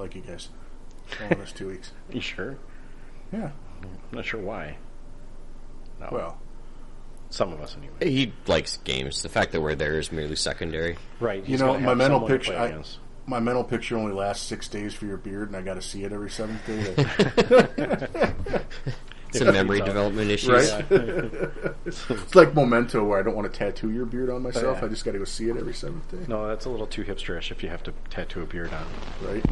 like you guys. All in this 2 weeks. You sure? Yeah. I'm not sure why. No. Well, some of us anyway. He likes games. The fact that we're there is merely secondary. Right. you know, my mental picture. My mental picture only lasts 6 days for your beard, and I got to see it every 7th day. Some memory development issues. Right? It's like Memento, where I don't want to tattoo your beard on myself. I just got to go see it every 7th day. No, that's a little too hipsterish if you have to tattoo a beard on. Right?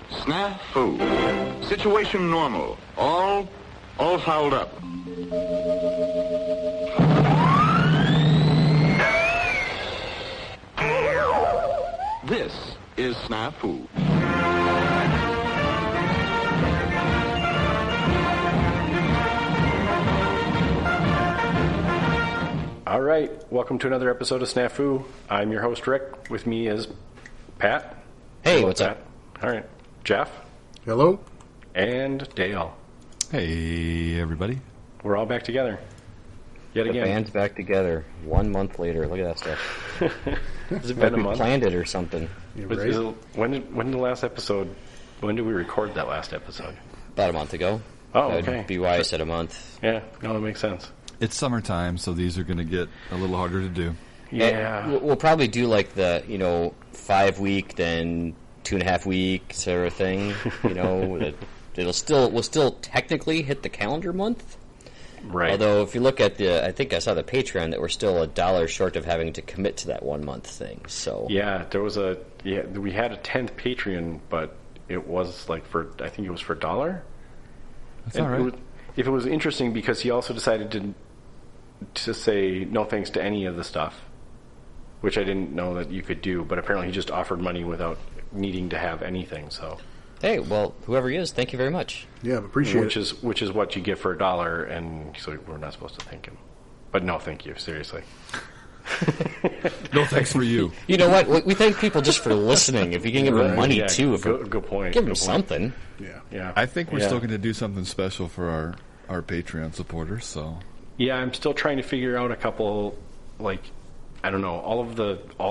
SNAFU. Situation normal. All fouled up. This is SNAFU. All right, welcome to another episode of SNAFU. I'm your host, Rick. With me is Pat. Hey, Hello, what's Pat. up? All right, Jeff. Hello? And Dale. Hey, everybody. We're all back together. Yet The again. band's back together 1 month later. Look at that stuff. Has it Like been a we month? planned it or something. Yeah, Was- right? is it- when did the last episode? When did we record that last episode? About a month ago. Oh, That'd okay. be why I said a month. Yeah, no, it makes sense. It's summertime, so these are going to get a little harder to do. Yeah. We'll probably do like the 5 week, then 2.5 week sort of thing. We'll still technically hit the calendar month. Right. Although if you look at I think I saw the Patreon that we're still $1 short of having to commit to that 1 month thing. So Yeah, we had a 10th Patreon, but it was I think it was for $1. That's And all right. if it was interesting because he also decided to say no thanks to any of the stuff, which I didn't know that you could do, but apparently he just offered money without needing to have anything. So hey, well, whoever he is, thank you very much. Yeah, appreciate which it. is what you get for $1, and so we're not supposed to thank him. But no, thank you, seriously. No thanks for you. You know what? We thank people just for listening. If you can give them money Yeah, too, good point. give them good point. something. Yeah. Yeah, I think we're Yeah. still going to do something special for our Patreon supporters, so... Yeah, I'm still trying to figure out a couple, I don't know, all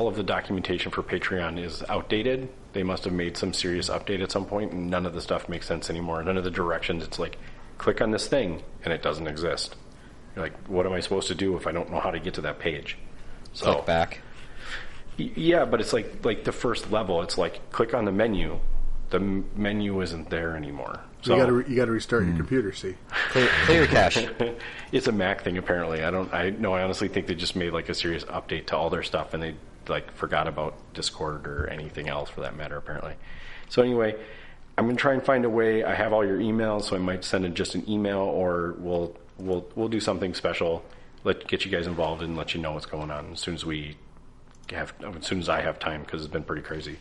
of the documentation for Patreon is outdated. They must have made some serious update at some point, and none of the stuff makes sense anymore. None of the directions. It's like, click on this thing, and it doesn't exist. You're like, what am I supposed to do if I don't know how to get to that page? So, Click back. Yeah, but it's like the first level. It's like, click on the menu. The menu isn't there anymore. So You got to restart your computer, see? Clear cache. it's a Mac thing, apparently. I honestly think they just made a serious update to all their stuff, and they forgot about Discord or anything else for that matter, apparently. So anyway, I'm gonna try and find a way. I have all your emails, so I might send just an email, or we'll do something special. Get you guys involved and let you know what's going on as soon as I have time, because it's been pretty crazy.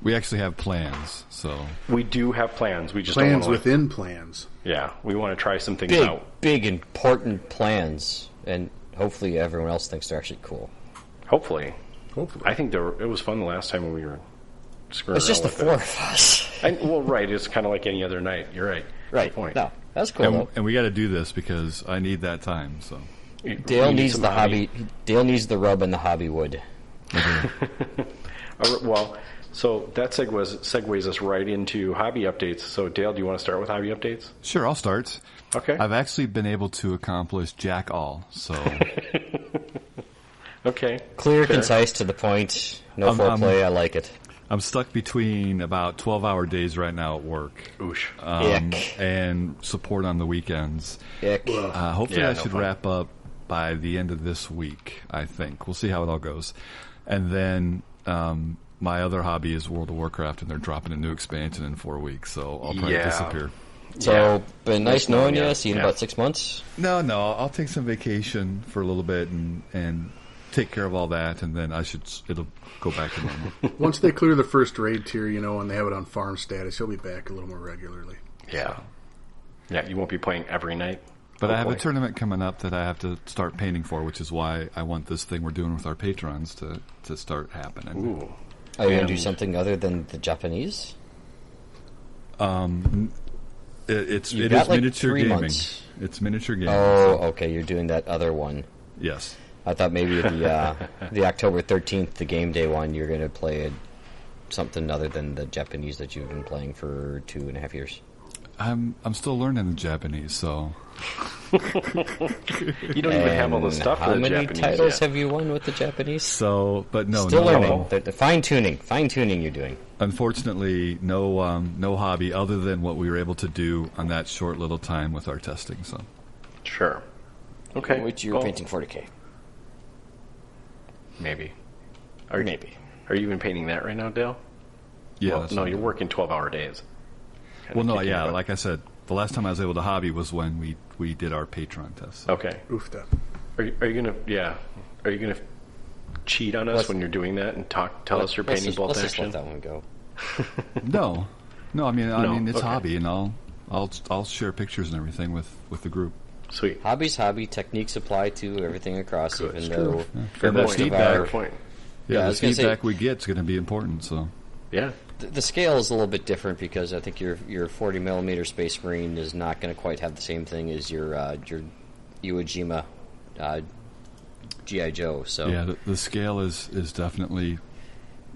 We actually have plans, so... We do have plans. We just Plans don't want within plans. Yeah, we want to try some things out. Big, important plans. And hopefully everyone else thinks they're actually cool. Hopefully. Hopefully. I think it was fun the last time when we were screwing It's just the around with four of us. right. It's kind of like any other night. You're right. Right. Good point. No, that's cool. And, though. and we got to do this because I need that time, so... Dale We need needs some the hobby. Dale needs the rub and the hobby wood. Well, so that segues us right into hobby updates. So, Dale, do you want to start with hobby updates? Sure, I'll start. Okay. I've actually been able to accomplish jack all, so... Okay. Clear, Fair. concise, to the point. No foreplay. I like it. I'm stuck between about 12-hour days right now at work. Oosh. Ick. And support on the weekends. Ick. Hopefully Yeah, I no should fun. wrap up by the end of this week, I think. We'll see how it all goes. And then my other hobby is World of Warcraft, and they're dropping a new expansion in 4 weeks, so I'll probably disappear. So, been nice knowing knowing you. you. See you in Yeah. about 6 months. No, I'll take some vacation for a little bit and take care of all that, and then it'll go back to normal. Once they clear the first raid tier, and they have it on farm status, he'll be back a little more regularly. Yeah. Yeah, you won't be playing every night. But I have a Hopefully. tournament coming up that I have to start painting for, which is why I want this thing we're doing with our patrons to start happening. Ooh. Are you going to do something other than the Japanese? It You've is got, like, miniature 3 gaming. months. It's miniature gaming. Oh, okay. You're doing that other one. Yes. I thought maybe the October 13th, the game day one, you're going to play something other than the Japanese that you've been playing for 2.5 years. I'm still learning the Japanese, so... You don't even have all the stuff for the Japanese. How many titles have you won with the Japanese? So, but no, Still no, learning. The fine-tuning you're doing. Unfortunately, no hobby other than what we were able to do on that short little time with our testing. So, Sure. Okay. Which you're painting 40K. Maybe. Maybe. Are you even painting that right now, Dale? yeah. Well, that's no, fine. you're working 12-hour days. Well, no, Kicking yeah. butt. Like I said, the last time I was able to hobby was when we did our Patreon test. So. Okay. Oofta. Are you gonna cheat on us when you're doing that and tell us you're painting bolt let's action? just let that one go. No. I mean, it's okay. hobby, and I'll share pictures and everything with the group. Sweet. Hobby's hobby. Techniques apply to everything across, Good. even It's though Fair And that point. feedback- Fair point. Yeah, I the was gonna say- feedback we get is going to be important. So, Yeah. the scale is a little bit different because I think your 40 millimeter Space Marine is not going to quite have the same thing as your Iwo Jima GI Joe. So yeah, the scale is definitely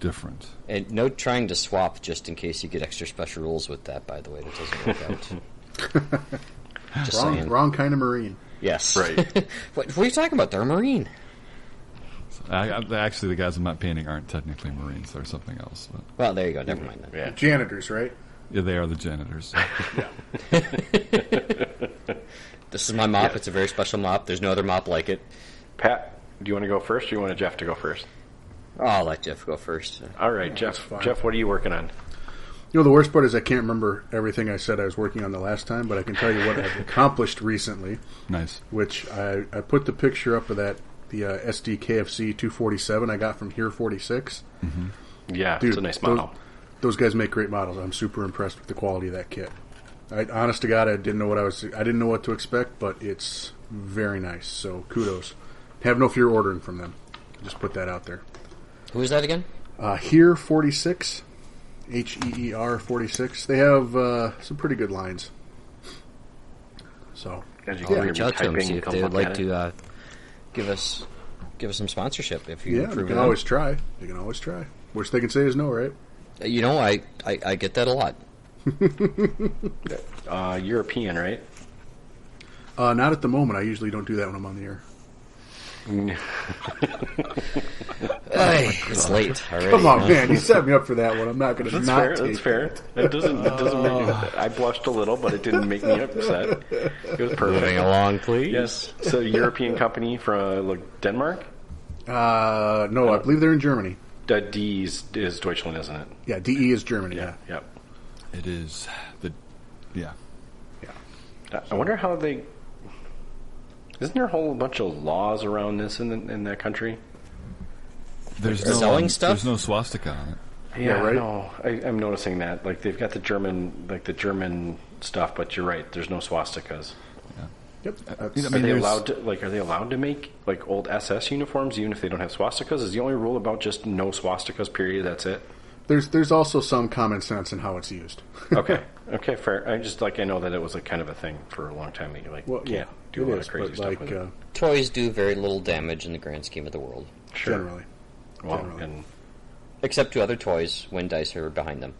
different. and no trying to swap just in case you get extra special rules with that. By the way, that doesn't work out. Just saying. Wrong kind of Marine. Yes. Right. What are you talking about? They're a Marine. Actually, the guys I'm not painting aren't technically Marines; they're something else. But Well, there you go. Never mind then. Yeah. Janitors, right? yeah, they are the janitors. This is my mop. Yeah. It's a very special mop. There's no other mop like it. Pat, do you want to go first, or you want Jeff to go first? Oh, I'll let Jeff go first. All right, Jeff. fine. Jeff, what are you working on? You know, the worst part is I can't remember everything I said I was working on the last time, but I can tell you what I've accomplished recently, Nice. which I put the picture up of the SD KFC 247 I got from Here 46. Yeah, Dude, it's a nice model. Those guys make great models. I'm super impressed with the quality of that kit. Honest to God, I didn't know what to expect, but it's very nice. So kudos. Have no fear ordering from them. Just put that out there. Who is that again? Here 46, HEER 46. They have some pretty good lines. So As you I'll can reach hear me out to them, typing, see if come they would look like at it. to give us some sponsorship. If you yeah, approve they of can them. always try. They can always try. Worst they can say is no, right? You know, I get that a lot. European, right? Not at the moment. I usually don't do that when I'm on the air. It's late already. Come on, huh? man! You set me up for that one. I'm not going to That's not fair. take That's fair. It doesn't make me. I blushed a little, but it didn't make me upset. It was perfect. Moving along, please. Yes. So, European company from Denmark. No, I believe they're in Germany. D is Deutschland, isn't it? Yeah, DE is Germany. Yeah. Yep. It is yeah. I wonder how they. Isn't there a whole bunch of laws around this in that country? There's Selling stuff? There's no swastika on it. Yeah, right? No, I'm noticing that. Like they've got the German stuff, but you're right. There's no swastikas. Yep. I mean, Are they there's- allowed to Are they allowed to make like old SS uniforms even if they don't have swastikas? Is the only rule about just no swastikas? Period. That's it. There's also some common sense in how it's used. Okay. Okay. Fair. I know that it was kind of a thing for a long time. That you Well, can't do a it lot is, of crazy but stuff like with it. Toys do very little damage in the grand scheme of the world, Sure. generally. Well, generally. and except to other toys when dice are behind them.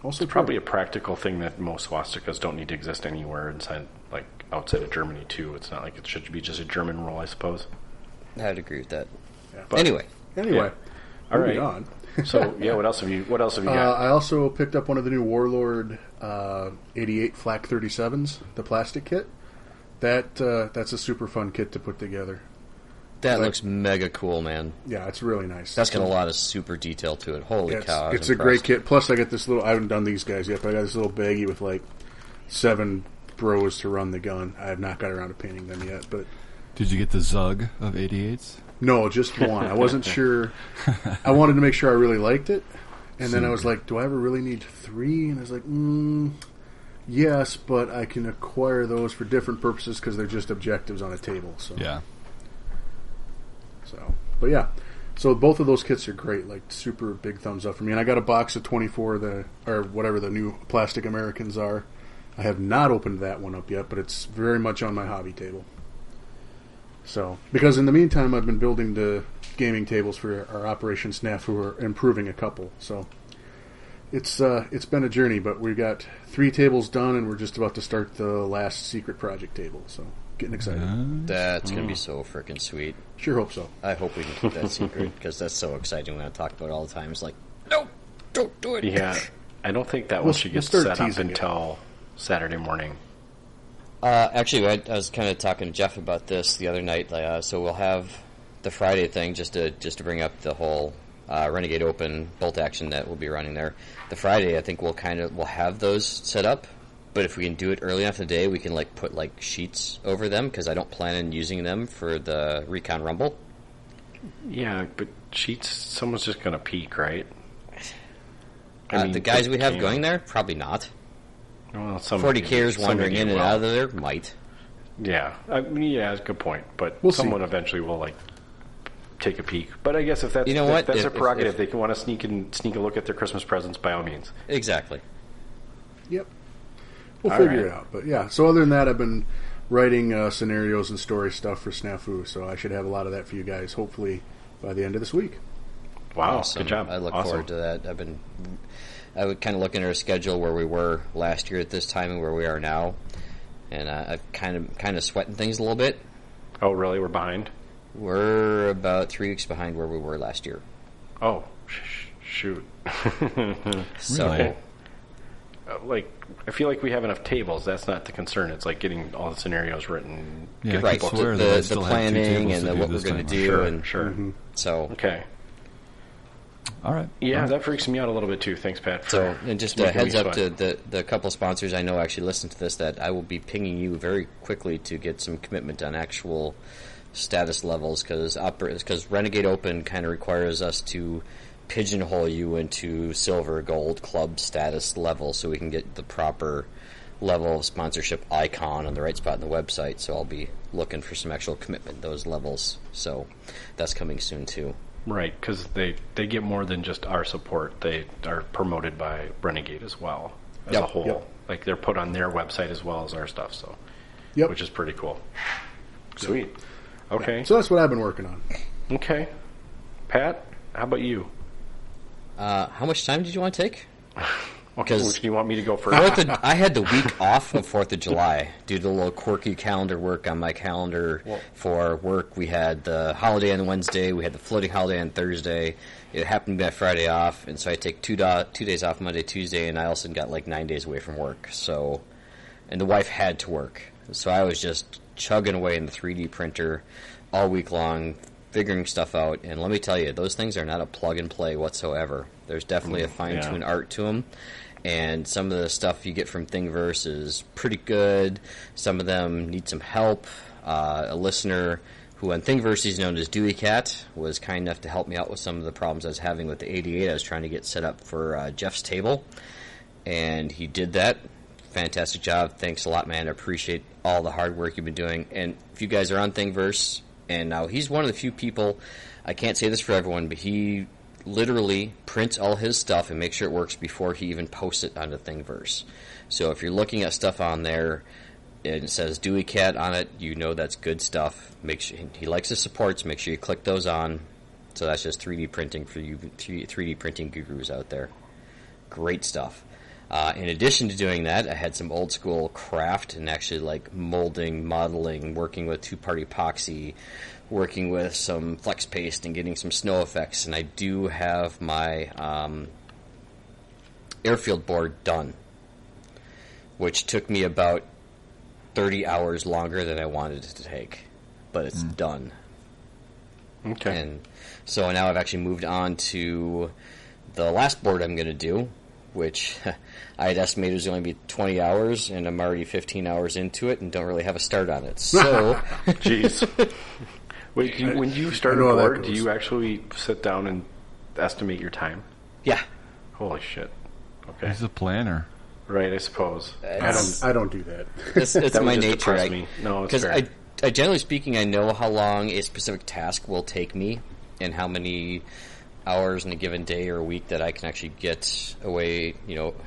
Also, it's probably a practical thing that most swastikas don't need to exist anywhere outside of Germany too. It's not like it should be just a German rule, I suppose. I'd agree with that. But- Anyway, Anyway, All moving right. on. So yeah, what else have you got? I also picked up one of the new Warlord 88 Flak 37s, the plastic kit. That's a super fun kit to put together. that Like- looks mega cool, man. Yeah, it's really nice. That's got a lot of super detail to it. Holy cow! I was It's a great impressed. kit. Plus, I got this little. I haven't done these guys yet, but I got this little baggie with like 7 bros to run the gun. I have not got around to painting them yet, but Did you get the Zug of 88s? no, just one. I wasn't sure. I wanted to make sure I really liked it, and then I was like, "Do I ever really need 3?" And I was like, "Yes, but I can acquire those for different purposes because they're just objectives on a table." So Yeah. But yeah. So both of those kits are great, like super big thumbs up for me. And I got a box of 24 or whatever the new plastic Americans are. I have not opened that one up yet, but it's very much on my hobby table. So, because in the meantime, I've been building the gaming tables for our Operation SNAFU, or improving a couple. So, it's been a journey, but we got 3 tables done, and we're just about to start the last secret project table. So, getting excited. That's going to be so freaking sweet. Sure hope so. I hope we can keep that secret, because that's so exciting when I talk about it all the time. It's like, no, don't do it. Yeah, I don't think that one should get set up until Saturday morning. Actually, I was kind of talking to Jeff about this the other night. So we'll have the Friday thing just to bring up the whole Renegade Open bolt action that we'll be running there. The Friday, I think we'll have those set up. But if we can do it early enough in the day, we can put sheets over them, because I don't plan on using them for the Recon Rumble. Yeah, but sheets, someone's just going to peek, right? The guys we have going there, probably not. Well, 40Kers wandering in and out of there might. Yeah, that's a good point. But someone eventually will take a peek. But I guess if that's that's their prerogative, they can want to sneak a look at their Christmas presents, by all means. Exactly. Yep. We'll figure it out. But yeah, so other than that, I've been writing scenarios and story stuff for SNAFU, so I should have a lot of that for you guys, hopefully, by the end of this week. Wow, awesome. Good job. I look forward to that. I would kind of look at our schedule where we were last year at this time and where we are now, and I've kind of sweating things a little bit. Oh, really? We're behind? We're about 3 weeks behind where we were last year. Oh, shoot. So, really? I feel like we have enough tables. That's not the concern. It's getting all the scenarios written. Yeah, right. The planning and what we're going to do. Sure. Mm-hmm. So, okay. All right. Yeah, that freaks me out a little bit too. Thanks, Pat. And just a heads up to the couple sponsors I know actually listen to this, that I will be pinging you very quickly to get some commitment on actual status levels, because Renegade Open kind of requires us to pigeonhole you into silver, gold, club status level, so we can get the proper level of sponsorship icon on the right spot in the website. So I'll be looking for some actual commitment in those levels. So that's coming soon too. Right, because they get more than just our support. They are promoted by Renegade as well, as a whole. Yep. They're put on their website as well as our stuff, so which is pretty cool. Sweet. Okay. Yeah. So that's what I've been working on. Okay. Pat, how about you? How much time did you want to take? Okay, do you want me to go first? I had the week off of 4th of July due to a little quirky calendar work on my calendar for work. We had the holiday on Wednesday. We had the floating holiday on Thursday. It happened to be my Friday off, and so I take 2 days off Monday, Tuesday, and I also got 9 days away from work. So, and the wife had to work. So I was just chugging away in the 3D printer all week long, figuring stuff out. And let me tell you, those things are not a plug-and-play whatsoever. There's definitely a fine-tuned art to them. And some of the stuff you get from Thingiverse is pretty good. Some of them need some help. A listener who on Thingiverse is known as Dewey Cat was kind enough to help me out with some of the problems I was having with the 88 I was trying to get set up for Jeff's table. And he did that. Fantastic job. Thanks a lot, man. I appreciate all the hard work you've been doing. And if you guys are on Thingiverse, and now he's one of the few people, I can't say this for everyone, but he literally prints all his stuff and makes sure it works before he even posts it onto Thingiverse. So if you're looking at stuff on there and it says Dewey Cat on it, you know that's good stuff. Make sure he likes his supports. Make sure you click those on. So that's just 3D printing for you 3D printing gurus out there. Great stuff. In addition to doing that, I had some old school craft and actually molding, modeling, working with two-part epoxy, working with some flex paste and getting some snow effects. And I do have my airfield board done, which took me about 30 hours longer than I wanted it to take. But it's done. Okay. And so now I've actually moved on to the last board I'm going to do, which I had estimated was going to be 20 hours, and I'm already 15 hours into it and don't really have a start on it. So, jeez. Wait, when you start a board, do you actually sit down and estimate your time? Yeah. Holy shit. Okay. He's a planner. Right, I suppose. I don't do that. It's my nature. No, it's fair. Because generally speaking, I know how long a specific task will take me and how many hours in a given day or a week that I can actually get away,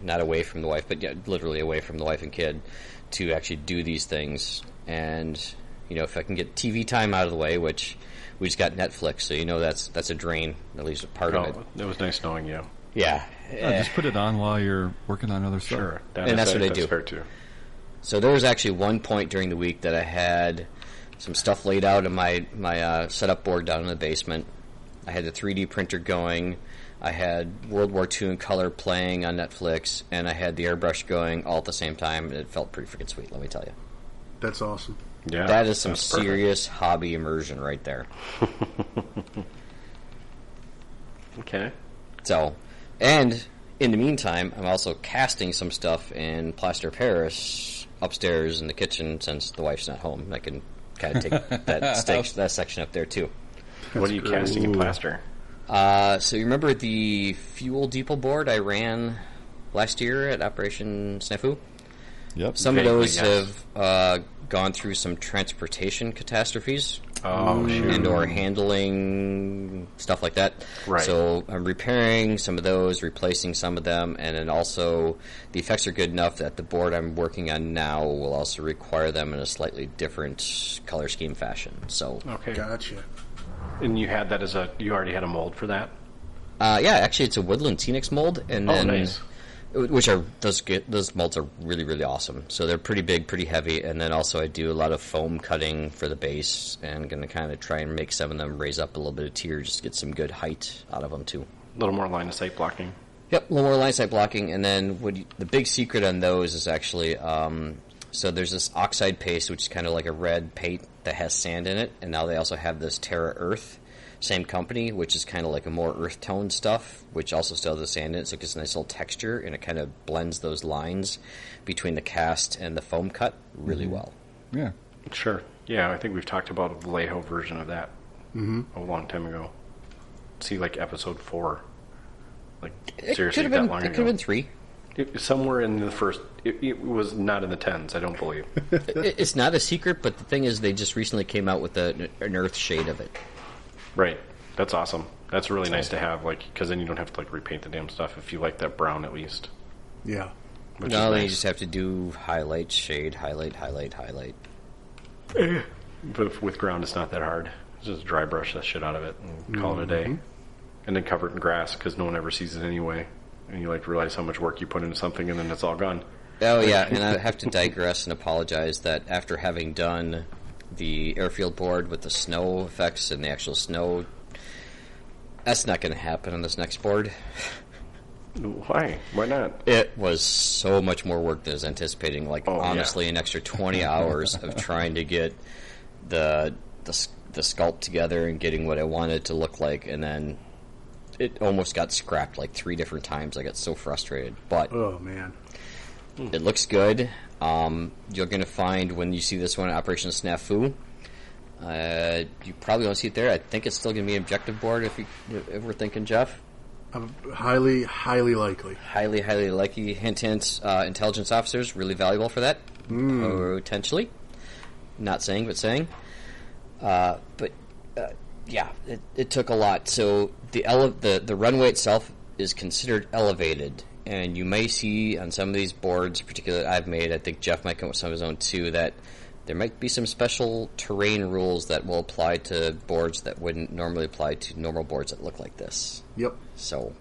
not away from the wife, but literally away from the wife and kid to actually do these things. And, if I can get TV time out of the way, which we just got Netflix, so that's a drain, at least a part of it. It was nice knowing you. Yeah. Just put it on while you're working on other stuff. Sure. And that's what I do. That's fair too. So there was actually one point during the week that I had some stuff laid out in my setup board down in the basement. I had the 3D printer going. I had World War II in color playing on Netflix, and I had the airbrush going all at the same time. It felt pretty freaking sweet, let me tell you. That's awesome. Yeah, that is some serious hobby immersion right there. Okay. So, and in the meantime, I'm also casting some stuff in plaster Paris upstairs in the kitchen since the wife's not home. I can kind of take that section up there too. What are you casting in plaster? So you remember the fuel depot board I ran last year at Operation SNAFU? Yep. Some of those have gone through some transportation catastrophes. Oh, shoot. And or handling, stuff like that. Right. So I'm repairing some of those, replacing some of them, and then also the effects are good enough that the board I'm working on now will also require them in a slightly different color scheme fashion. So Okay. Gotcha. And you had that you already had a mold for that? yeah, actually it's a Woodland Scenics mold, and then nice. Those molds are really, really awesome. So they're pretty big, pretty heavy, and then also I do a lot of foam cutting for the base, and going to kind of try and make some of them raise up a little bit of tier just to get some good height out of them too. A little more line of sight blocking. Yep, a little more line of sight blocking, and then the big secret on those is actually so there's this oxide paste, which is kind of like a red paint that has sand in it, and now they also have this Terra Earth. Same company, which is kind of like a more earth tone stuff, which also still has the sand in it, so it gets a nice little texture, and it kind of blends those lines between the cast and the foam cut really well. Yeah. Sure. Yeah, I think we've talked about a Vallejo version of that a long time ago. See, like episode 4. Like, seriously, that long ago. It could have been 3. Somewhere in the first... It was not in the 10s, I don't believe. It's not a secret, but the thing is they just recently came out with an earth shade of it. Right. That's awesome. That's really nice to have, because then you don't have to repaint the damn stuff if you like that brown at least. Yeah. Which No, is then you nice. just have to do highlight, shade, highlight. But with ground, it's not that hard. Just dry brush that shit out of it and call it a day. And then cover it in grass because no one ever sees it anyway. And you realize how much work you put into something and then it's all gone. Oh, yeah, and I have to digress and apologize that after having done the airfield board with the snow effects and the actual snow, that's not going to happen on this next board. Why? Why not? It was so much more work than I was anticipating. Honestly, an extra 20 hours of trying to get the sculpt together and getting what I wanted to look like, and then it almost got scrapped 3 different times. I got so frustrated. But Oh, man. it looks good. You're going to find when you see this one at Operation SNAFU, you probably won't see it there. I think it's still going to be an objective board if we're thinking, Jeff. Highly, highly likely. Highly, highly likely. Hint, hint. Intelligence officers, really valuable for that. Potentially. Not saying, but saying. Yeah, it took a lot. So the runway itself is considered elevated. And you may see on some of these boards, particularly that I've made, I think Jeff might come with some of his own too, that there might be some special terrain rules that will apply to boards that wouldn't normally apply to normal boards that look like this. Yep. So,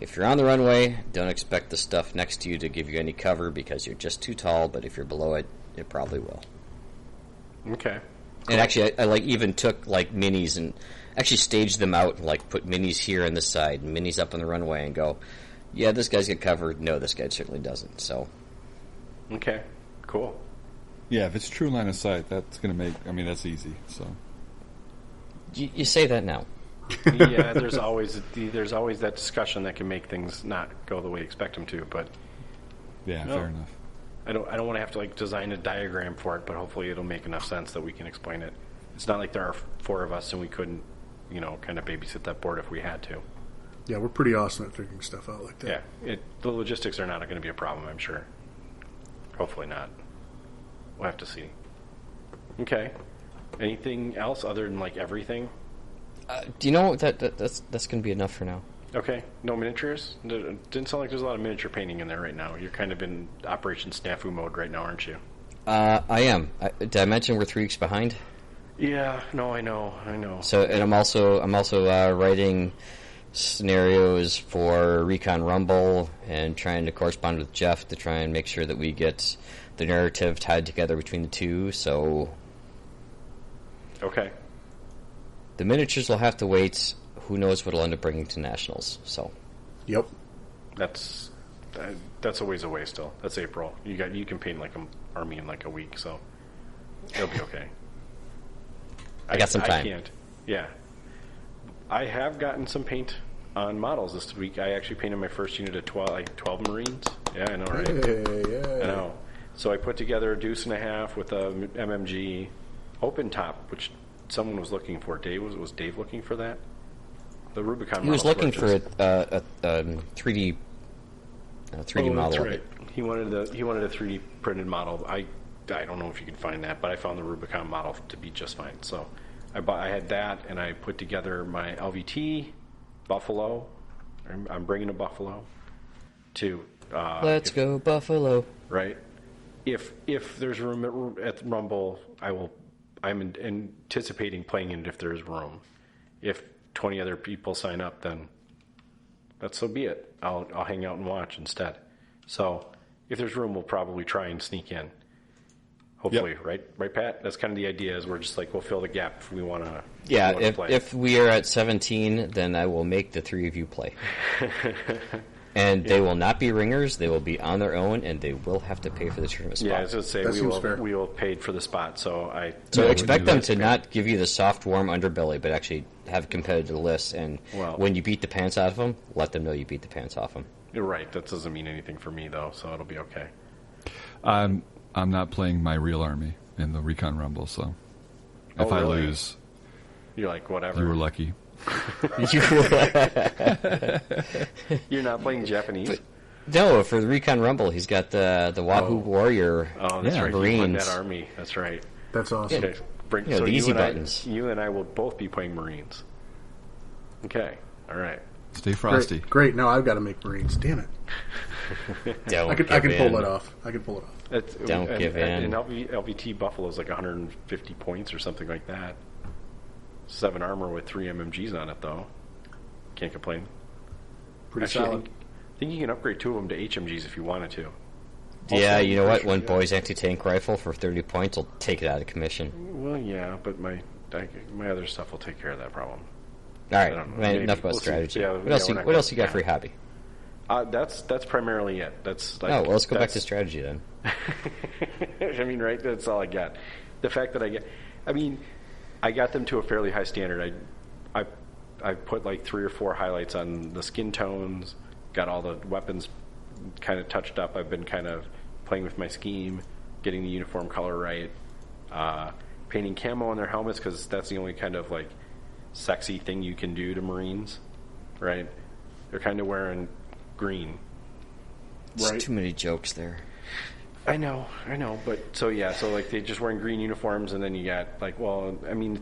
if you're on the runway, don't expect the stuff next to you to give you any cover because you're just too tall, but if you're below it, it probably will. Okay. And actually, I even took minis and actually staged them out and put minis here on this side and minis up on the runway and go, yeah, this guy's got covered. No, this guy certainly doesn't. So, Okay. Cool. Yeah, if it's true line of sight, that's going to make... that's easy, so... you say that now. Yeah, there's always that discussion that can make things not go the way you expect them to, but... Yeah, No. fair enough. I don't want to have to design a diagram for it, but hopefully it'll make enough sense that we can explain it. It's not like there are 4 of us and we couldn't, kind of babysit that board if we had to. Yeah, we're pretty awesome at figuring stuff out like that. Yeah, the logistics are not going to be a problem, I'm sure. Hopefully not. We'll have to see. Okay. Anything else other than everything? Do you know that's going to be enough for now? Okay. No miniatures? Didn't sound like there's a lot of miniature painting in there right now. You're kind of in Operation SNAFU mode right now, aren't you? I am. Did I mention we're 3 weeks behind? Yeah. No, I know. So, and I'm also writing scenarios for Recon Rumble and trying to correspond with Jeff to try and make sure that we get the narrative tied together between the two. So, okay. The miniatures will have to wait. Who knows what it'll end up bringing to nationals? So, Yep. That's a ways away still. That's April. You can paint like an army in like a week, so it'll be okay. I got some time. I can't. Yeah. I have gotten some paint on models this week. I actually painted my first unit of 12 Marines. Yeah, I know, right? Hey. I know. So I put together a deuce and a half with a MMG open top, which someone was looking for. Was Dave looking for that? The Rubicon. He was looking for a 3D model. That's right. He wanted a 3D printed model. I don't know if you can find that, but I found the Rubicon model to be just fine. So I had that, and I put together my LVT Buffalo. I'm bringing a Buffalo to. Let's go Buffalo! Right. If there's room at Rumble, I'm anticipating playing in it if there's room. If 20 other people sign up, then so be it. I'll hang out and watch instead. So if there's room, we'll probably try and sneak in. Hopefully, Yep. Right, Pat? That's kind of the idea. Is we're just like we'll fill the gap if we want to. Yeah, play. if we are at 17, then I will make the 3 of you play. And they will not be ringers. They will be on their own, and they will have to pay for the tournament spot. Yeah, I was going to say fair. we will pay for the spot. So expect them to not give you the soft, warm underbelly, but actually have competitive lists. And when you beat the pants out of them, let them know you beat the pants off them. You're right. That doesn't mean anything for me though, so it'll be okay. I'm not playing my real army in the Recon Rumble, so if I really? lose, You're like whatever. you were lucky. You're not playing Japanese. No, for the Recon Rumble, he's got the Wahoo Warrior. Oh, that's right. Marines. He won that army. That's right. That's awesome. Okay. The easy buttons. You and I will both be playing Marines. Okay. All right. Stay frosty. Great. Now I've got to make Marines. Damn it. I can pull it off. Don't give in. And LVT Buffalo is like 150 points or something like that. 7 armor with 3 MMGs on it, though. Can't complain. Pretty Actually, solid. I think you can upgrade 2 of them to HMGs if you wanted to. Yeah, Also, you know what? One boy's anti-tank rifle for 30 points will take it out of commission. Well, yeah, but my other stuff will take care of that problem. All right, enough about strategy. What else you got for your hobby? That's primarily it. That's like, let's go back to strategy then. I mean, right? That's all I got. The fact that I got them to a fairly high standard. I put like 3 or 4 highlights on the skin tones. Got all the weapons kind of touched up. I've been kind of playing with my scheme, getting the uniform color right, painting camo on their helmets because that's the only kind of like sexy thing you can do to Marines, right? They're kind of wearing green. There's too many jokes there. I know, but so like they're just wearing green uniforms, and then you got like,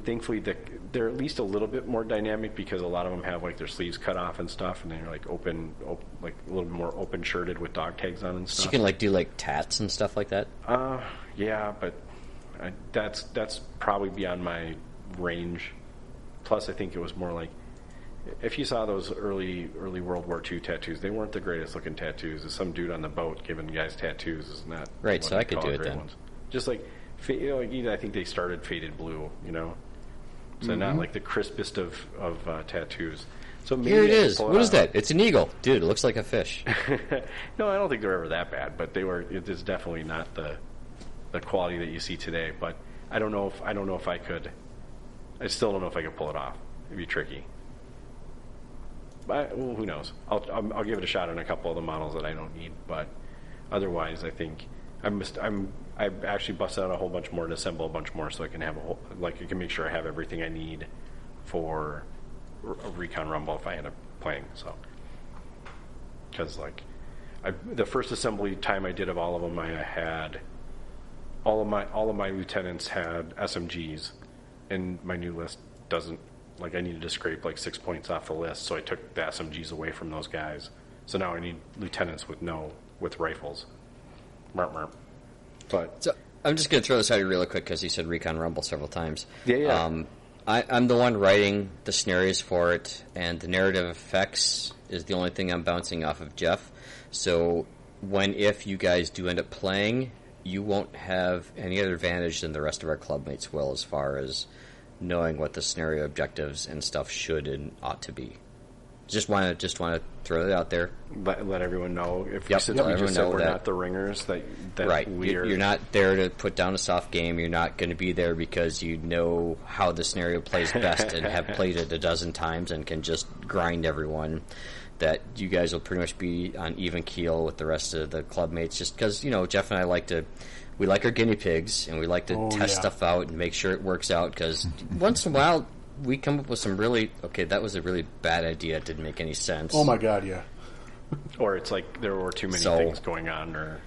thankfully they're at least a little bit more dynamic because a lot of them have like their sleeves cut off and stuff, and they're like open like a little bit more open shirted with dog tags on and stuff. So you can like do like tats and stuff like that. Yeah, but that's probably beyond my range. Plus, I think it was more like if you saw those early World War II tattoos, they weren't the greatest looking tattoos. Some dude on the boat giving guys tattoos is not right. So I could do it then. Ones. Just like I think they started faded blue, so not like the crispest of tattoos. So maybe here it is. What is that? It's an eagle, dude. It looks like a fish. No, I don't think they're ever that bad, but they were. It is definitely not the quality that you see today. But I don't know if I could. I still don't know if I could pull it off. It'd be tricky. But who knows? I'll give it a shot on a couple of the models that I don't need. But otherwise, I think I've actually busted out a whole bunch more to assemble a bunch more, so I can have I can make sure I have everything I need for a Recon Rumble if I end up playing. So because the first assembly time I did of all of them, I had all of my lieutenants had SMGs. And my new list doesn't like I needed to scrape like 6 points off the list, so I took the SMGs away from those guys. So now I need lieutenants with rifles. Merp, merp. But So I'm just going to throw this out here really quick because you said Recon Rumble several times. Yeah. I'm the one writing the scenarios for it, and the narrative effects is the only thing I'm bouncing off of Jeff. So if you guys do end up playing, you won't have any other advantage than the rest of our clubmates will as far as knowing what the scenario objectives and stuff should and ought to be. Just want to throw that out there. Let everyone know. If Yep, since let we everyone just said know we're that- not the ringers, that Right. we're You're not there to put down a soft game. You're not going to be there because you know how the scenario plays best and have played it a dozen times and can just grind everyone. That you guys will pretty much be on even keel with the rest of the clubmates just because, Jeff and I we like our guinea pigs and we like to test stuff out and make sure it works out because once in a while we come up with some that was a really bad idea. It didn't make any sense. Oh my god, yeah. or it's like there were too many things going on, or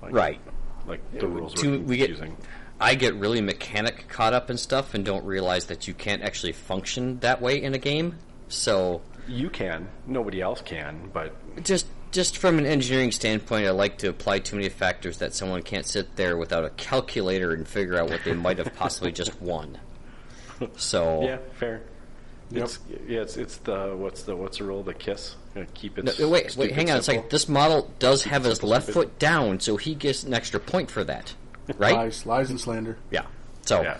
like, Right. like the rules were confusing. I get really mechanic caught up in stuff and don't realize that you can't actually function that way in a game. So You can, nobody else can, but just from an engineering standpoint, I like to apply too many factors that someone can't sit there without a calculator and figure out what they might have possibly just won. So yeah, fair. Yep. It's the what's the rule? The KISS. Keep it. wait, stupid hang on a simple. second. This model does have his simple, left stupid. foot down, so he gets an extra point for that, right? Lies and slander. Yeah. So Yeah.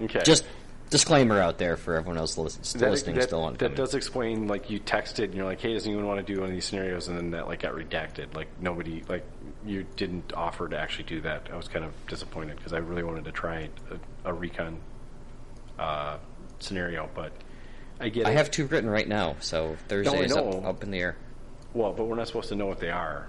Okay. just disclaimer out there for everyone else listening still on. That does explain, like, you texted and you're like, hey, does anyone want to do one of these scenarios? And then that, like, got redacted. Like, nobody, like, you didn't offer to actually do that. I was kind of disappointed because I really wanted to try a recon scenario, but I get it. I have two written right now, so Thursday is know. up in the air. Well, but we're not supposed to know what they are.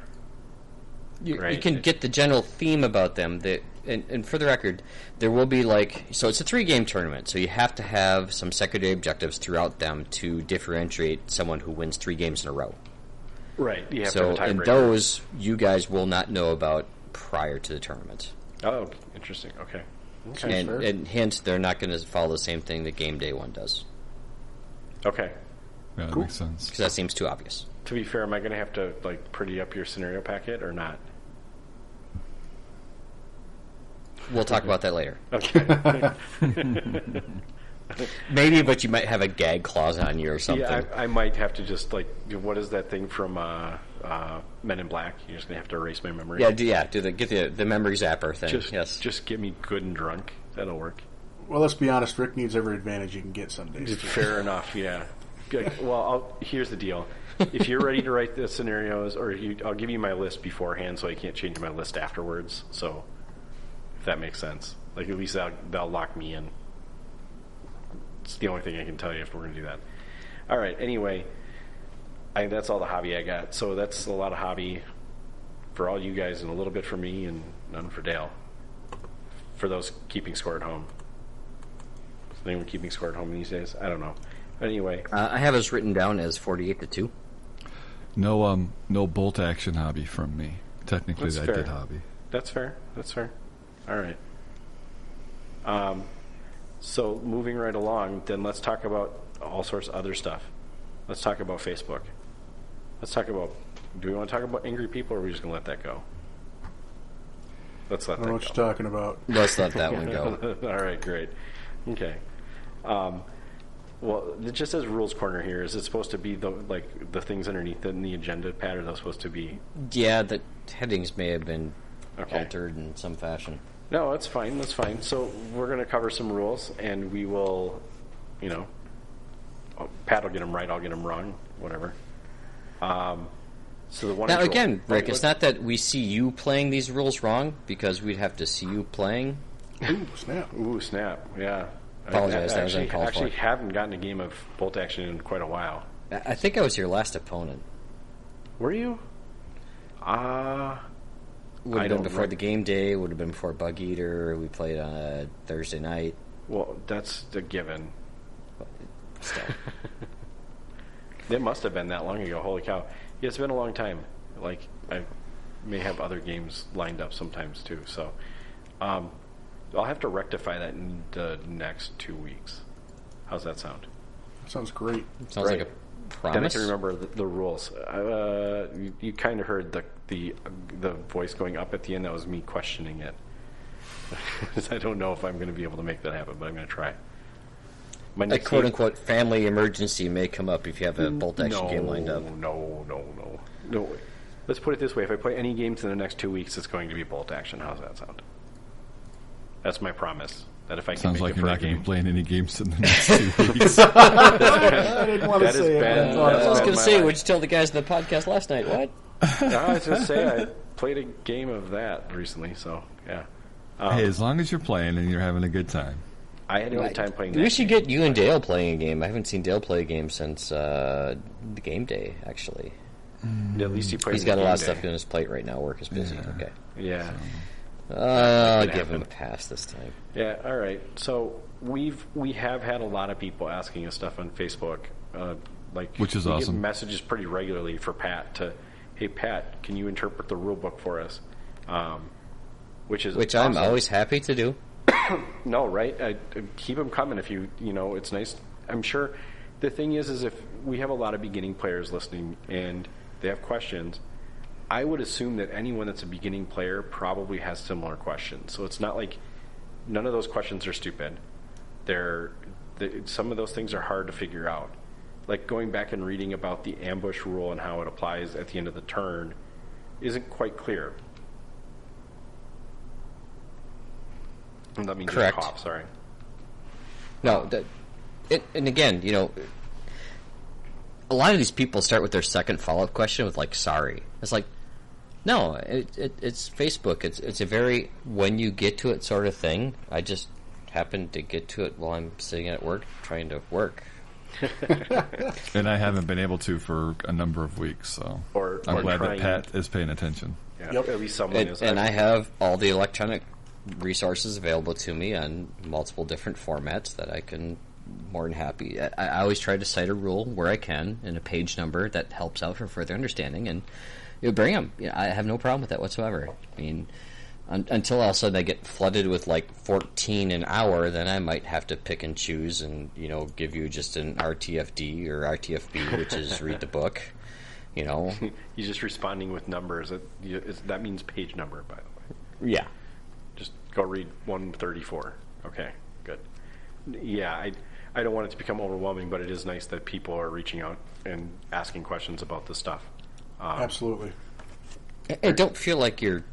You Right. can get the general theme about them. And for the record, there will be so it's a 3-game tournament, so you have to have some secondary objectives throughout them to differentiate someone who wins 3 games in a row. Right. You have to So, have a and tiebreaker. those you guys will not know about prior to the tournament. Oh, interesting. Okay. Seems fair. And hint, they're not going to follow the same thing that game day one does, Okay. Yeah, that makes sense. because that seems too obvious. To be fair, am I going to have to, like, pretty up your scenario packet or not? We'll talk about that later. Okay. Maybe, but you might have a gag clause on you or something. Yeah, I might have to just, like, what is that thing from Men in Black? You're just going to have to erase my memory. Get the memory zapper thing. Yes. Just get me good and drunk. That'll work. Well, let's be honest. Rick needs every advantage he can get some days. Fair enough, yeah. Good. Well, here's the deal. If you're ready to write the scenarios, I'll give you my list beforehand so I can't change my list afterwards. So, if that makes sense. Like, at least that'll lock me in. It's the only thing I can tell you if we're going to do that. All right, anyway, that's all the hobby I got. So that's a lot of hobby for all you guys and a little bit for me and none for Dale. For those keeping score at home. Is anyone keeping score at home these days? I don't know. But anyway. I have us written down as 48-2. No bolt action hobby from me. Technically, That's I fair. did hobby. That's fair. All right. So moving right along, then let's talk about all sorts of other stuff. Let's talk about Facebook. Do we want to talk about angry people, or are we just going to let that go? Let's let I don't know that what go. you're talking about. Let's let that one go. All right, great. Okay. Well, it just says rules corner here. Is it supposed to be the things underneath in the agenda pad? Are those supposed to be? Yeah, the headings may have been Okay. altered in some fashion. No, that's fine. That's fine. So we're going to cover some rules, and we will, Pat will get them right. I'll get them wrong. Whatever. So the one. Now, again, Rick, it's not that we see you playing these rules wrong, because we'd have to see you playing. Ooh, snap. Ooh, snap! Yeah. Apologize, I that was uncalled for. actually haven't gotten a game of bolt action in quite a while. I think I was your last opponent. Were you? Would I have been don't before know. the game day, would have been before Bug Eater, we played on a Thursday night. Well, that's a given. Still. It must have been that long ago. Holy cow! Yeah, it's been a long time. Like, I may have other games lined up sometimes too. So, I'll have to rectify that in the next 2 weeks. How's that sound? Sounds great. Sounds like a Then I promise. can remember the rules. You kind of heard the voice going up at the end. That was me questioning it. I don't know if I'm going to be able to make that happen, but I'm going to try. A quote-unquote family emergency may come up if you have a bolt-action game lined up. No. Let's put it this way. If I play any games in the next 2 weeks, it's going to be bolt action. How's that sound? That's my promise. That if I can Sounds make like it you're for a not going to game. be playing any games in the next 2 weeks. I didn't want to That is say it. bad. but I thought I was about going it. to say, what'd you tell the guys in the podcast last night? What? No, I was going to say I played a game of that recently, so yeah. Hey, as long as you're playing and you're having a good time. I had a good time playing that. We should get you and Dale playing a game. I haven't seen Dale play a game since the game day, actually. At least he played. He's got a lot of stuff on his plate right now. Work is busy. Yeah. Okay. Yeah. I'll give him a pass this time. Yeah. All right. So we have had a lot of people asking us stuff on Facebook, Which is we awesome. Get messages pretty regularly for Pat hey Pat, can you interpret the rule book for us? Which I'm always happy to do. No, right? Keep them coming if it's nice. I'm sure the thing is if we have a lot of beginning players listening and they have questions, I would assume that anyone that's a beginning player probably has similar questions. So it's not like none of those questions are stupid. Some of those things are hard to figure out. Like going back and reading about the ambush rule and how it applies at the end of the turn isn't quite clear. And that means Correct. cough, sorry. No, and again, a lot of these people start with their second follow-up question with sorry. It's like, no, it's Facebook. It's a very when you get to it sort of thing. I just happened to get to it while I'm sitting at work trying to work. And I haven't been able to for a number of weeks, so I'm glad that Pat is paying attention. Yeah, yep. At least someone is. And I have all the electronic resources available to me on multiple different formats that I can more than happy. I always try to cite a rule where I can and a page number that helps out for further understanding, and bring them. I have no problem with that whatsoever. I mean, until all of a sudden I get flooded with 14 an hour, then I might have to pick and choose and give you just an RTFD or RTFB, which is read the book. He's just responding with numbers. That means page number, by the way. Yeah. Just go read 134. Okay, good. Yeah, I don't want it to become overwhelming, but it is nice that people are reaching out and asking questions about this stuff. Absolutely. And don't feel like you're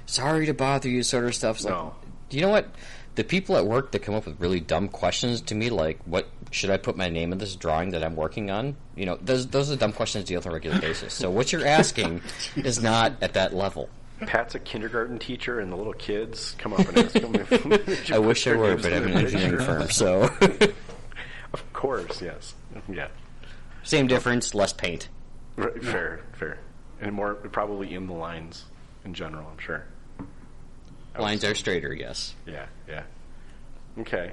sorry to bother you sort of stuff. No. You know what? The people at work that come up with really dumb questions to me, like, what should I put my name in this drawing that I'm working on? Those are dumb questions to deal with on a regular basis. So what you're asking is not at that level. Pat's a kindergarten teacher, and the little kids come up and ask him if I wish I were, but I have an engineering firm, so... Of course, yes. Yeah. Same difference, less paint. Right, fair. And more probably in the lines in general, I'm sure. Lines are straighter, yes. Yeah. Okay.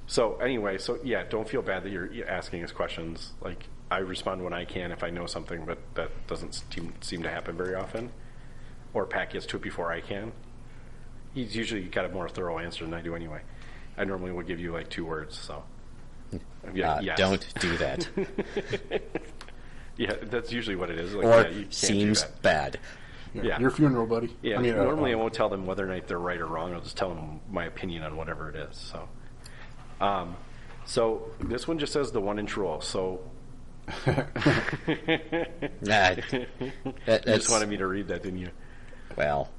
So anyway, don't feel bad that you're asking us questions. I respond when I can if I know something, but that doesn't seem to happen very often. Or Pat gets to it before I can. He's usually got a more thorough answer than I do anyway. I normally will give you 2 words, so. Yes. Don't do that. Yeah, that's usually what it is. Or you can't seems do that. bad. Yeah. Your funeral, buddy. Yeah, normally I won't tell them whether or not they're right or wrong. I'll just tell them my opinion on whatever it is. So this one just says the 1-inch rule. So you just wanted me to read that, didn't you? Well,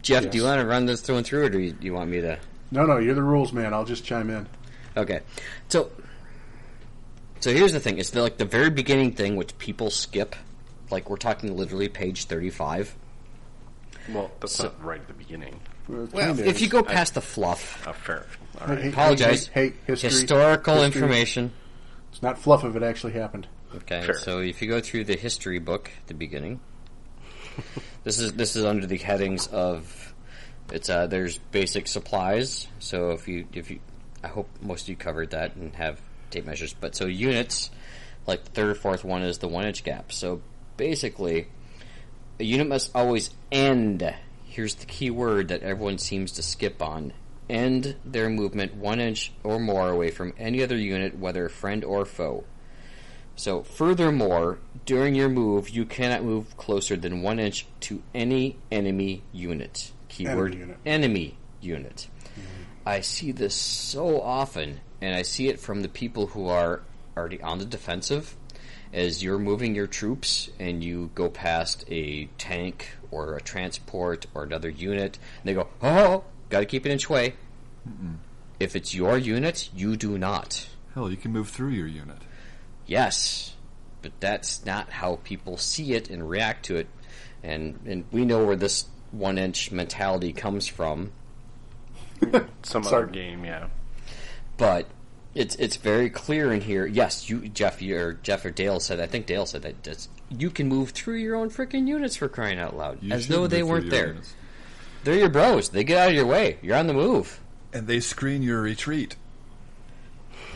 Jeff, Yes. do you want to run this through and through, or do you want me to? No, you're the rules man. I'll just chime in. Okay, so here's the thing: it's the very beginning thing, which people skip. We're talking literally page 35. Well, that's not right at the beginning. Well, if you go past the fluff, Fair. All right. apologize. Hey, history. Historical information. It's not fluff if it actually happened. Okay, Fair. so if you go through the history book at the beginning, this is under the headings of there's basic supplies. So if you I hope most of you covered that and have tape measures. But so units, the third or fourth one is the 1-inch gap. So basically, a unit must always end. Here's the key word that everyone seems to skip on: end their movement 1 inch or more away from any other unit, whether friend or foe. So, furthermore, during your move, you cannot move closer than 1 inch to any enemy unit. Keyword, enemy unit. I see this so often, and I see it from the people who are already on the defensive. As you're moving your troops and you go past a tank or a transport or another unit, and they go, oh, got to keep an inch away. If it's your unit, you do not. Hell, you can move through your unit. Yes, but that's not how people see it and react to it. And we know where this 1 inch mentality comes from. Some other game, yeah. But it's very clear in here. Yes, Jeff or Dale said. I think Dale said that you can move through your own freaking units, for crying out loud, as though they weren't there. Units. They're your bros. They get out of your way. You're on the move, and they screen your retreat.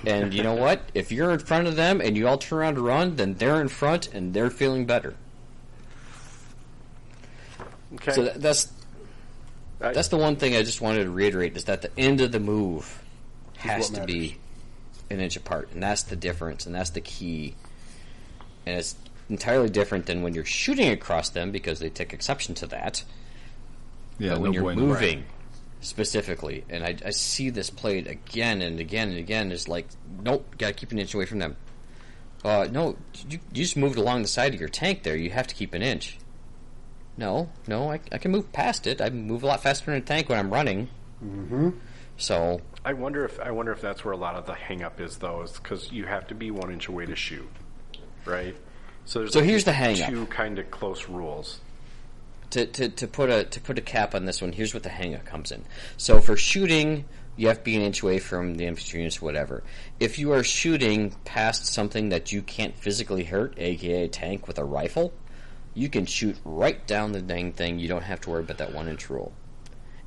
And you know what? If you're in front of them and you all turn around to run, then they're in front and they're feeling better. Okay. So that's the one thing I just wanted to reiterate, is that the end of the move has to be an inch apart, and that's the difference, and that's the key. And it's entirely different than when you're shooting across them, because they take exception to that. Yeah, but when you're moving specifically, and I see this played again and again and again, is like, nope, gotta keep an inch away from them. No, you just moved along the side of your tank there, you have to keep an inch. No, I can move past it. I move a lot faster in a tank when I'm running. Mm-hmm. So I wonder if that's where a lot of the hang-up is, though, is because you have to be 1 inch away to shoot, right? So here's the hang-up. Two kind of close rules. To put a cap on this one, here's what the hang-up comes in. So for shooting, you have to be an inch away from the infantry units, whatever. If you are shooting past something that you can't physically hurt, aka a tank with a rifle, you can shoot right down the dang thing. You don't have to worry about that 1 inch rule.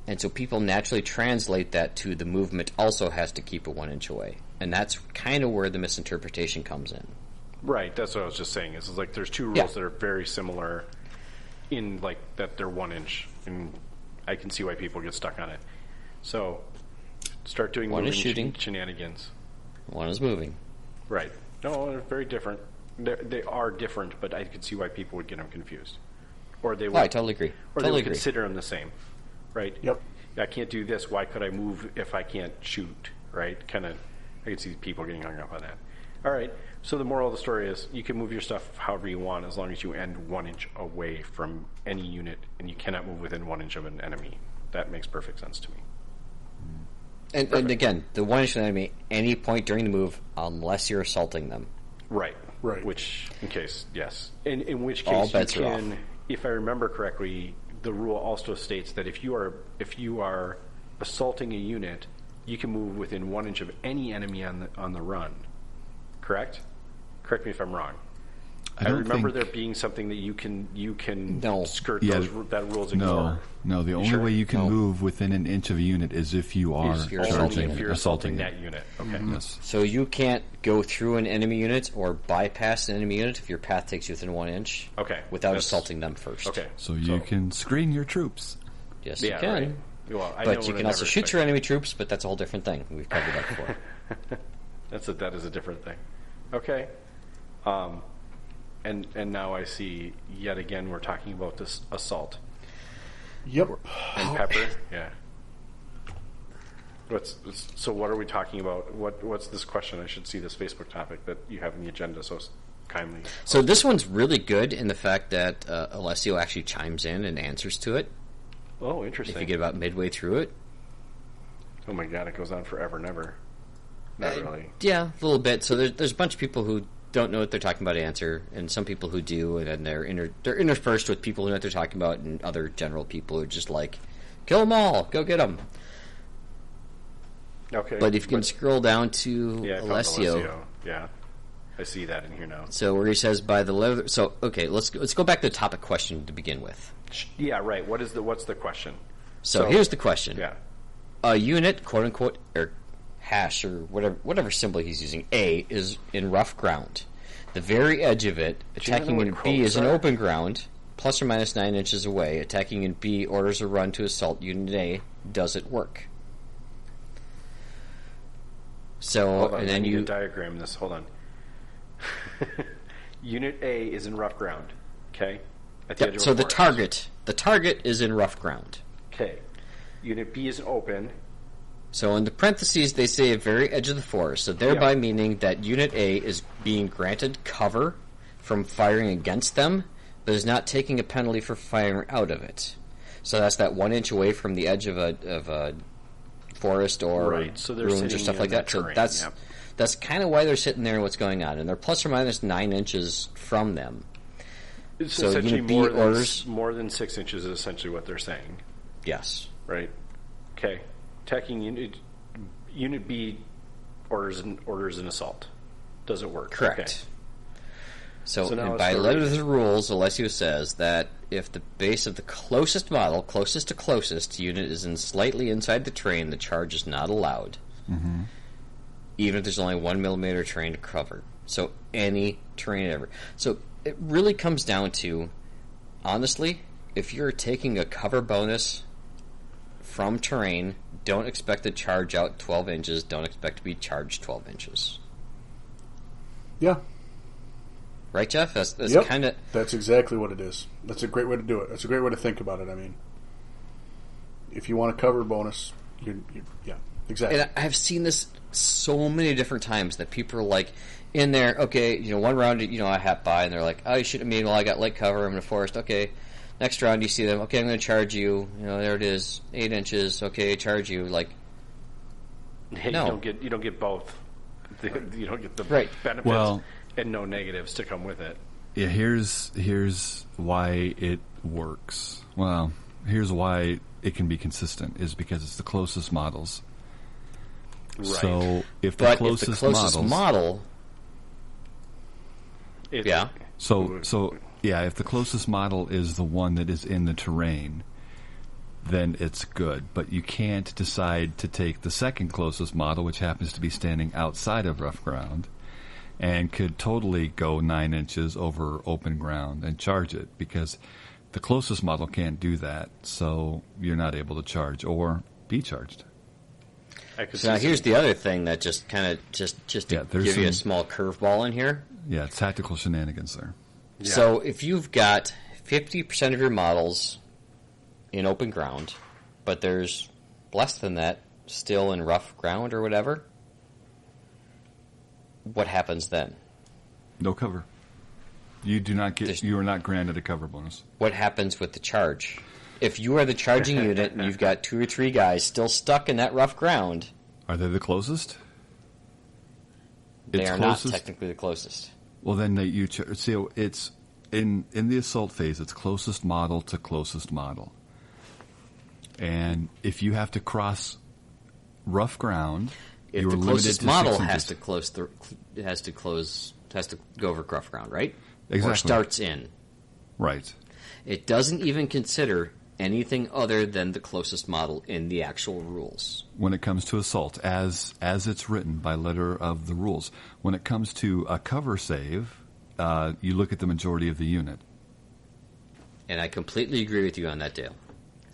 And so people naturally translate that to the movement also has to keep it 1 inch away. And that's kind of where the misinterpretation comes in. Right, that's what I was just saying. Is like there's two rules that are very similar in like that they're 1 inch. And I can see why people get stuck on it. So start doing one moving is shooting, shenanigans. One is moving. Right. No, they're very different. They are different, but I could see why people would get them confused. Or they would, I totally agree. Or they would consider them the same. Right? Yep. I can't do this. Why could I move if I can't shoot? Right? Kind of, I can see people getting hung up on that. All right. So the moral of the story is you can move your stuff however you want as long as you end 1 inch away from any unit, and you cannot move within 1 inch of an enemy. That makes perfect sense to me. And again, the 1 inch of an enemy any point during the move, unless you're assaulting them. Right. Right. Which, in case, yes. In which case, all bets you are can, off. If I remember correctly, the rule also states that if you are assaulting a unit, you can move within 1 inch of any enemy on the run. Correct? Correct me if I'm wrong. I remember there being something that you can skirt that rule's ignore. No, the only way you can move within an inch of a unit is if you are assaulting that unit. Okay. Mm-hmm. Yes. So you can't go through an enemy unit or bypass an enemy unit if your path takes you within 1 inch. Okay. Without assaulting them first. Okay. So you can screen your troops. Yes, you can. Right. Well, but you can also shoot your enemy troops, but that's a whole different thing. We've covered that before. That is a different thing. Okay. And now I see, yet again, we're talking about this assault. Yep. And pepper, yeah. So what are we talking about? What's this question? I should see this Facebook topic that you have in the agenda so kindly. So this one's really good in the fact that Alessio actually chimes in and answers to it. Oh, interesting. If you get about midway through it. Oh my god, it goes on forever and ever. Not really. Yeah, a little bit. So there's a bunch of people who don't know what they're talking about answer, and some people who do, and then they're interspersed with people who know what they're talking about, and other general people who are just like, kill them all, go get them. Okay. But if you can scroll down to Alessio. Yeah, I see that in here now. So where he says by the leather. So okay, let's go back to the topic question to begin with. Yeah, right. What's the question? So here's the question. Yeah. A unit, quote unquote, or hash or whatever symbol he's using, A, is in rough ground. The very edge of it, attacking in B, is in open ground, plus or minus 9 inches away. Attacking in B orders a run to assault unit A. Does it work? So, Hold on, and I then need to you diagram this. Hold on. Unit A is in rough ground. Okay. At the edge of so a the forest. target is in rough ground. Okay. Unit B is open. So in the parentheses, they say at very edge of the forest. So thereby meaning that Unit A is being granted cover from firing against them, but is not taking a penalty for firing out of it. So that's that 1 inch away from the edge of a forest or Right. So they're ruins or sitting stuff in like that. So terrain. that's kind of why they're sitting there and what's going on. And they're plus or minus 9 inches from them. It's So essentially Unit B orders... more than 6 inches is essentially what they're saying. Yes. Right. Okay. Attacking Unit B orders an assault. Doesn't work. Correct. Okay. So now and by it's letter of the rules, Alessio says that if the base of the closest model, closest to closest, unit is in slightly inside the terrain, the charge is not allowed. Mm-hmm. Even if there's only 1 millimeter terrain to cover. So any terrain ever. So it really comes down to, honestly, if you're taking a cover bonus from terrain, don't expect to charge out 12 inches. Don't expect to be charged 12 inches. Yeah. Right, Jeff? That's Yep. kind of... That's exactly what it is. That's a great way to do it. That's a great way to think about it. I mean, if you want a cover bonus, yeah, exactly. And I've seen this so many different times that people are like, in there, okay, one round, I hop by, and they're like, oh, you shoot at me, well, I got light cover, I'm in a forest, okay. Next round, you see them, okay, I'm going to charge you, there it is, 8 inches, okay, charge you, like, Hey, no. You don't get both. You don't get the Right. benefits and no negatives to come with it. Yeah, here's why it works. Well, here's why it can be consistent, is because it's the closest models. Right. So if the closest model... Yeah. So yeah, if the closest model is the one that is in the terrain, then it's good. But you can't decide to take the second closest model, which happens to be standing outside of rough ground, and could totally go 9 inches over open ground and charge it, because the closest model can't do that. So you're not able to charge or be charged. So now here's the other thing that just kind of just to give you a small curveball in here. Yeah, tactical shenanigans there. Yeah. So if you've got 50% of your models in open ground, but there's less than that still in rough ground or whatever, what happens then? No cover. You do not get. You are not granted a cover bonus. What happens with the charge? If you are the charging unit and you've got 2 or 3 guys still stuck in that rough ground, are they the closest? They are not technically the closest. Well, then see, it's in the assault phase. It's closest model to closest model, and if you have to cross rough ground, if you're the limited closest to model 6 has to go over rough ground, right? Exactly. Or starts in. Right. It doesn't even consider anything other than the closest model in the actual rules. When it comes to assault, as it's written by letter of the rules, when it comes to a cover save, you look at the majority of the unit. And I completely agree with you on that, Dale.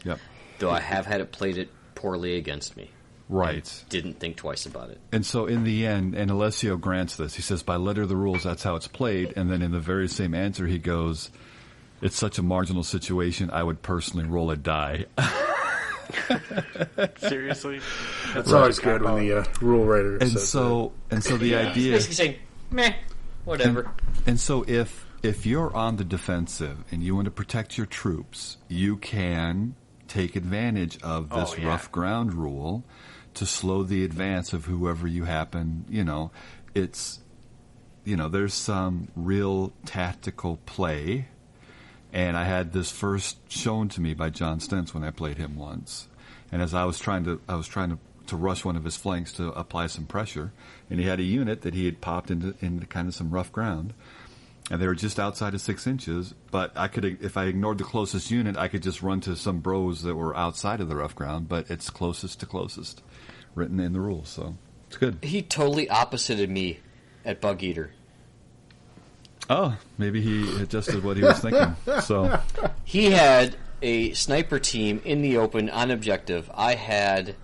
Yep. Though I have had it played it poorly against me. Right. Didn't think twice about it. And so in the end, and Alessio grants this, he says by letter of the rules, that's how it's played, and then in the very same answer he goes, it's such a marginal situation, I would personally roll a die. Seriously? That's always good when the rule writer says so the idea... Basically saying, meh, whatever. And so if you're on the defensive and you want to protect your troops, you can take advantage of this rough ground rule to slow the advance of whoever you happen, there's some real tactical play. And I had this first shown to me by John Stentz when I played him once. And as I was trying to rush one of his flanks to apply some pressure, and he had a unit that he had popped into kind of some rough ground, and they were just outside of 6 inches. But I could, if I ignored the closest unit, I could just run to some bros that were outside of the rough ground. But it's closest to closest, written in the rules, so it's good. He totally opposited me at Bug Eater. Oh, maybe he adjusted what he was thinking. So he had a sniper team in the open on objective. I had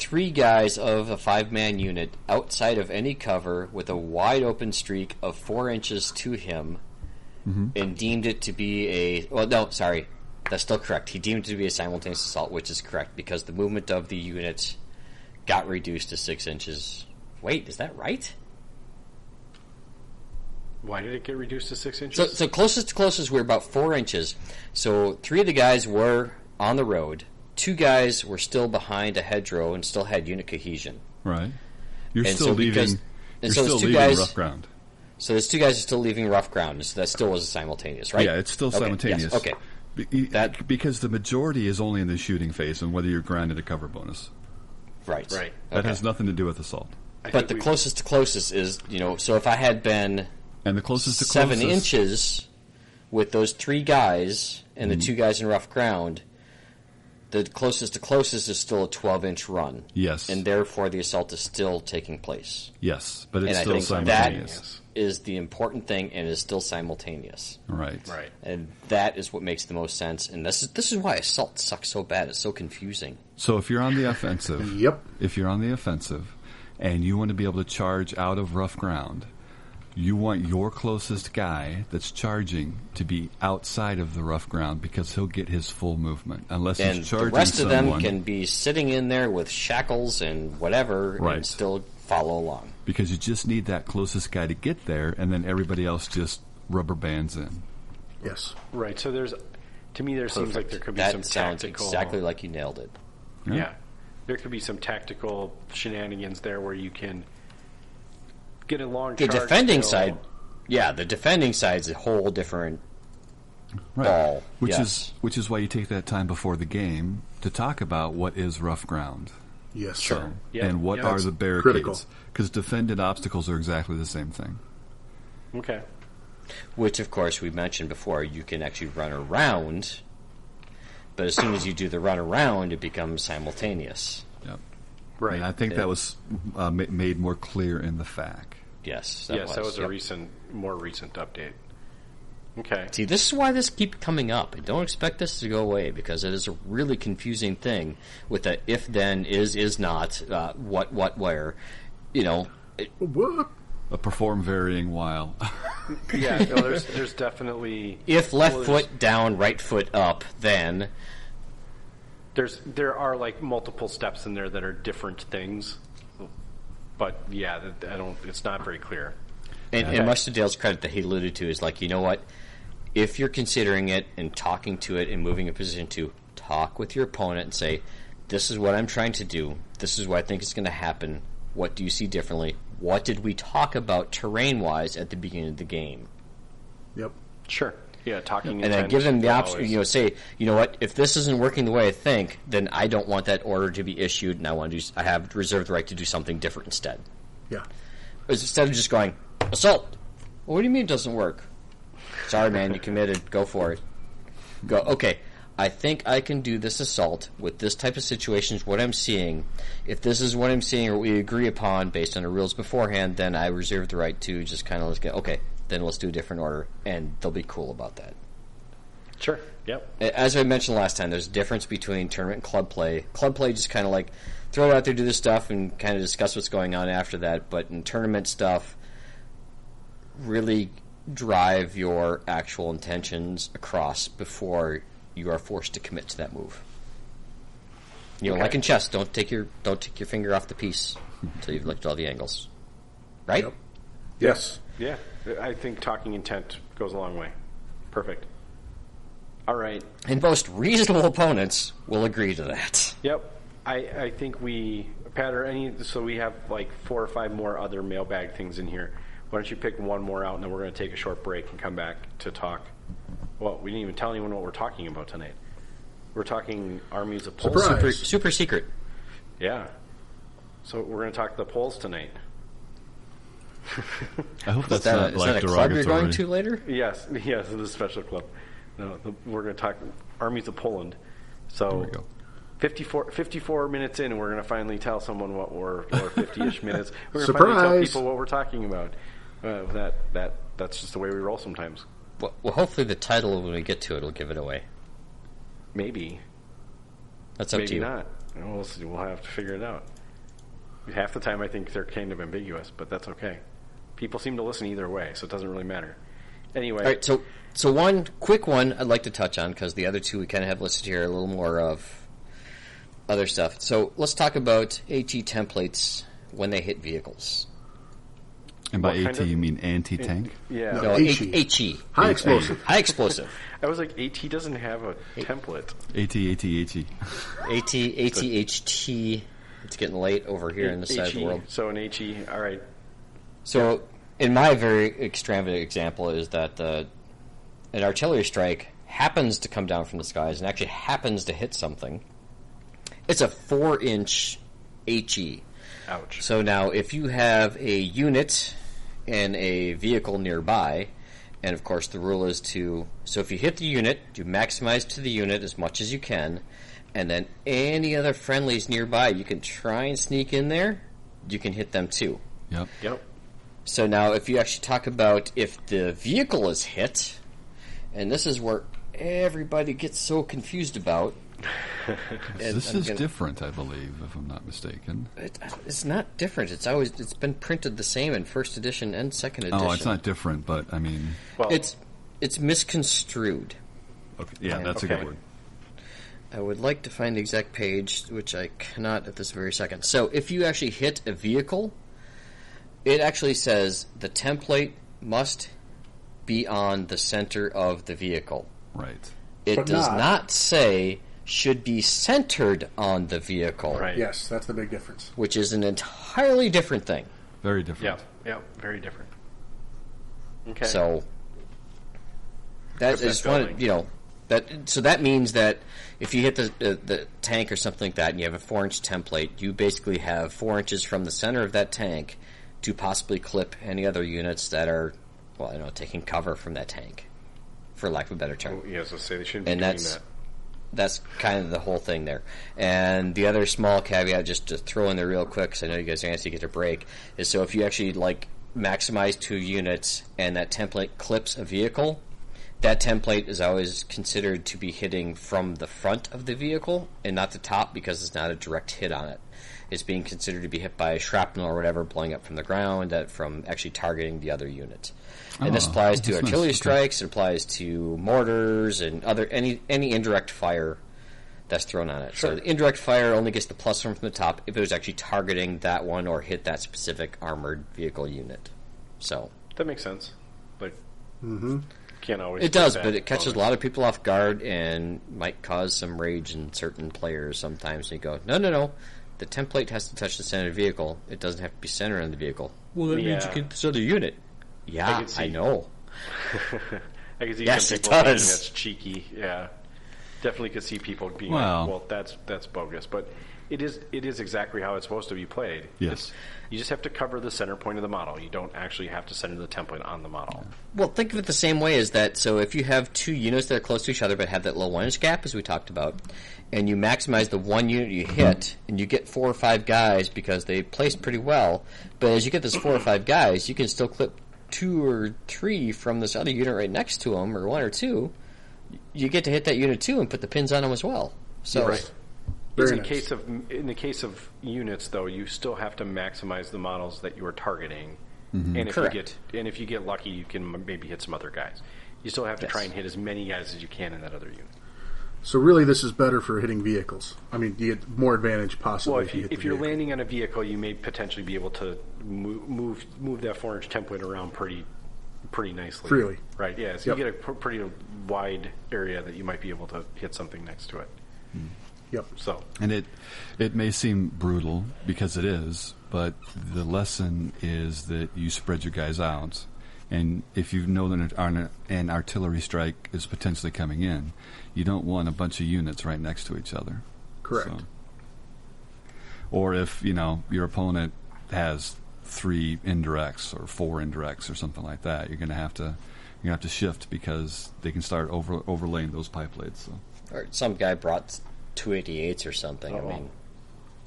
3 guys of a 5-man unit outside of any cover with a wide open streak of 4 inches to him, and deemed it to be a... Well, no, sorry. That's still correct. He deemed it to be a simultaneous assault, which is correct, because the movement of the unit got reduced to 6 inches. Wait, is that right? Why did it get reduced to 6 inches? So closest to closest, we're about 4 inches. So 3 of the guys were on the road. 2 guys were still behind a hedgerow and still had unit cohesion. Right. You're And still so leaving. because- You're and so still those 2 leaving guys- rough ground. So those 2 guys are still leaving rough ground. So that still was simultaneous, right? Yeah, it's still Okay, simultaneous. yes, okay. Because the majority is only in the shooting phase, and whether you're granted a cover bonus. Right. Right. That Okay. has nothing to do with assault. But the closest to closest is, so if I had been And the closest to 7 closest, inches with those 3 guys and the 2 guys in rough ground, the closest to closest is still a 12-inch run. Yes. And therefore the assault is still taking place. Yes, but it's And I still think simultaneous. that is the important thing, and is still simultaneous. Right. Right. And that is what makes the most sense. And this is why assault sucks so bad. It's so confusing. So if you're on the offensive, Yep. if you're on the offensive, and you want to be able to charge out of rough ground, you want your closest guy that's charging to be outside of the rough ground because he'll get his full movement. Unless And he's the charging rest of someone, them can be sitting in there with shackles and whatever Right. and still follow along. because you just need that closest guy to get there, and then everybody else just rubber bands in. Yes. Right. So to me, there seems like there could be That some sounds tactical. exactly like you nailed it. Yeah. There could be some tactical shenanigans there where you can get a long The charge defending still. side, the defending side's a whole different Right. ball. Which yes. is why you take that time before the game to talk about what is rough ground. Yes. Sure. Yeah. And what Yeah, are that's the critical. barricades? Because defended obstacles are exactly the same thing. Okay. Which, of course, we mentioned before, you can actually run around, but as soon as you do the run around, it becomes simultaneous. Yep. Right. And I think that was made more clear in the FAQ. Yes, Yes, that was yep. a more recent update. Okay. See, this is why this keeps coming up. And don't expect this to go away, because it is a really confusing thing with the if, then, is not, what, where. What? A perform varying while. Yeah. No, there's definitely If left foot down, right foot up, then. there are like multiple steps in there that are different things, but yeah, it's not very clear. And much to Dale's credit that he alluded to is like, you know what? If you're considering it and talking to it and moving a position to, talk with your opponent and say, this is what I'm trying to do. This is what I think is going to happen. What do you see differently? What did we talk about terrain-wise at the beginning of the game? Yep. Sure. Yeah, talking And then intent give them the will option, always- say, you know what, if this isn't working the way I think, then I don't want that order to be issued, and I have reserved the right to do something different instead. Yeah. Instead of just going, assault! Well, what do you mean it doesn't work? Sorry, man, you committed. Go for it. Go, okay, I think I can do this assault with this type of situations, what I'm seeing. If this is what I'm seeing or we agree upon based on the rules beforehand, then I reserve the right to just kind of let's go, okay, then let's do a different order, and they'll be cool about that. Sure. Yep. As I mentioned last time, there's a difference between tournament and club play. Club play just kind of like throw it out there, do this stuff, and kind of discuss what's going on after that. But in tournament stuff, really drive your actual intentions across before you are forced to commit to that move. Okay. Like in chess, don't take your finger off the piece until you've looked at all the angles. Right? Yep. Yes. Yeah. I think talking intent goes a long way. Perfect. All right. And most reasonable opponents will agree to that. Yep. I think Pat, so we have like 4 or 5 more other mailbag things in here. Why don't you pick one more out, and then we're going to take a short break and come back to talk. Well, we didn't even tell anyone what we're talking about tonight. We're talking armies of Poles. Surprise. Super secret. Yeah. So we're going to talk the Poles tonight. I hope that's Is that not like a club you're derogatory. going to later? Yes, the special club. No, we're going to talk armies of Poland. There So we go. 54 minutes in, and we're going to finally tell someone what or 50-ish minutes. We're going to finally tell Surprise! people what we're talking about. That's just the way we roll sometimes. Well, hopefully the title, when we get to it, will give it away. Maybe. That's up to Maybe you. not. We'll see. We'll have to figure it out. Half the time I think they're kind of ambiguous, but that's okay. People seem to listen either way, so it doesn't really matter. Anyway. All right, so one quick one I'd like to touch on, because the other two we kind of have listed here a little more of other stuff. So let's talk about HE templates when they hit vehicles. And by AT, you mean anti-tank? Yeah. No, HE. High explosive. High explosive. I was like, AT doesn't have a template. AT. ATHT. It's getting late over here in this side of the world. So an HE, all right. So, in my very extravagant example is that an artillery strike happens to come down from the skies and actually happens to hit something. It's a 4-inch HE. Ouch. So now, if you have a unit and a vehicle nearby, and of course the rule is so if you hit the unit, you maximize to the unit as much as you can, and then any other friendlies nearby, you can try and sneak in there, you can hit them too. Yep. So now, if you actually talk about if the vehicle is hit, and this is where everybody gets so confused about. This is different, I believe, if I'm not mistaken. It's not different. It's been printed the same in first edition and second edition. Oh, it's not different, but I mean, Well, it's misconstrued. okay, yeah, that's a okay. good word. I would like to find the exact page, which I cannot at this very second. So, if you actually hit a vehicle, it actually says the template must be on the center of the vehicle. Right. It But does not- not say should be centered on the vehicle, right. Yes, that's the big difference. which is an entirely different thing. Very different. Yeah, very different. Okay. So that Except is that one, building. So that means that if you hit the tank or something like that, and you have a 4-inch template, you basically have 4 inches from the center of that tank to possibly clip any other units that are, taking cover from that tank, for lack of a better term. Oh, yeah, so say they shouldn't be And doing that. that's kind of the whole thing there. And the other small caveat, just to throw in there real quick, because I know you guys are going to get a break, is so if you actually maximize 2 units and that template clips a vehicle, that template is always considered to be hitting from the front of the vehicle and not the top, because it's not a direct hit on it. It's being considered to be hit by shrapnel or whatever blowing up from the ground, from actually targeting the other unit. And this applies to that's nice. artillery Okay. strikes. It applies to mortars and any indirect fire that's thrown on it. So the indirect fire only gets the +1 from the top if it was actually targeting that one or hit that specific armored vehicle unit. So That makes sense. Can't always. it get does, that but it catches bonus. a lot of people off guard and might cause some rage in certain players sometimes. And you go, no. The template has to touch the center of the vehicle. It doesn't have to be centered on the vehicle. Well, that means you Yeah. get this other unit. Yeah, can see. I know. I can see Yes, some it people thinking does. that's cheeky. Yeah, definitely could see people being Well- like, "Well, that's bogus." But it is exactly how it's supposed to be played. Yes. You just have to cover the center point of the model. You don't actually have to center the template on the model. Well, think of it the same way as that. So if you have 2 units that are close to each other but have that little 1-inch gap, as we talked about, and you maximize the 1 unit you hit, and you get 4 or 5 guys because they placed pretty well, but as you get this 4 or 5 guys, you can still clip 2 or 3 from this other unit right next to them, or 1 or 2. You get to hit that unit too and put the pins on them as well. So Right. Very in nice. the case of units, though, you still have to maximize the models that you are targeting. And Correct. if you get lucky, you can maybe hit some other guys. You still have to try and hit as many guys as you can in that other unit. So really, this is better for hitting vehicles. I mean, you get more advantage possibly Well, if you hit the if you're vehicle. landing on a vehicle, you may potentially be able to move that 4-inch template around pretty nicely. Freely. Right, yeah. So Yep. you get a pretty wide area that you might be able to hit something next to it. Yep. So, And it may seem brutal, because it is, but the lesson is that you spread your guys out. And if you know that an artillery strike is potentially coming in, you don't want a bunch of units right next to each other. Correct. So. Or if, your opponent has 3 indirects or 4 indirects or something like that, you're going to have to shift, because they can start overlaying those pipe blades. So. or some guy brought 288s or something. I mean,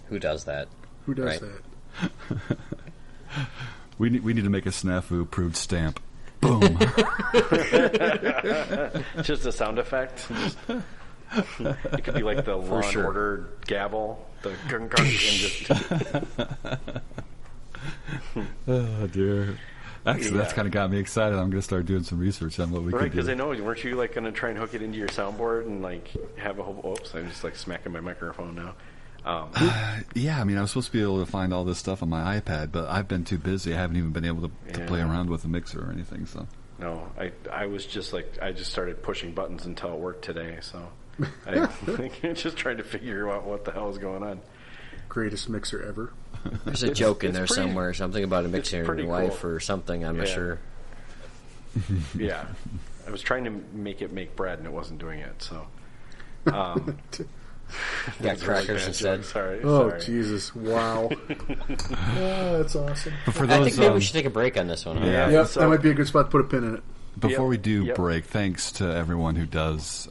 who does that? Who does Right. that? We need to make a SNAFU approved stamp. Boom. just a sound effect. It could be like the Law and Order gavel, the gung gung, and just. Oh dear. Actually, that's kind of got me excited. I'm going to start doing some research on what we can do. Because I know, weren't you like going to try and hook it into your soundboard and like have a whole? Oops, I'm just like smacking my microphone now. Yeah, I mean, I was supposed to be able to find all this stuff on my iPad, but I've been too busy. I haven't even been able to play around with a mixer or anything. So no, I was just like I just started pushing buttons until it worked today. So I just trying to figure out what the hell is going on. Greatest mixer ever. There's a joke in there somewhere, something about a mixer in your life or something. I'm not sure. Yeah, I was trying to make it make bread, and it wasn't doing it. So, yeah, crackers instead. Sorry. Jesus! Wow. That's awesome. But for I those, think maybe we should take a break on this one. Huh? Yeah, that might be a good spot to put a pin in it. Before we do break, thanks to everyone who does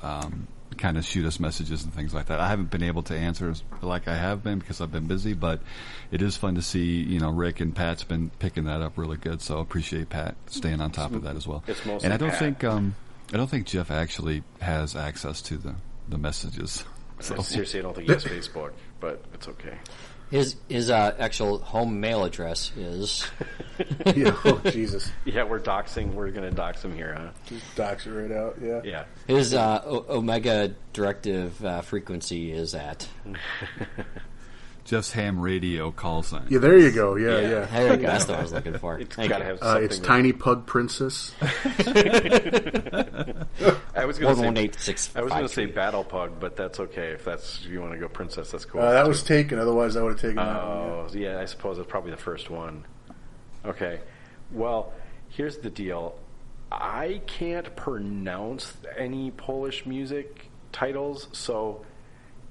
kind of shoot us messages and things like that. I haven't been able to answer like I have been because I've been busy, but it is fun to see, Rick and Pat's been picking that up really good, so appreciate Pat staying on top of that as well. It's mostly and I don't Pat. think Jeff actually has access to the messages. So. Seriously, I don't think he has Facebook, but it's okay. His actual home mail address is. Yeah, oh, Jesus. Yeah, we're going to dox him here, huh? Just dox it right out, yeah. Yeah. His Omega directive frequency is at. Jeff's ham radio call sign. Yeah, there you go. Yeah. There you go. That's what I was looking for. It's got to have something. It's Tiny Pug Princess. I was going to say 11865. Battle Pug, but that's okay. If you want to go Princess, that's cool. That was taken. Otherwise, I would have taken that one. Oh, yeah, I suppose it's probably the first one. Okay. Well, here's the deal. I can't pronounce any Polish music titles, so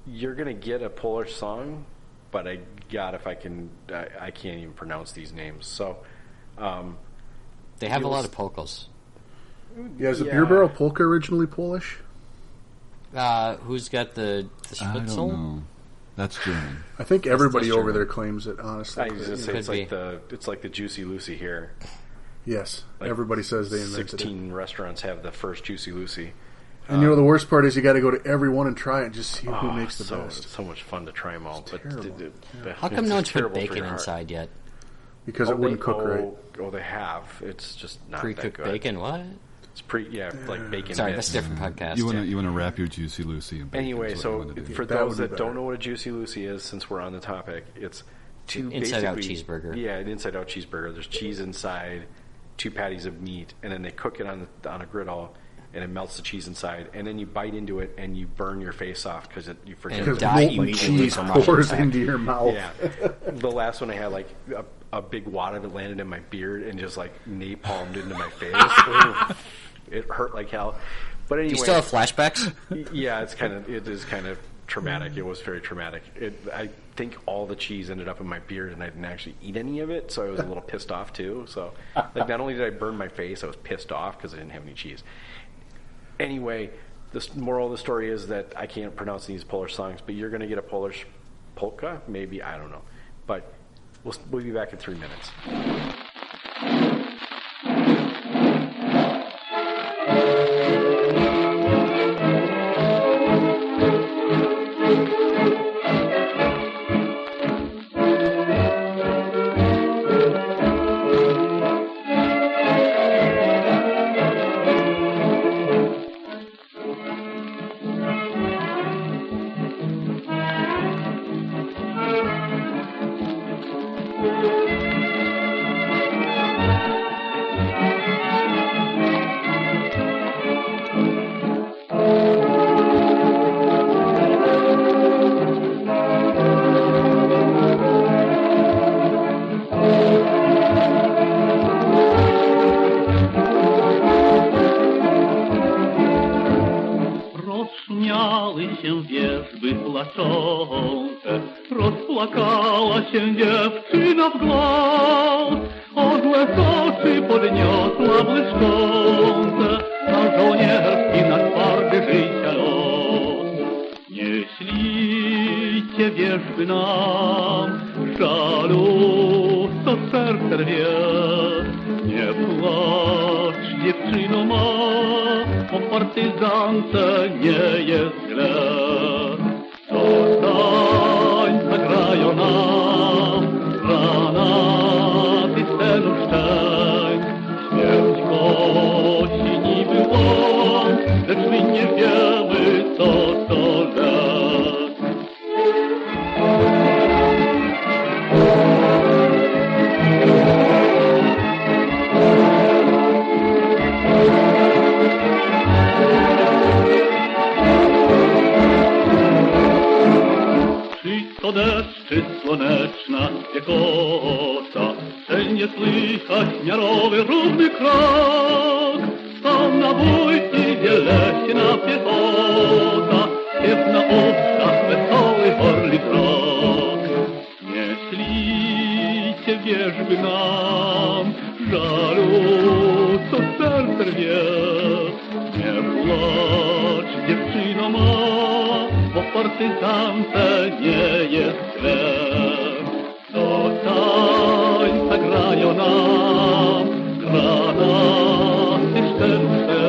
you're going to get a Polish song, but I can't even pronounce these names. So they have a lot of polkas. Yeah, is the Beer Barrel Polka originally Polish? Who's got the I don't Spitzel? know. That's German. I think everybody that's over German. there claims it, honestly. I was going to say it's like the Juicy Lucy here. Yes, Like everybody says they invented 16 restaurants have the first Juicy Lucy. it. And the worst part is you got to go to every one and try it and just see who makes the best. It's so much fun to try them all. But How come no one's put bacon inside yet? Because it wouldn't cook right. Oh, they have. It's just not Pre-cooked that good. bacon? What? It's like bacon. Sorry, bits. that's a different podcast. You want to wrap your Juicy Lucy in bacon. Anyway, is what so you wanna do. for That those would be that better. don't know what a Juicy Lucy is, since we're on the topic, it's Inside-out basically- cheeseburger. Yeah, an inside-out cheeseburger. There's cheese inside, 2 patties of meat, and then they cook it on a griddle, and it melts the cheese inside, and then you bite into it and you burn your face off because you forget. And Because die molten immediately cheese from mushroom pours attack. into your mouth. Yeah, the last one I had, like a big wad of it landed in my beard and just like napalmed into my face. It hurt like hell. But anyway, Do you still have flashbacks? yeah, it is kind of traumatic. It was very traumatic. I think all the cheese ended up in my beard, and I didn't actually eat any of it, so I was a little pissed off too. So, like, not only did I burn my face, I was pissed off because I didn't have any cheese. Anyway, the moral of the story is that I can't pronounce these Polish songs, but you're going to get a Polish polka, maybe, I don't know. But we'll be back in 3 minutes. Rozszumiały się wierzby płaczące, rozpłakała się dziewczyna w głos. Orłe oczy podniosła błyszczące, a żołnierski na twardy życia los. Nie ślijcie wierzby nam żalu, co serce rwie. Nie płacz, dziewczyno ma, po partyzance nie jest źle. Zostań, zagrają nam granaty z celu szczęk. Śmierć kości niby łom, lecz my nie wiemy, co to lek. To deszczy słoneczna piekota, że nie słychać miarowy równy krok. Tam na wójcie leśna piechota, śpiew na ustach wesoły orli krok. Nie ślijcie wierzby nam, żalu, co serce rwie. Nie płacz, dziewczyno ma, bo w partyzance nie jest źle. Do tańca grają nam granaty szczęśliwe.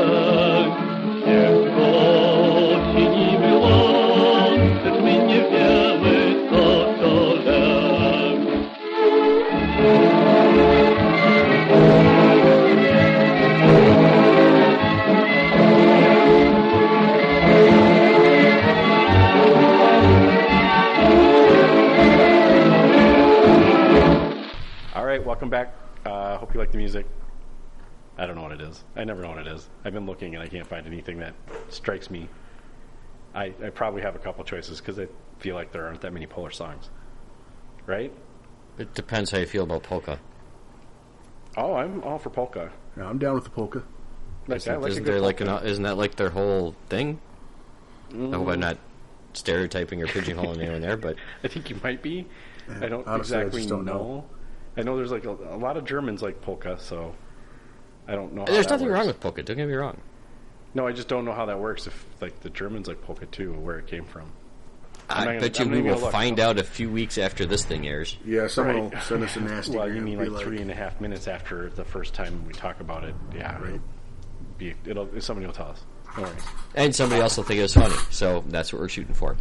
Niech gości niby łom, lecz my nie wiemy, co to lek. Welcome back. Hope you like the music. I don't know what it is. I never know what it is. I've been looking and I can't find anything that strikes me. I probably have a couple choices because I feel like there aren't that many Polish songs. Right? It depends how you feel about polka. Oh, I'm all for polka. Yeah, I'm down with the polka. Isn't that like their whole thing? I hope I'm not stereotyping or pigeonholing anyone there, but I think you might be. I don't honestly, exactly I just don't know. I know there's like a lot of Germans like polka, so I don't know. There's nothing wrong with polka. Don't get me wrong. No, I just don't know how that works. If like the Germans like polka too, where it came from. I bet you we will find out a few weeks after this thing airs. Yeah, someone will send us a nasty. Well, you mean like 3.5 minutes after the first time we talk about it? Yeah, right. Somebody will tell us. Don't worry. And somebody else will think it was funny. So that's what we're shooting for.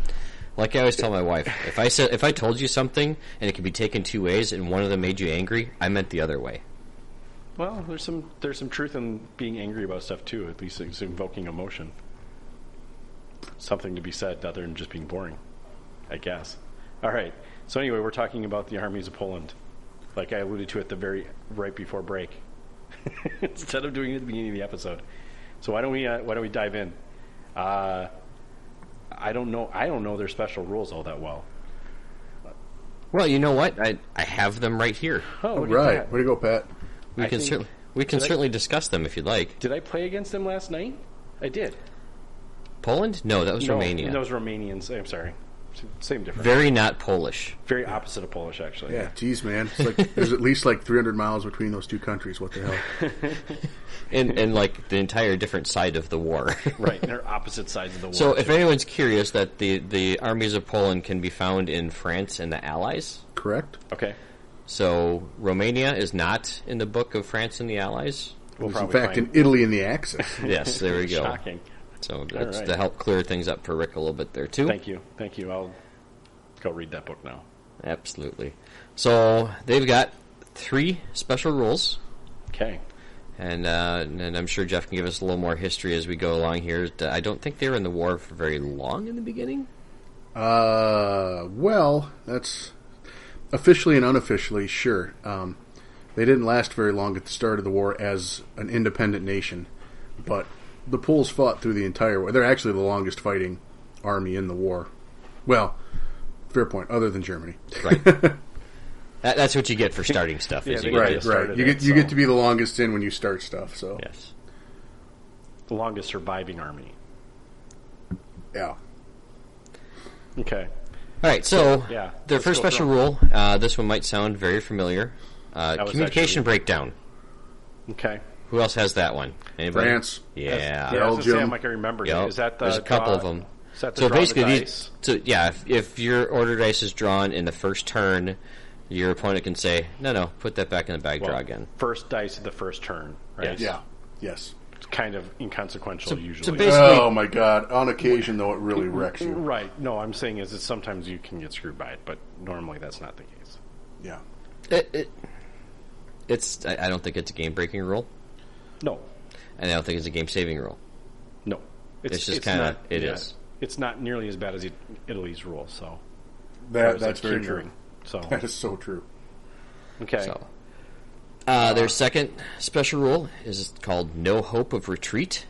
Like I always tell my wife, if I told you something and it could be taken two ways, and one of them made you angry, I meant the other way. Well, there's some truth in being angry about stuff too. At least it's invoking emotion. Something to be said other than just being boring, I guess. All right. So anyway, we're talking about the armies of Poland, like I alluded to at the right before break, instead of doing it at the beginning of the episode. So why don't we dive in? I don't know their special rules all that well. Well, you know what? I have them right here. Oh, right. Way to go, Pat. We can certainly discuss them if you'd like. Did I play against them last night? I did. Poland? No, that was Romania. Those Romanians. I'm sorry. Same difference. Very not Polish. Very opposite of Polish, actually. Yeah, geez, man. It's like there's at least like 300 miles between those two countries. What the hell? and like the entire different side of the war. Right, they're opposite sides of the war. So if anyone's curious, that the armies of Poland can be found in France and the Allies. Correct. Okay. So Romania is not in the book of France and the Allies. It's in fact in Italy in the Axis. Yes, there we go. Shocking. So that's to help clear things up for Rick a little bit there, too. Thank you. I'll go read that book now. Absolutely. So they've got 3 special rules. Okay. And I'm sure Jeff can give us a little more history as we go along here. I don't think they were in the war for very long in the beginning. Well, that's officially and unofficially, sure. They didn't last very long at the start of the war as an independent nation, but the Poles fought through the entire war. They're actually the longest fighting army in the war. Well, fair point, other than Germany. Right. That's what you get for starting stuff. Yeah, right. You get to be the longest in when you start stuff. So yes, the longest surviving army. Yeah. Okay. All right. So yeah, their first special rule. This one might sound very familiar. Communication breakdown. Okay. Who else has that one? Anybody? France. Yeah. Belgium. I'm like I remember. Yep. Is that There's a couple of them. Is that So basically, if your order dice is drawn in the first turn, your opponent can say, "No, put that back in the bag. Draw again." First dice of the first turn, right? Yeah. Yes. kind of inconsequential usually. so basically, Oh my god! On occasion, though, it really wrecks you. Right. No, I'm saying is that sometimes you can get screwed by it, but normally that's not the case. Yeah. it's. I don't think it's a game-breaking rule, No. and I don't think it's a game-saving rule. No. It's just kinda- not- it yeah, is. It's not nearly as bad as Italy's rule, so. That's very true. So, That is so true. okay. So, their second special rule is called No Hope of Retreat.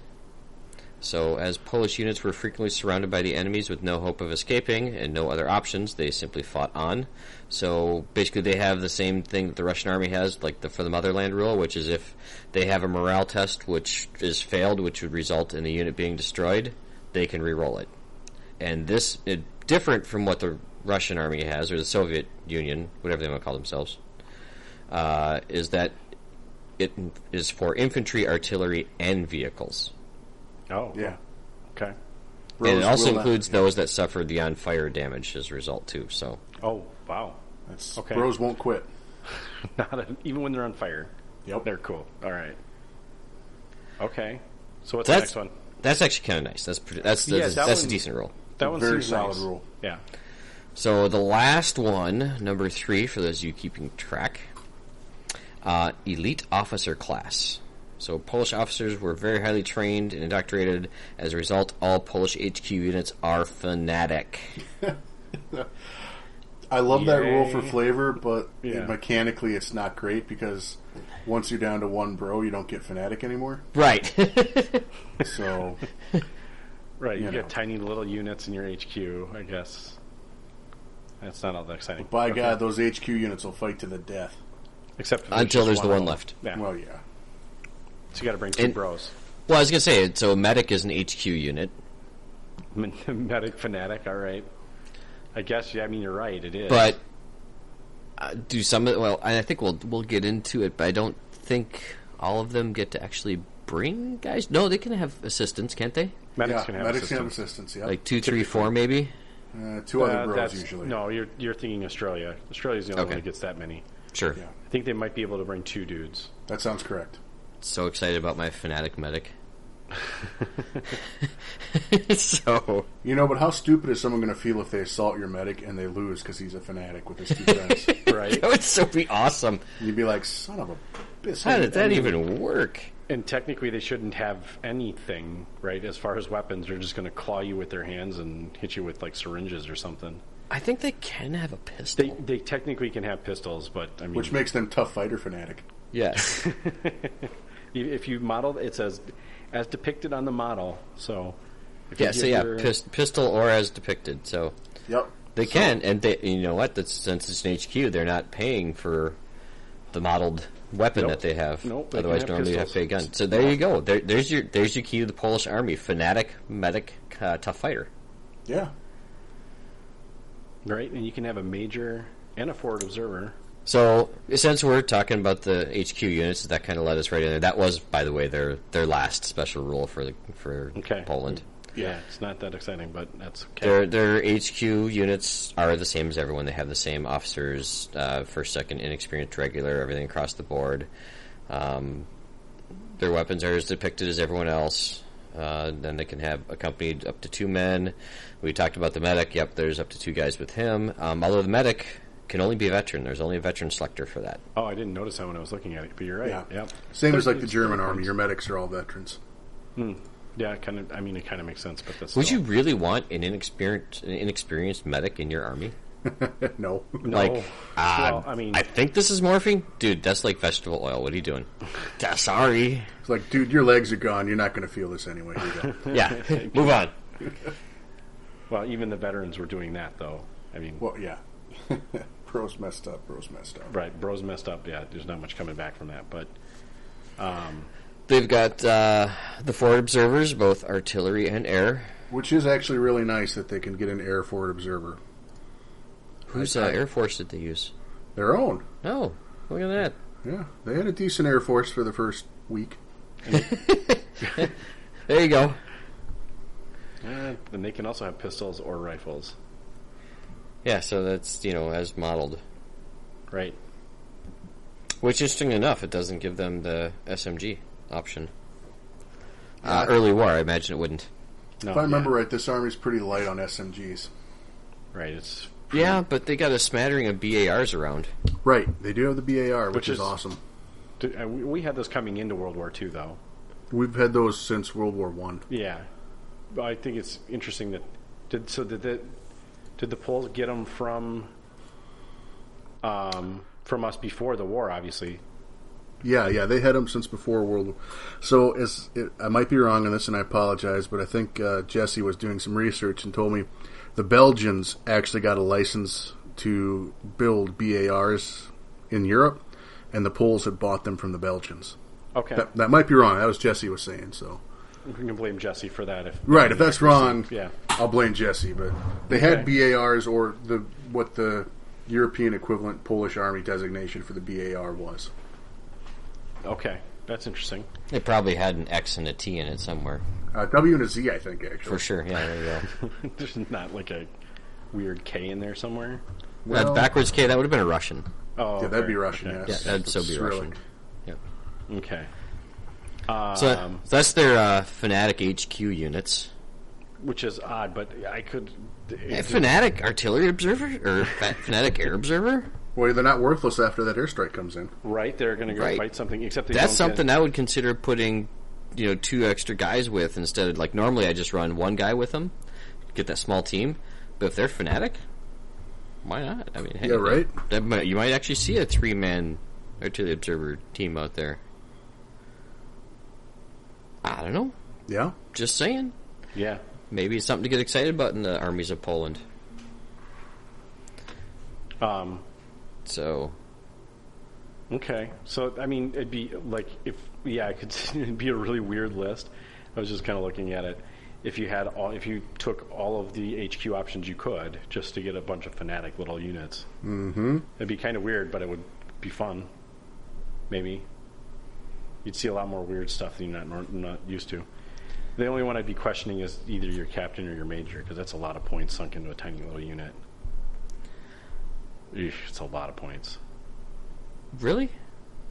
So, as Polish units were frequently surrounded by the enemies with no hope of escaping and no other options, they simply fought on. So, basically, they have the same thing that the Russian army has, like for the Motherland rule, which is if they have a morale test which is failed, which would result in the unit being destroyed, they can re-roll it. And this is different from what the Russian army has, or the Soviet Union, whatever they want to call themselves, is that it is for infantry, artillery, and vehicles. Oh. Yeah. Okay. And it also will includes not, those that suffered the on-fire damage as a result, too. So, Oh, wow. That's, Okay. Bros won't quit. Even when they're on fire. Yep. They're cool. All right. Okay. So what's That's- the next one? that's actually kind of nice. That's Yeah, that's that a one- decent rule. That one Very seems solid nice. rule. Yeah. So the last one, number 3, for those of you keeping track, elite officer class. So Polish officers were very highly trained and indoctrinated. As a result, all Polish HQ units are fanatic. I love that rule for Yay. flavor, but Yeah. mechanically it's not great because once you're down to one bro, you don't get fanatic anymore. Right. So, Right. You You get know. tiny little units in your HQ, I guess. That's not all that exciting. by Okay. God, those HQ units will fight to the death. Except if Until just there's the one left. Yeah. Well, yeah. So you got to bring two And- bros. Well, I was going to say, so a medic is an HQ unit. Medic fanatic. All right. I guess. Yeah. I mean, you're right. It is. But do some of well, I think we'll get into it, but I don't think all of them get to actually bring guys. No, they can have assistants, can't they? medics Yeah, can have medics can have assistants. assistants, yeah. Like 2, 3, 4, maybe. Two other bros That's- usually. No, you're thinking Australia. Australia's the only Okay. one that gets that many. Sure. Yeah. I think they might be able to bring 2 dudes. That sounds correct. So excited about my fanatic medic. So You know, but how stupid is someone going to feel if they assault your medic and they lose because he's a fanatic with his 2 friends? Right. that would so be awesome. You'd be like, son of a bitch. How did that even work? And technically, they shouldn't have anything, right? As far as weapons, they're just going to claw you with their hands and hit you with like syringes or something. I think they can have a pistol. They technically can have pistols, but I mean, Which makes them tough fighter fanatic. Yes. if you model, it says as depicted on the model. So if you Yeah. So give yeah, your- pistol or as depicted. So Yep. they can, and they, you know what? That's, since it's an HQ, they're not paying for the modeled weapon Nope. that they have. Nope, they can Otherwise, have normally you have to pay a pistols. gun. So there you go. There's your key to the Polish army: fanatic, medic, tough fighter. Yeah. right, and you can have a major and a forward observer. So since we're talking about the HQ units, that kind of led us right in there. That was, by the way, their last special rule for Okay. Poland. Yeah, it's not that exciting, but that's okay. Their HQ units are the same as everyone. They have the same officers, first, second, inexperienced, regular, everything across the board. Their weapons are as depicted as everyone else. Then they can have accompanied up to 2 men. We talked about the medic. Yep, there's up to 2 guys with him. Although the medic can only be a veteran. There's only a veteran selector for that. Oh, I didn't notice that when I was looking at it, but you're right. Yeah. Yep. Same as But like the it's German still- army. Your medics are all veterans. Yeah, kind of. I mean, it kind of makes sense, but that's. Would still- you really want an inexperienced medic in your army? No. No. Like, well, I mean, I think this is morphine, dude. That's like vegetable oil. What are you doing? Sorry. It's like, dude, your legs are gone. You're not going to feel this anyway. Here you go. Yeah, move on. well, even the veterans were doing that, though. I mean, Well, yeah. Bros messed up. Bros messed up. right? Bros messed up. Yeah, there's not much coming back from that, but They've got the forward observers, both artillery and air. Which is actually really nice that they can get an air forward observer. Whose Air Force did they use? Their own. Oh, look at that. Yeah. They had a decent Air Force for the first week. There you go. and they can also have pistols or rifles, Yeah, so that's, as modeled. right? Which, interesting enough, it doesn't give them the SMG option. Early war, I imagine it wouldn't. No, If I remember right, this army's pretty light on SMGs. Right, it's... Yeah, but they got a smattering of BARs around. Right, they do have the BAR, which is awesome. We had those coming into World War II, though. We've had those since World War One. Yeah. But I think it's interesting that... Did the Poles get them from us before the war, obviously? Yeah, they had them since before World War. So I might be wrong on this, and I apologize, but I think Jesse was doing some research and told me the Belgians actually got a license to build BARs in Europe, and the Poles had bought them from the Belgians. Okay. That might be wrong. That was Jesse was saying. So We can blame Jesse for that. If that's wrong, yeah. I'll blame Jesse. But they had BARs, or what the European equivalent Polish Army designation for the BAR was. Okay, that's interesting. They probably had an X and a T in it somewhere. W and a Z, I think, actually. For sure, yeah, there you go. There's not like a weird K in there somewhere? That backwards K, that would have been a Russian. Oh, yeah, that'd be Russian, okay. yes. Yeah, that'd still be Cyrillic. Russian. Yeah. Okay. So that's their Fanatic HQ units. Which is odd, but I could... Fanatic Artillery Observer? Or Fanatic Air Observer? Well, they're not worthless after that airstrike comes in. Right, they're going to go fight something, except they That's don't something I would consider putting, 2 extra guys with instead of, like, normally I just run one guy with them, get that small team. But if they're Fanatic, why not? I mean, hey, yeah, right? You might actually see a 3-man Artillery Observer team out there. I don't know. Yeah? Just saying. Yeah. Maybe it's something to get excited about in the armies of Poland. So... Okay. So, I mean, it'd be like, it'd be a really weird list. I was just kind of looking at it. If you took all of the HQ options you could, just to get a bunch of Fanatic little units. Mm-hmm. It'd be kind of weird, but it would be fun. Maybe. You'd see a lot more weird stuff than you're not used to. The only one I'd be questioning is either your captain or your major, because that's a lot of points sunk into a tiny little unit. Eesh, it's a lot of points. Really?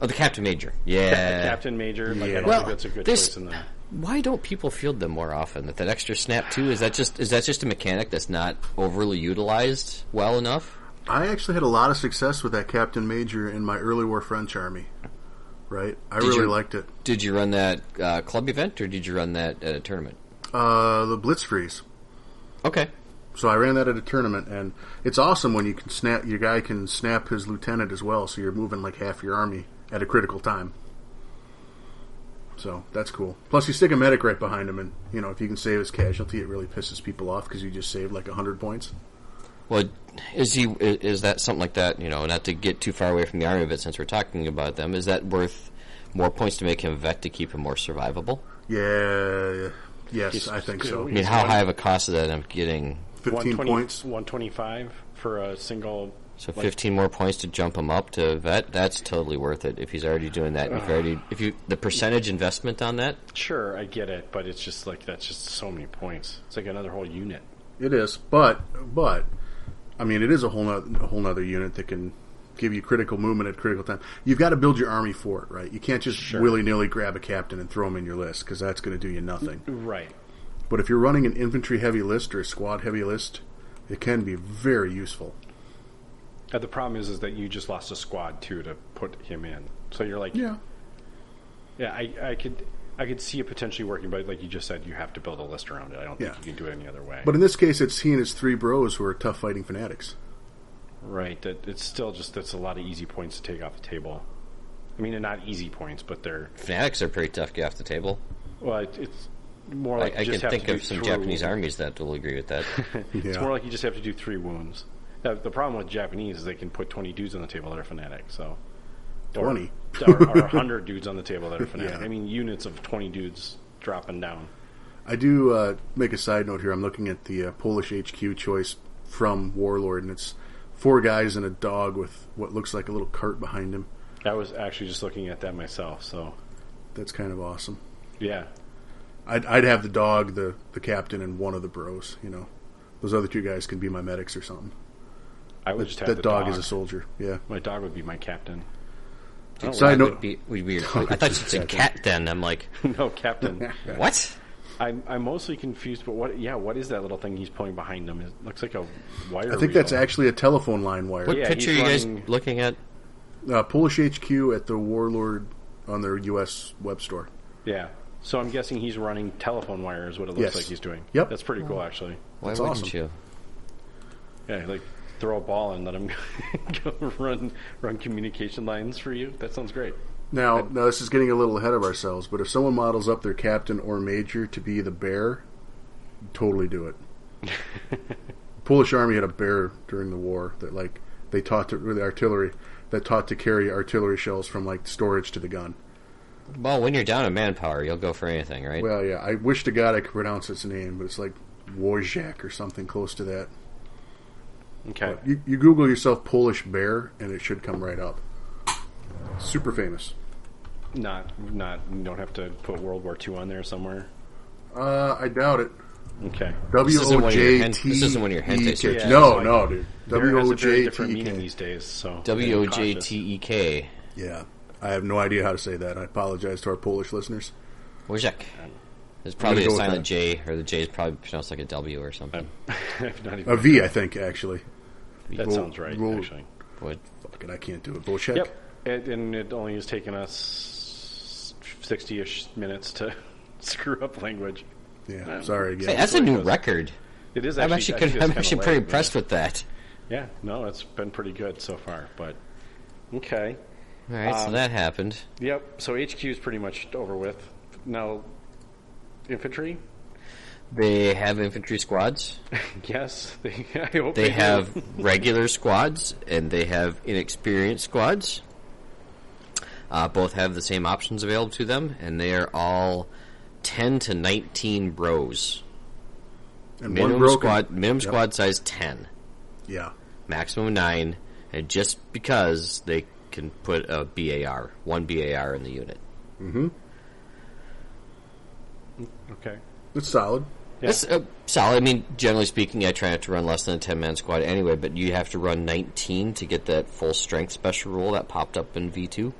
Oh, the Captain Major. Yeah. Captain Major. Like, I don't think that's a good choice in that. Why don't people field them more often? That extra snap too, is that just a mechanic that's not overly utilized well enough? I actually had a lot of success with that Captain Major in my early war French army. Right? I really liked it. Did you run that club event, or did you run that at a tournament? The Blitzkrieg. Okay. So I ran that at a tournament, and it's awesome when you can your guy can snap his lieutenant as well, so you're moving like half your army at a critical time. So that's cool. Plus, you stick a medic right behind him, and if you can save his casualty, it really pisses people off because you just saved like 100 points. Well, is that something like that? Not to get too far away from the army, but since we're talking about them, is that worth more points to make him a vet to keep him more survivable? Yeah. Yes, I think so. I mean, how high of a cost is that? I'm getting 15 points. 125 for a single. So 15 more points to jump him up to vet. That's totally worth it if he's already doing that. The percentage investment on that. Sure, I get it, but it's just like that's just so many points. It's like another whole unit. It is, but I mean, it is a whole nother unit that can give you critical movement at critical time. You've got to build your army for it, right? You can't just willy-nilly grab a captain and throw him in your list because that's going to do you nothing. Right. But if you're running an infantry-heavy list or a squad-heavy list, it can be very useful. The problem is that you just lost a squad, too, to put him in. So you're like... Yeah. Yeah, I could see it potentially working, but like you just said, you have to build a list around it. I don't think you can do it any other way. But in this case, it's he and his 3 bros who are tough fighting fanatics. Right. It's still that's a lot of easy points to take off the table. I mean, they're not easy points, but they're... Fanatics are pretty tough to get off the table. Well, it's more like I can think of some Japanese armies that will agree with that. It's more like you just have to do 3 wounds. Now, the problem with Japanese is they can put 20 dudes on the table that are fanatic. So 20? Or 100 dudes on the table that are fanatic. Yeah. I mean, units of 20 dudes dropping down. I do make a side note here. I'm looking at the Polish HQ choice from Warlord, and it's 4 guys and a dog with what looks like a little cart behind him. I was actually just looking at that myself, so... That's kind of awesome. Yeah. I'd have the dog, the captain, and one of the bros, Those other 2 guys can be my medics or something. I would just have that the dog is a soldier, yeah. My dog would be my captain. Side note. would be weird. I thought you said cat den. I'm like, No, Captain. what? I'm mostly confused, but what is that little thing he's pulling behind him? It looks like a wire I think that's actually a telephone line wire. What Yeah, picture are he's you guys running- looking at? Polish HQ at the Warlord on their U.S. web store. Yeah. So I'm guessing he's running telephone wire is what it looks Yes. like he's doing. Yep. That's pretty cool, actually. Why That's wouldn't awesome. you? Yeah, like throw a ball and let him go run communication lines for you. That sounds great. Now, this is getting a little ahead of ourselves, but if someone models up their captain or major to be the bear, totally do it. Polish army had a bear during the war that, like, they taught to the artillery that taught to carry artillery shells from like storage to the gun. Well, when you're down in manpower, you'll go for anything, right? Well, yeah, I wish to God I could pronounce its name, but it's like Wojak or something close to that. Okay. But you Google yourself Polish bear, and it should come right up. Super famous. Not. You don't have to put World War II on there somewhere. I doubt it. Okay. This isn't one of your hen- W-O-J-T-E-K. this isn't one of your hentai searches. No, dude. Bear has a very different meaning W-O-J-T-E-K. these days. So WOJTEK. Yeah, I have no idea how to say that. I apologize to our Polish listeners. Wojak. There's probably I'm a gonna go with silent that. J, or the J is probably pronounced like a W or something. I've not even A V, I think, actually. That Roll- sounds right, roll- actually. Would Fuck it, I can't do it. Bullshit. Yep. And it only has taken us 60-ish minutes to screw up language. Yeah, sorry again. Hey, that's a new record. It is I'm actually. actually, I'm actually pretty impressed with that. Yeah. No, it's been pretty good so far. But okay. All right, so that happened. Yep. So HQ is pretty much over with. Now, infantry. They have infantry squads. Yes. I hope They do. have regular squads, and they have inexperienced squads. Both have the same options available to them, and they are all 10 to 19 bros. And one broken. Minimum Yep. squad size 10, Yeah. maximum 9, and just because they can put a BAR, one BAR in the unit. Mm-hmm. Okay. It's solid. Yeah. That's solid. I mean, generally speaking, I try not to run less than a 10-man squad anyway, but you have to run 19 to get that full strength special rule that popped up in V2.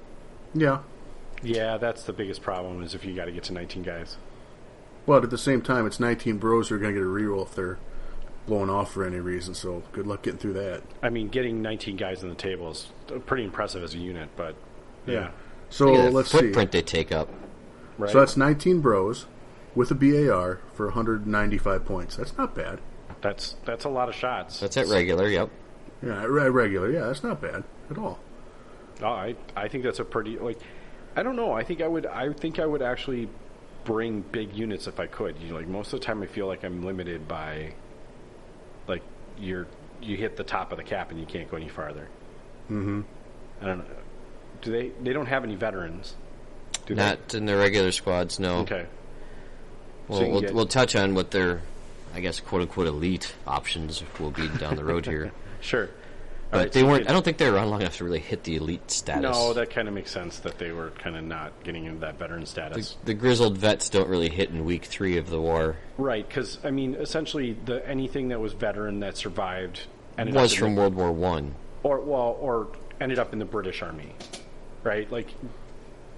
Yeah. Yeah, that's the biggest problem is if you got to get to 19 guys. But at the same time, it's 19 bros who are going to get a reroll if they're blown off for any reason, so good luck getting through that. I mean, getting 19 guys on the table is pretty impressive as a unit, but yeah. So Look at that let's see. footprint they take up. Right? So that's 19 bros with a BAR for 195 points. That's not bad. That's a lot of shots. That's at regular, yep. Yeah, regular. Yeah, that's not bad at all. Oh, I think that's a pretty I don't know. I think I would actually bring big units if I could. Most of the time I feel like I'm limited by you hit the top of the cap and you can't go any farther. Mm-hmm. I don't know. Do they don't have any veterans? Do Not in the regular squads, no. they? Okay. Well, So you can get- we'll touch on what their, I guess, quote-unquote elite options will be down the road here. Sure. But Alright, they so you weren't. could- I don't think they were around long enough to really hit the elite status. No, that kind of makes sense that they were kind of not getting into that veteran status. the grizzled vets don't really hit in week 3 of the war. Right, because I mean, essentially, anything that was veteran that survived ended Was up in from the, World War One. or ended up in the British Army, right?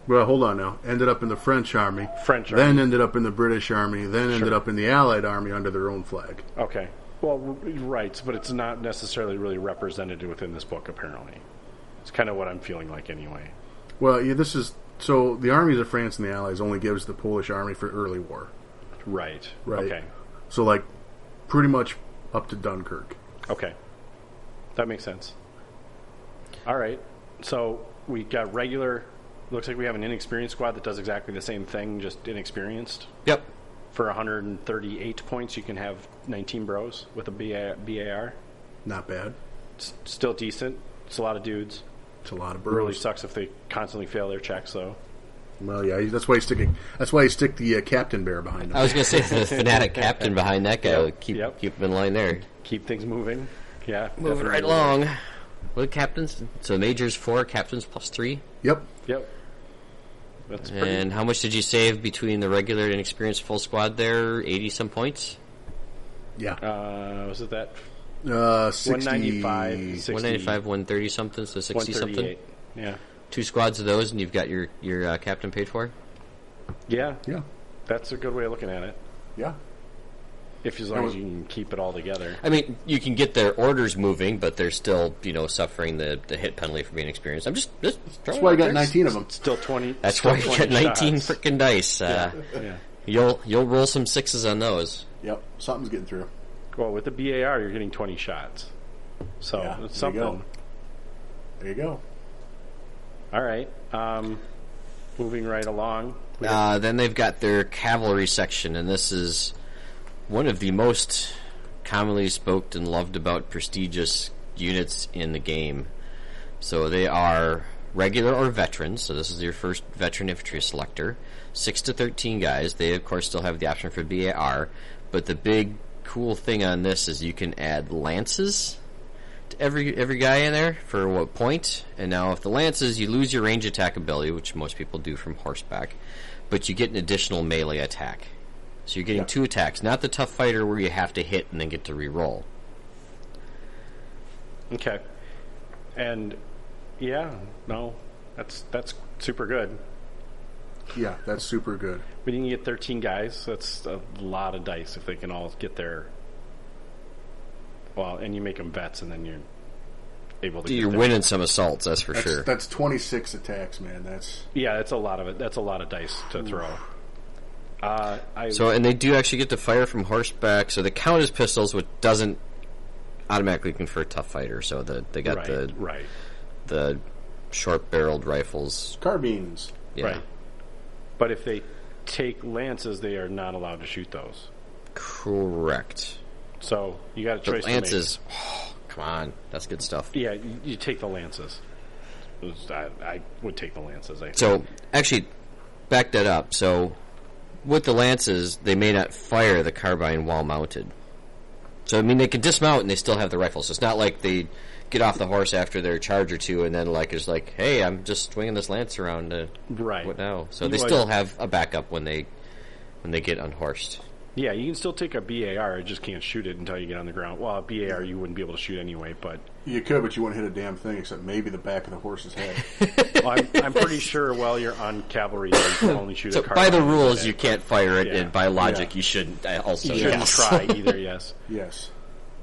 Well, hold on now. Ended up in the French army. French Then army. ended up in the British army. Then ended Sure. up in the Allied army under their own flag. Okay, well, right, but it's not necessarily really represented within this book. Apparently, it's kind of what I'm feeling like anyway. Well, yeah, this is... So, the armies of France and the Allies only gives the Polish army for early war. Right. Right. Okay. So, pretty much up to Dunkirk. Okay. That makes sense. All right. So we got regular. Looks like we have an inexperienced squad that does exactly the same thing, just inexperienced. Yep. For 138 points, you can have 19 bros with a BAR. Not bad. It's still decent. It's a lot of dudes. It's a lot of It really bros. sucks if they constantly fail their checks, though. Well, yeah, that's why you stick the captain bear behind him. I was going to say the fanatic captain behind that guy. Yep, Keep yep. keep him in line there. Keep things moving. Yeah. Moving definitely. right along. What captains? So majors 4, captains plus 3. Yep. Yep. That's pretty. And how much did you save between the regular and experienced full squad there? 80 some points. Yeah. Was it that? 60... 195, 60, 195, 130 something, so 60 something. 138. Yeah. 2 squads of those, and you've got your captain paid for. Yeah, Yeah. that's a good way of looking at it. Yeah. If as long as you can keep it all together. I mean, you can get their orders moving, but they're still, suffering the hit penalty for being experienced. I'm just That's throwing why it you got out there. 19 of them. Still 20. That's still why you 20 get 19 shots. freaking dice. Yeah. You'll roll some 6s on those. Yep. Something's getting through. Well, with the BAR, you're getting 20 shots. So Yeah, it's there you something. go. There you go. All right. Moving right along. Then they've got their cavalry section, and this is one of the most commonly spoken and loved about prestigious units in the game. So they are regular or veterans, so this is your first veteran infantry selector. 6 to 13 guys. They, of course, still have the option for BAR, but the big cool thing on this is you can add lances to every guy in there for what point. And now if the lances, you lose your range attack ability, which most people do from horseback, but you get an additional melee attack. So you're getting 2 attacks, not the tough fighter where you have to hit and then get to re-roll. Okay. And that's super good. Yeah, that's super good. When you can get 13 guys, that's a lot of dice if they can all get their. Well, and you make them vets, and then you're able to. You're winning some assaults, that's for sure. That's 26 attacks, man. That's that's a lot of it. That's a lot of dice to throw. And they do actually get to fire from horseback, so they count as pistols, which doesn't automatically confer tough fighter. So they got the short-barreled rifles. carbines. Yeah. Right. But if they take lances, they are not allowed to shoot those. Correct. So you got a The choice lances, come on, that's good stuff. to make. Yeah, you take the lances. I would take the lances. I think. So, actually, back that up. So, with the lances, they may not fire the carbine while mounted. So, I mean, they can dismount and they still have the rifles. So it's not like they get off the horse after their charge or two and then it's like, hey, I'm just swinging this lance around. Right. What now? So they still have a backup when they get unhorsed. Yeah, you can still take a BAR. You just can't shoot it until you get on the ground. Well, a BAR you wouldn't be able to shoot anyway, but You could, but you wouldn't hit a damn thing except maybe the back of the horse's head. well, I'm pretty sure while you're on cavalry, you can only shoot So a carbine. by the rules, with you it. can't fire it, Yeah. and by logic, Yeah. you shouldn't. Also, You shouldn't yes. try either. Yes. Yes.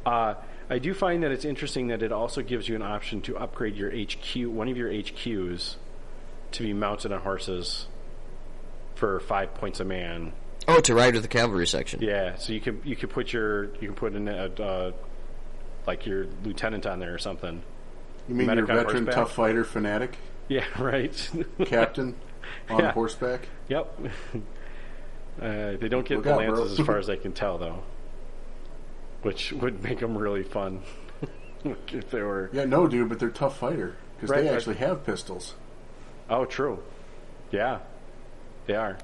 I do find that it's interesting that it also gives you an option to upgrade your HQ, one of your HQs, to be mounted on horses for 5 points a man. Oh, to ride with the cavalry section. Yeah, so you could put in like your lieutenant on there or something. You mean Medic your on veteran horseback? tough fighter fanatic Yeah, right. captain on Yeah. horseback? Yep. They don't get Look the out, bro. lances as far as I can tell, though, which would make them really fun if they were. Yeah, no, dude, but they're tough fighter because Right, they right. actually have pistols. Oh, true. Yeah, they are.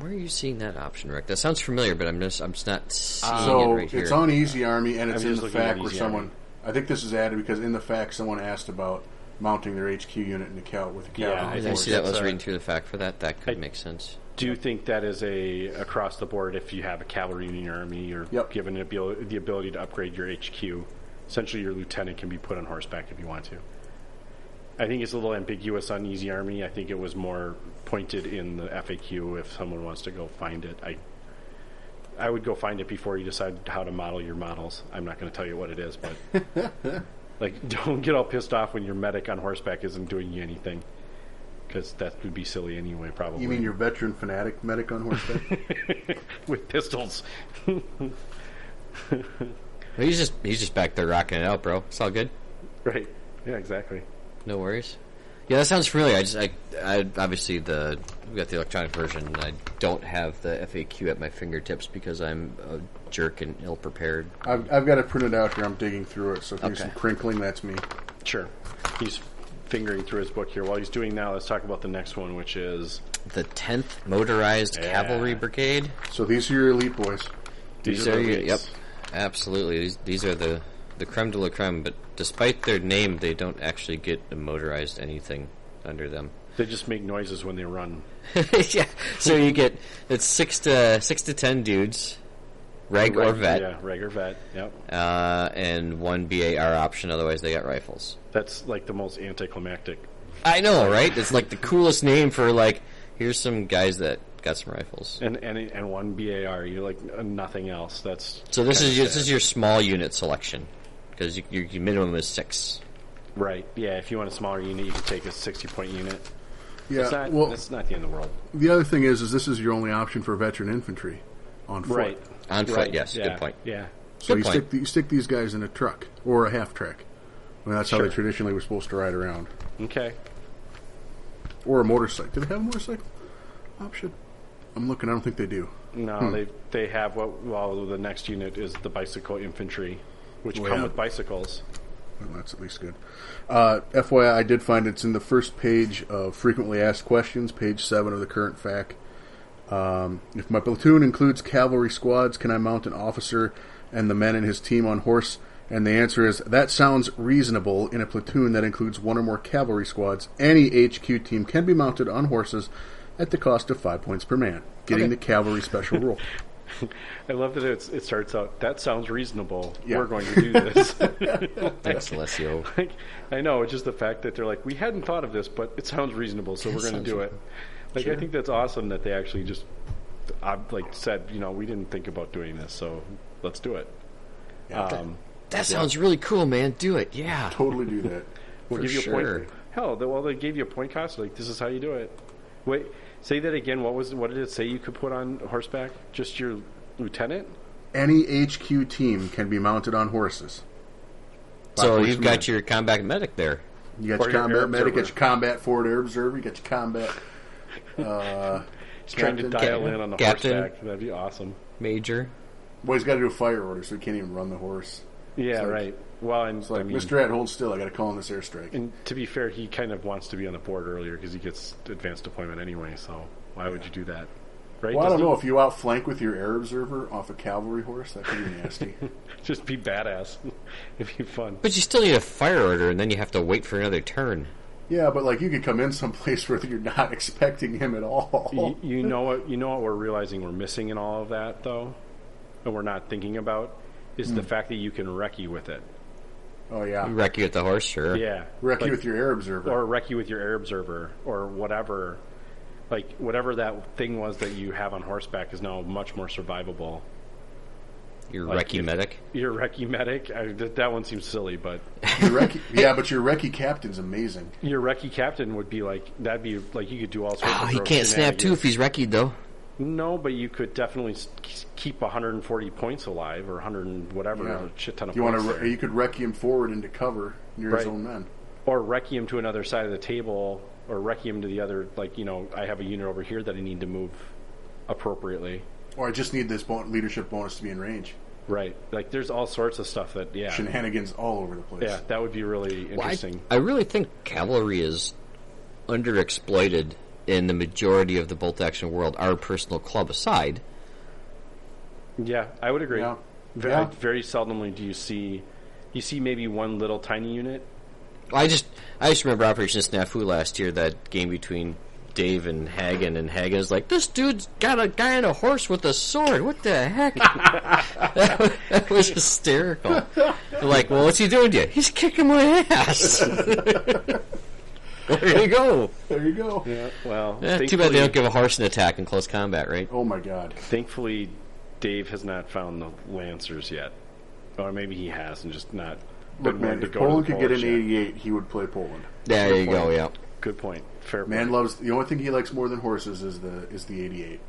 Where are you seeing that option, Rick? That sounds familiar, but I'm just not seeing it So right here. it's on Easy Army, and it's I'm in just the looking at fact where Easy someone. Army. I think this is added because in the fact someone asked about mounting their HQ unit in the with the Yeah, cavalry. I I think see that that's was a- reading through the fact for that. That could I- make sense. Do you think that is a across the board? If you have a cavalry in your army, you're Yep. given the ability to upgrade your HQ. Essentially, your lieutenant can be put on horseback if you want to. I think it's a little ambiguous on Easy Army. I think it was more pointed in the FAQ. If someone wants to go find it, I would go find it before you decide how to model your models. I'm not going to tell you what it is, but like, don't get all pissed off when your medic on horseback isn't doing you anything, because that would be silly anyway. Probably. You mean your veteran fanatic medic on horseback? with pistols? Well, he's just back there rocking it out, bro. It's all good. Right. Yeah. Exactly. No worries. Yeah, that sounds familiar. I obviously we got the electronic version. I don't have the FAQ at my fingertips because I'm a jerk and ill prepared. I've got it printed out here. I'm digging through it, so if there's Okay. some crinkling, that's me. Sure. He's fingering through his book here. While he's doing that, let's talk about the next one, which is The 10th Motorized Yeah. Cavalry Brigade. So these are your elite boys. these are the your, elites. yep, absolutely. These are the creme de la creme. But despite their name, they don't actually get a motorized anything under them. They just make noises when they run. Yeah. So you get it's 6 to 10 dudes, reg or vet, Yeah, reg or vet. Yep. and one BAR option. Otherwise, they got rifles. That's like the most anticlimactic I know, right? It's like the coolest name for like, here's some guys that got some rifles. And one BAR. You're like nothing else. That's So this is your small unit selection because your minimum is 6. right. Yeah, if you want a smaller unit, you can take a 60-point unit. Yeah, It's not the end of the world. the other thing is this is your only option for veteran infantry on foot. Right. On foot, Right. yes. Yeah. Good point. Yeah. So Good you point. stick these guys in a truck or a half track. I mean, that's how Sure. they traditionally were supposed to ride around. Okay. Or a motorcycle. Do they have a motorcycle option? I'm looking. I don't think they do. No, they have the next unit is the bicycle infantry, which Well, come yeah. with bicycles. Well, that's at least good. FYI, I did find it's in the first page of frequently asked questions, page 7 of the current FAQ. If my platoon includes cavalry squads, can I mount an officer and the men in his team on horse? And the answer is, that sounds reasonable. In a platoon that includes 1 or more cavalry squads, any HQ team can be mounted on horses at the cost of 5 points per man, getting the cavalry special rule. I love that it starts out, that sounds reasonable. Yeah. We're going to do this. Thanks, Alessio. Like, I know, it's just the fact that they're like, we hadn't thought of this, but it sounds reasonable, so we're going to do it. Like, I think that's awesome that they actually just said, we didn't think about doing this, so let's do it. That sounds really cool, man. Do it. Yeah. Totally do that. We'll For give you a sure. point. Hell, they gave you a point cost. Like, this is how you do it. Wait, say that again. What did it say you could put on horseback? Just your lieutenant? Any HQ team can be mounted on horses. 5 So points you've per got man. your combat medic there. You got Or your your combat air medic, observer. got your combat forward air observer, you got your combat He's trying to dial in on the Captain. horseback. That'd be awesome. Major. Well, he's got to do a fire order, so he can't even run the horse. Yeah, like- right. Well, and It's like, I mean, Mr. Ed, hold still. I got to call in this airstrike. and to be fair, he kind of wants to be on the board earlier because he gets advanced deployment anyway. So why would you do that? Right? Well, I don't Doesn't know. If you outflank with your air observer off a cavalry horse, that could be nasty. just be badass. It'd be fun. But you still need a fire order, and then you have to wait for another turn. Yeah, but like you could come in someplace where you're not expecting him at all. You know what? You know what we're realizing we're missing in all of that, though, and we're not thinking about is the fact that you can recce with it. Oh yeah, Wreck you at the horse, sure. Yeah, wreck Like- you with your air observer. or recce with your air observer, or whatever. Like whatever that thing was that you have on horseback is now much more survivable. Your Like, recce if- medic. Your recce medic. That one seems silly, but Your recce, yeah, but your recce captain's amazing. your recce captain would be like that'd be like you could do all sorts. Oh, of he gross can't snap too if shenanigans. he's wreckied, though. No, but you could definitely keep 140 points alive or 100 and whatever, Yeah. a shit ton of You points. want to? there. You could recce him forward into cover near his Right. own men. Or recce him to another side of the table, or recce him to the other. Like I have a unit over here that I need to move appropriately. Or I just need this leadership bonus to be in range. Right. Like there's all sorts of stuff that Shenanigans all over the place. yeah, that would be really interesting. I really think cavalry is underexploited in the majority of the bolt action world, our personal club aside. Yeah, I would agree. Yeah. Very, Yeah. very seldomly do you see maybe one little tiny unit. I just remember Operation SNAFU last year, that game between Dave and Hagen's like, this dude's got a guy on a horse with a sword. What the heck? that was hysterical. They're like, well, what's he doing to you? He's kicking my ass. There you go. There you go. Yeah. Well, Too bad they don't give a horse an attack in close combat, right? Oh my God. Thankfully, Dave has not found the Lancers yet. Or maybe he has and just not Look, been man, willing to if go Poland to could the get an Polish yet. 88, he would play Poland. There you go, yeah. Good point. Fair Man point. loves the only thing he likes more than horses is the 88.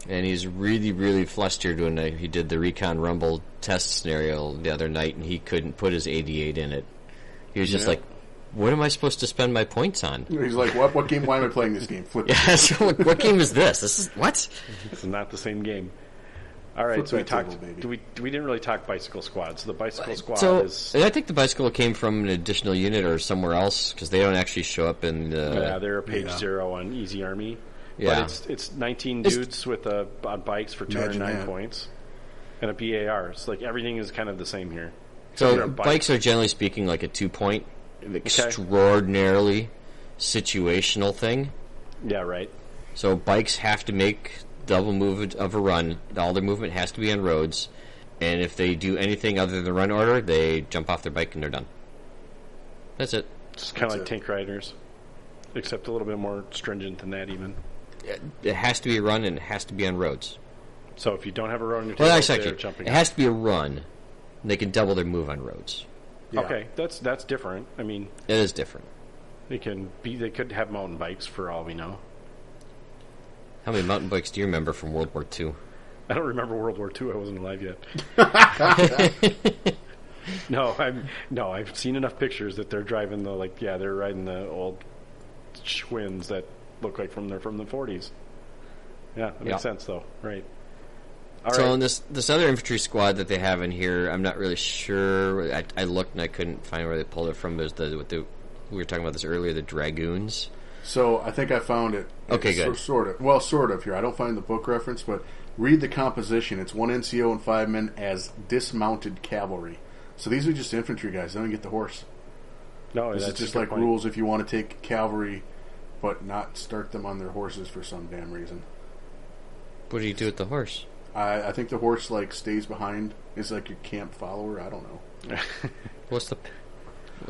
And he's really, really flustered when he did the Recon Rumble test scenario the other night, and he couldn't put his 88 in it. He was just Yeah. like, what am I supposed to spend my points on? He's like, what game? Why am I playing this game? Flip. Yeah, so what game is this? This is, what? It's not the same game. All right, Flip so we that talked. table, baby. We didn't really talk bicycle squads. The bicycle squad So, is and I think the bicycle came from an additional unit or somewhere else, because they don't actually show up in the... they're a page Yeah. 0 on Easy Army. Yeah. But it's 19 It's- dudes with on bikes for Imagine 209 that. points and a BAR. It's like everything is kind of the same here. Except they're So a bike. bikes are generally speaking like a 2-point, extraordinarily situational thing. Yeah, right. So bikes have to make double movement of a run. All their movement has to be on roads. And if they do anything other than run order, they jump off their bike and they're done. That's it. It's kind of like That's tank riders. except a little bit more stringent than that even. It has to be a run, and it has to be on roads. So if you don't have a road on your Well, table, actually, they're jumping. it has to be a run. And they can double their move on roads. Yeah. Okay, that's different. I mean, It is different. they could have mountain bikes for all we know. How many mountain bikes do you remember from World War II? I don't remember World War II. I wasn't alive yet. I've seen enough pictures that they're driving they're riding the old Schwinns that look like from the 40s. Yeah, that makes sense though, right? All so right. in this other infantry squad that they have in here, I'm not really sure. I looked and I couldn't find where they pulled it from. But we were talking about this earlier, the Dragoons. So I think I found it. Okay, It's good. Sort of. Well, sort of here. I don't find the book reference, but read the composition. It's 1 NCO and 5 men as dismounted cavalry. So these are just infantry guys. They don't get the horse. No, This that's is just a good like point. rules if you want to take cavalry, but not start them on their horses for some damn reason. What do you do with the horse? I think the horse stays behind. Is like your camp follower. I don't know. What's the?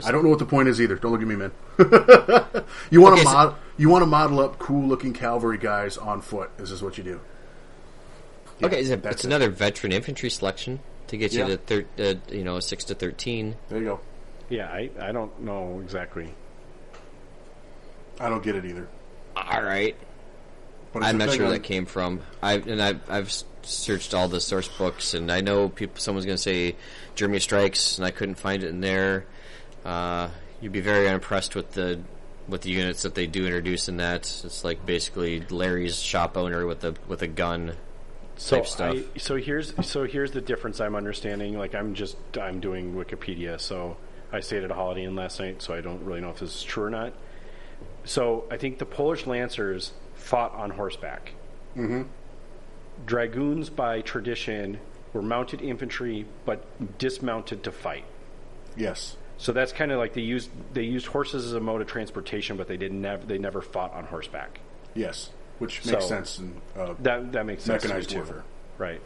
I don't know what the point is either. Don't look at me, man. You want to model up cool looking cavalry guys on foot. This is what you do. Yeah, Okay, that's it's it. another veteran infantry selection to get you Yeah. to 6 to 13. There you go. Yeah, I don't know exactly. I don't get it either. All right, But it's I'm a not thing sure where on- that came from. I've searched all the source books, and I know someone's going to say Germany Strikes, and I couldn't find it in there. You'd be very unimpressed with the units that they do introduce in that. It's like basically Larry's shop owner with a gun type stuff. So here's the difference I'm understanding. I'm doing Wikipedia, so I stayed at a Holiday Inn last night, so I don't really know if this is true or not. So I think the Polish Lancers fought on horseback. Mm-hmm. Dragoons, by tradition, were mounted infantry, but dismounted to fight. Yes. So that's kind of like they used horses as a mode of transportation, but they never fought on horseback. Yes. Which makes So, sense in That makes sense. mechanized to me, too. warfare. Right?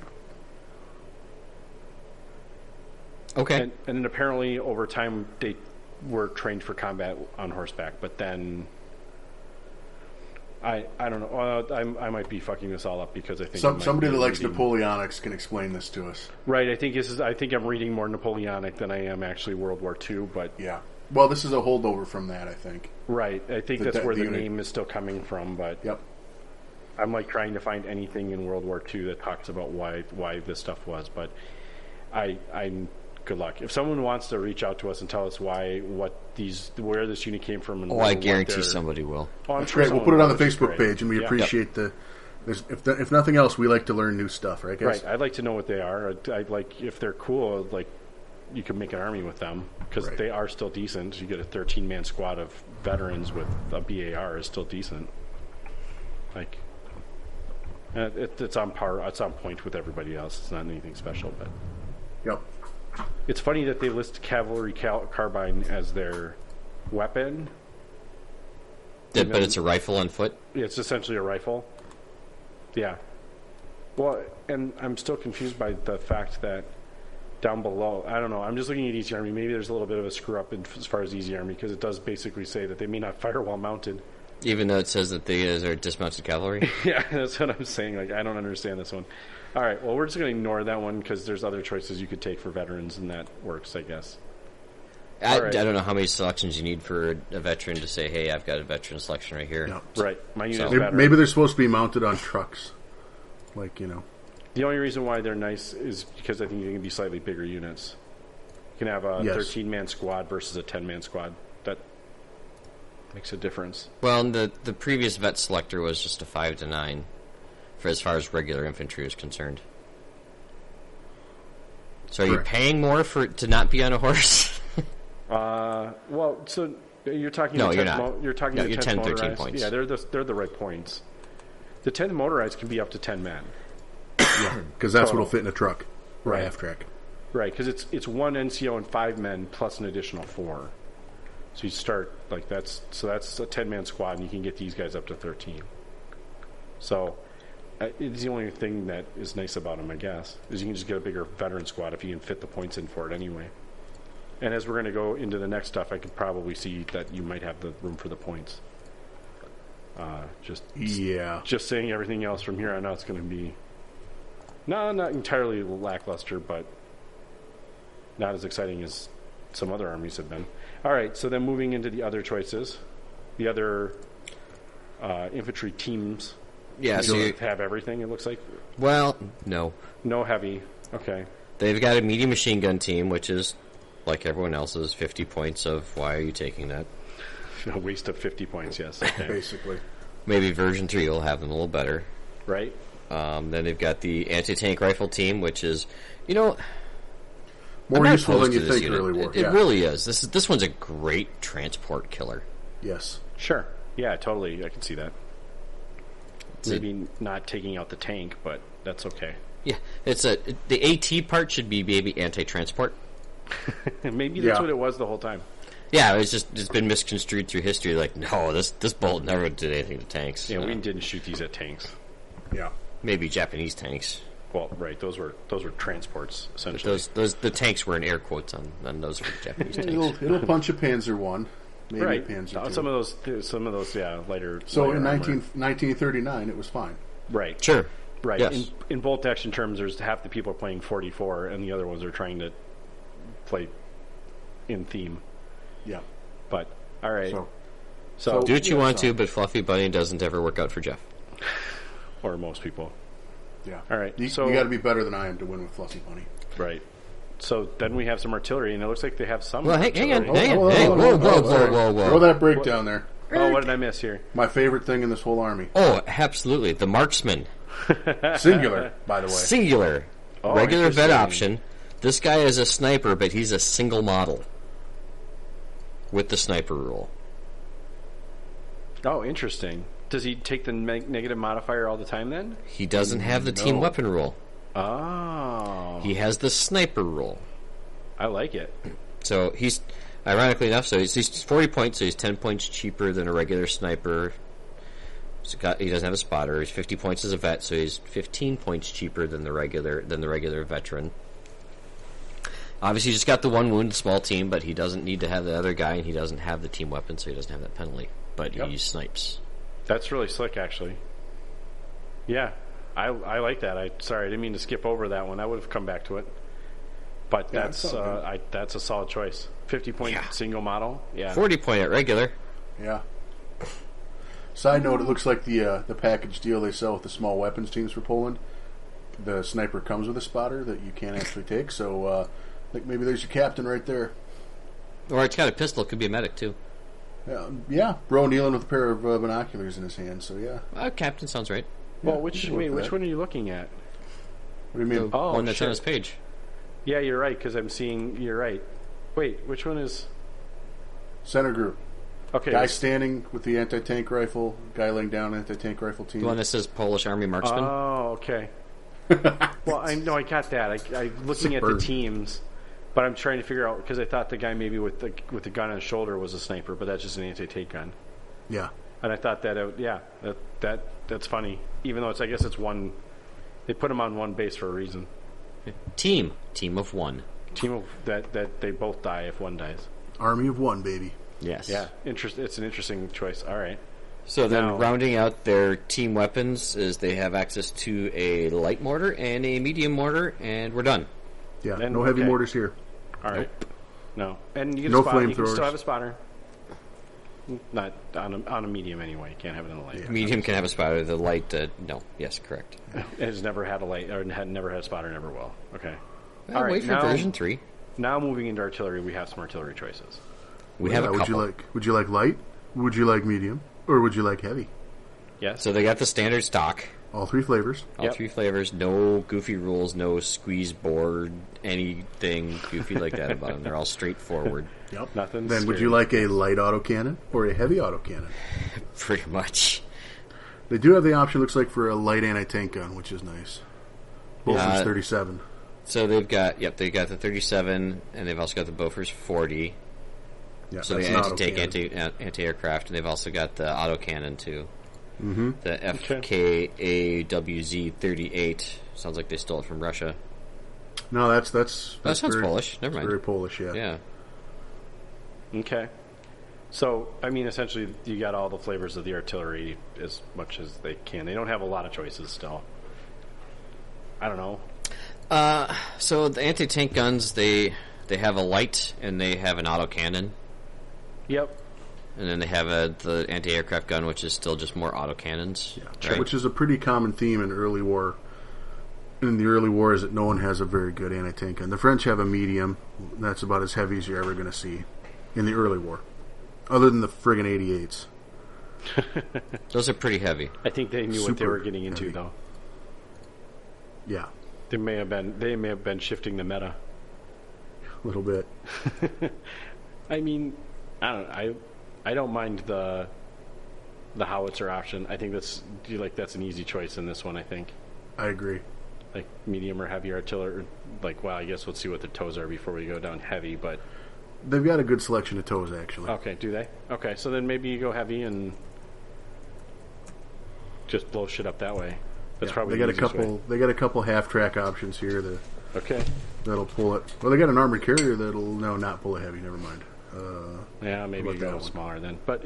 Okay. And then apparently over time they were trained for combat on horseback, but then I don't know. I might be fucking this all up because I think Somebody that likes reading, Napoleonics can explain this to us. right. I think I'm reading more Napoleonic than I am actually World War II. But Yeah. Well, this is a holdover from that, I think. right, I think The- that's where the the unit- name is still coming from. But Yep. I'm trying to find anything in World War II that talks about why this stuff was. But I'm good luck. If someone wants to reach out to us and tell us where this unit came from, and I what guarantee their- somebody will. Oh, I'm That's sure great. We'll someone put it on will, the which is Facebook great. page, and we Yeah. appreciate if nothing else, we like to learn new stuff, right, guys? Right. I'd like to know what they are. I'd like, if they're cool, you can make an army with them because Right. they are still decent. You get a 13-man squad of veterans with a BAR is still decent. It's on par. It's on point with everybody else. It's not anything special, but Yep. it's funny that they list cavalry carbine as their weapon. But it's a rifle on foot. It's essentially a rifle. Yeah. Well, and I'm still confused by the fact that down below, I don't know, I'm just looking at Easy Army. Maybe there's a little bit of a screw up as far as Easy Army because it does basically say that they may not fire while mounted. Even though it says that they are dismounted cavalry. Yeah, that's what I'm saying. I don't understand this one. All right, well, we're just going to ignore that one because there's other choices you could take for veterans, and that works, I guess. I All right. don't know how many selections you need for a veteran to say, hey, I've got a veteran selection right here. No. Right. My unit's So- veteran. Maybe they're supposed to be mounted on trucks. The only reason why they're nice is because I think you can be slightly bigger units. You can have a Yes. 13-man squad versus a 10-man squad. That makes a difference. Well, and the previous vet selector was just a 5 to 9 for as far as regular infantry is concerned. So are you Correct. paying more to not be on a horse? Well, so you're talking. No, the you're 10th not. You're talking No, the you're 10th 10, 13 motorized. points. Yeah, they're the right points. The 10th motorized can be up to 10 men. Because that's Total. what'll fit in a truck. Or Right. a half track. Right, because it's one NCO and 5 men plus an additional 4. So you start that's a 10-man squad, and you can get these guys up to 13. So it's the only thing that is nice about them, I guess, is you can just get a bigger veteran squad if you can fit the points in for it anyway. And as we're going to go into the next stuff, I could probably see that you might have the room for the points. Just saying everything else from here on out is going to be not entirely lackluster, but not as exciting as some other armies have been. All right, so then moving into the other choices, the other infantry teams. Yeah, so you have everything, it looks like. Well, no. No heavy. Okay. They've got a medium machine gun team, which is, like everyone else's, 50 points of why are you taking that? A waste of 50 points, yes. Okay. Basically. Maybe version 3 will have them a little better. Right. Then they've got the anti-tank rifle team, which is, more useful than you think, really. It really is. This one's a great transport killer. Yes. Sure. Yeah, totally. I can see that. Maybe not taking out the tank, but that's okay. Yeah, the AT part should be maybe anti-transport. Maybe that's what it was the whole time. Yeah, it's been misconstrued through history. Like, no, this bolt never did anything to tanks. Yeah, we didn't shoot these at tanks. Yeah, maybe Japanese tanks. Well, right, those were transports essentially. The tanks were in air quotes on those were Japanese tanks. It'll punch a Panzer I, maybe right. a Panzer II. Some of those, yeah, lighter. So lighter in armor. 1939, it was fine. Right. Sure. Right. Yes. In bolt action terms, there's half the people are playing 44, and the other ones are trying to play in theme. Yeah. But all right. So do what you want to, but Fluffy Bunny doesn't ever work out for Jeff. Or most people. Yeah. All right. You got to be better than I am to win with Fluffy Bunny. Right. So then we have some artillery, and it looks like they have some. Well, hang on. Whoa. Throw that break down there. Oh, what did I miss here? My favorite thing in this whole army. Oh, absolutely. The marksman. Singular, by the way. Singular. Oh, regular vet option. This guy is a sniper, but he's a single model. With the sniper rule. Oh, interesting. Does he take the negative modifier all the time then? He doesn't have the team weapon rule. Oh. He has the sniper rule. I like it. So he's, ironically enough, he's 40 points, so he's 10 points cheaper than a regular sniper. He doesn't have a spotter. He's 50 points as a vet, so he's 15 points cheaper than the regular veteran. Obviously, he's just got the one wound, small team, but he doesn't need to have the other guy, and he doesn't have the team weapon, so he doesn't have that penalty. But he snipes. That's really slick, actually. Yeah, I like that. Sorry, I didn't mean to skip over that one. I would have come back to it. But that's a solid choice. 50-point single model. Yeah. 40-point at regular. Yeah. Side note: it looks like the package deal they sell with the small weapons teams for Poland. The sniper comes with a spotter that you can't actually take. So I think maybe there's your captain right there. Or it's got a pistol. It could be a medic too. Yeah, bro kneeling with a pair of binoculars in his hand. So yeah. Captain sounds right. Well, which one are you looking at? What do you mean? The one that's on his page. Yeah, you're right, because I'm seeing... You're right. Wait, which one is... Center group. Okay. Guy standing with the anti-tank rifle, guy laying down anti-tank rifle team. The one that says Polish Army Marksman. Oh, okay. Well, I got that. I'm looking at the teams, but I'm trying to figure out, because I thought the guy maybe with the gun on his shoulder was a sniper, but that's just an anti-tank gun. Yeah. And I thought that's funny. Even though I guess it's one... They put him on one base for a reason. Team of one. Team of that they both die if one dies. Army of one, baby. Yes. Yeah. It's an interesting choice. All right. So then, rounding out their team weapons is they have access to a light mortar and a medium mortar, and we're done. Yeah. No heavy mortars here. All right. No. And you get no a spotter. You can flamethrowers. still have a spotter. Not on a medium anyway. You can't have it on the light. Medium can have a spotter. The light, no. Yes, correct. It has never had a light, or never had a spotter, never will. Okay. Well, all right. Wait for version 3. Now moving into artillery, we have some artillery choices. We have a couple. Would you like light? Would you like medium? Or would you like heavy? Yes. So they got the standard stock. All three flavors. All three flavors. No goofy rules. No squeeze board. Anything goofy like that about them. They're all straightforward. Yep. Nothing. Then would you like a light autocannon or a heavy autocannon? Pretty much. They do have the option, looks like, for a light anti-tank gun, which is nice. Bofors 37. So they've got the 37, and they've also got the Bofors 40. Yeah, so they anti-tank, anti-aircraft, and they've also got the autocannon too. Mm-hmm. The FKAWZ 38 sounds like they stole it from Russia. No, that sounds very, Polish. Never mind. Very Polish, yeah. Yeah. Okay. So, I mean, essentially, you got all the flavors of the artillery as much as they can. They don't have a lot of choices still. I don't know. So the anti-tank guns, they have a light and they have an autocannon. Yep. And then they have the anti-aircraft gun, which is still just more autocannons. Yeah, right? which is a pretty common theme in early war. In the early war, is that no one has a very good anti-tank gun. The French have a medium. That's about as heavy as you're ever going to see in the early war. Other than the friggin' 88s. Those are pretty heavy. I think they knew what they Super were getting into, heavy. though. Yeah. They may have been shifting the meta. A little bit. I mean, I don't mind the howitzer option. I think that's an easy choice in this one, I think. I agree. Like medium or heavy artillery. Like, well, I guess let's see what the toes are before we go down heavy, but They've got a good selection of toes, actually. okay, do they? Okay, so then maybe you go heavy and just blow shit up that way. That's probably they got the a easiest couple. way. They got a couple half-track options here Okay. that'll pull it. Well, they got an armored carrier that'll not pull it heavy. Never mind. Yeah, maybe How you about go that one? smaller then. But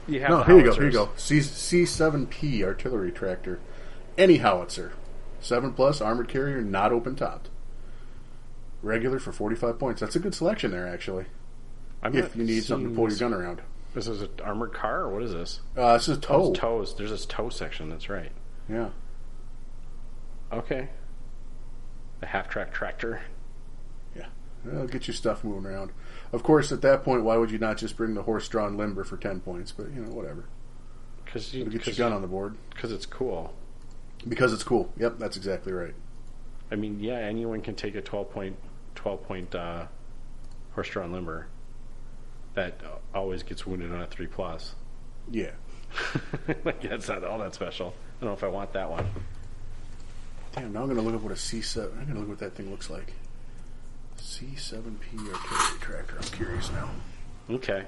you have No, the here you go. howitzers. Here you go. C7P artillery tractor, any howitzer, 7+ armored carrier, not open topped. Regular for 45 points. That's a good selection there, actually. I'm If not you need something to pull your seeing gun around. This is an armored car, or what is this? This is a Oh, toe. it's toes. There's this toe section. That's right. Yeah. Okay. A half-track tractor. Yeah. It'll get your stuff moving around. Of course, at that point, why would you not just bring the horse-drawn limber for 10 points? But, whatever. Because It'll get your gun on the board. Because it's cool. Because it's cool. Yep, that's exactly right. I mean, yeah, anyone can take a 12-point horse-drawn limber. That always gets wounded on a 3+. Yeah. Like, that's not all that special. I don't know if I want that one. Damn, now I'm going to look up what a C7... I'm going to look what that thing looks like. C7P artillery tractor. I'm curious now. Okay.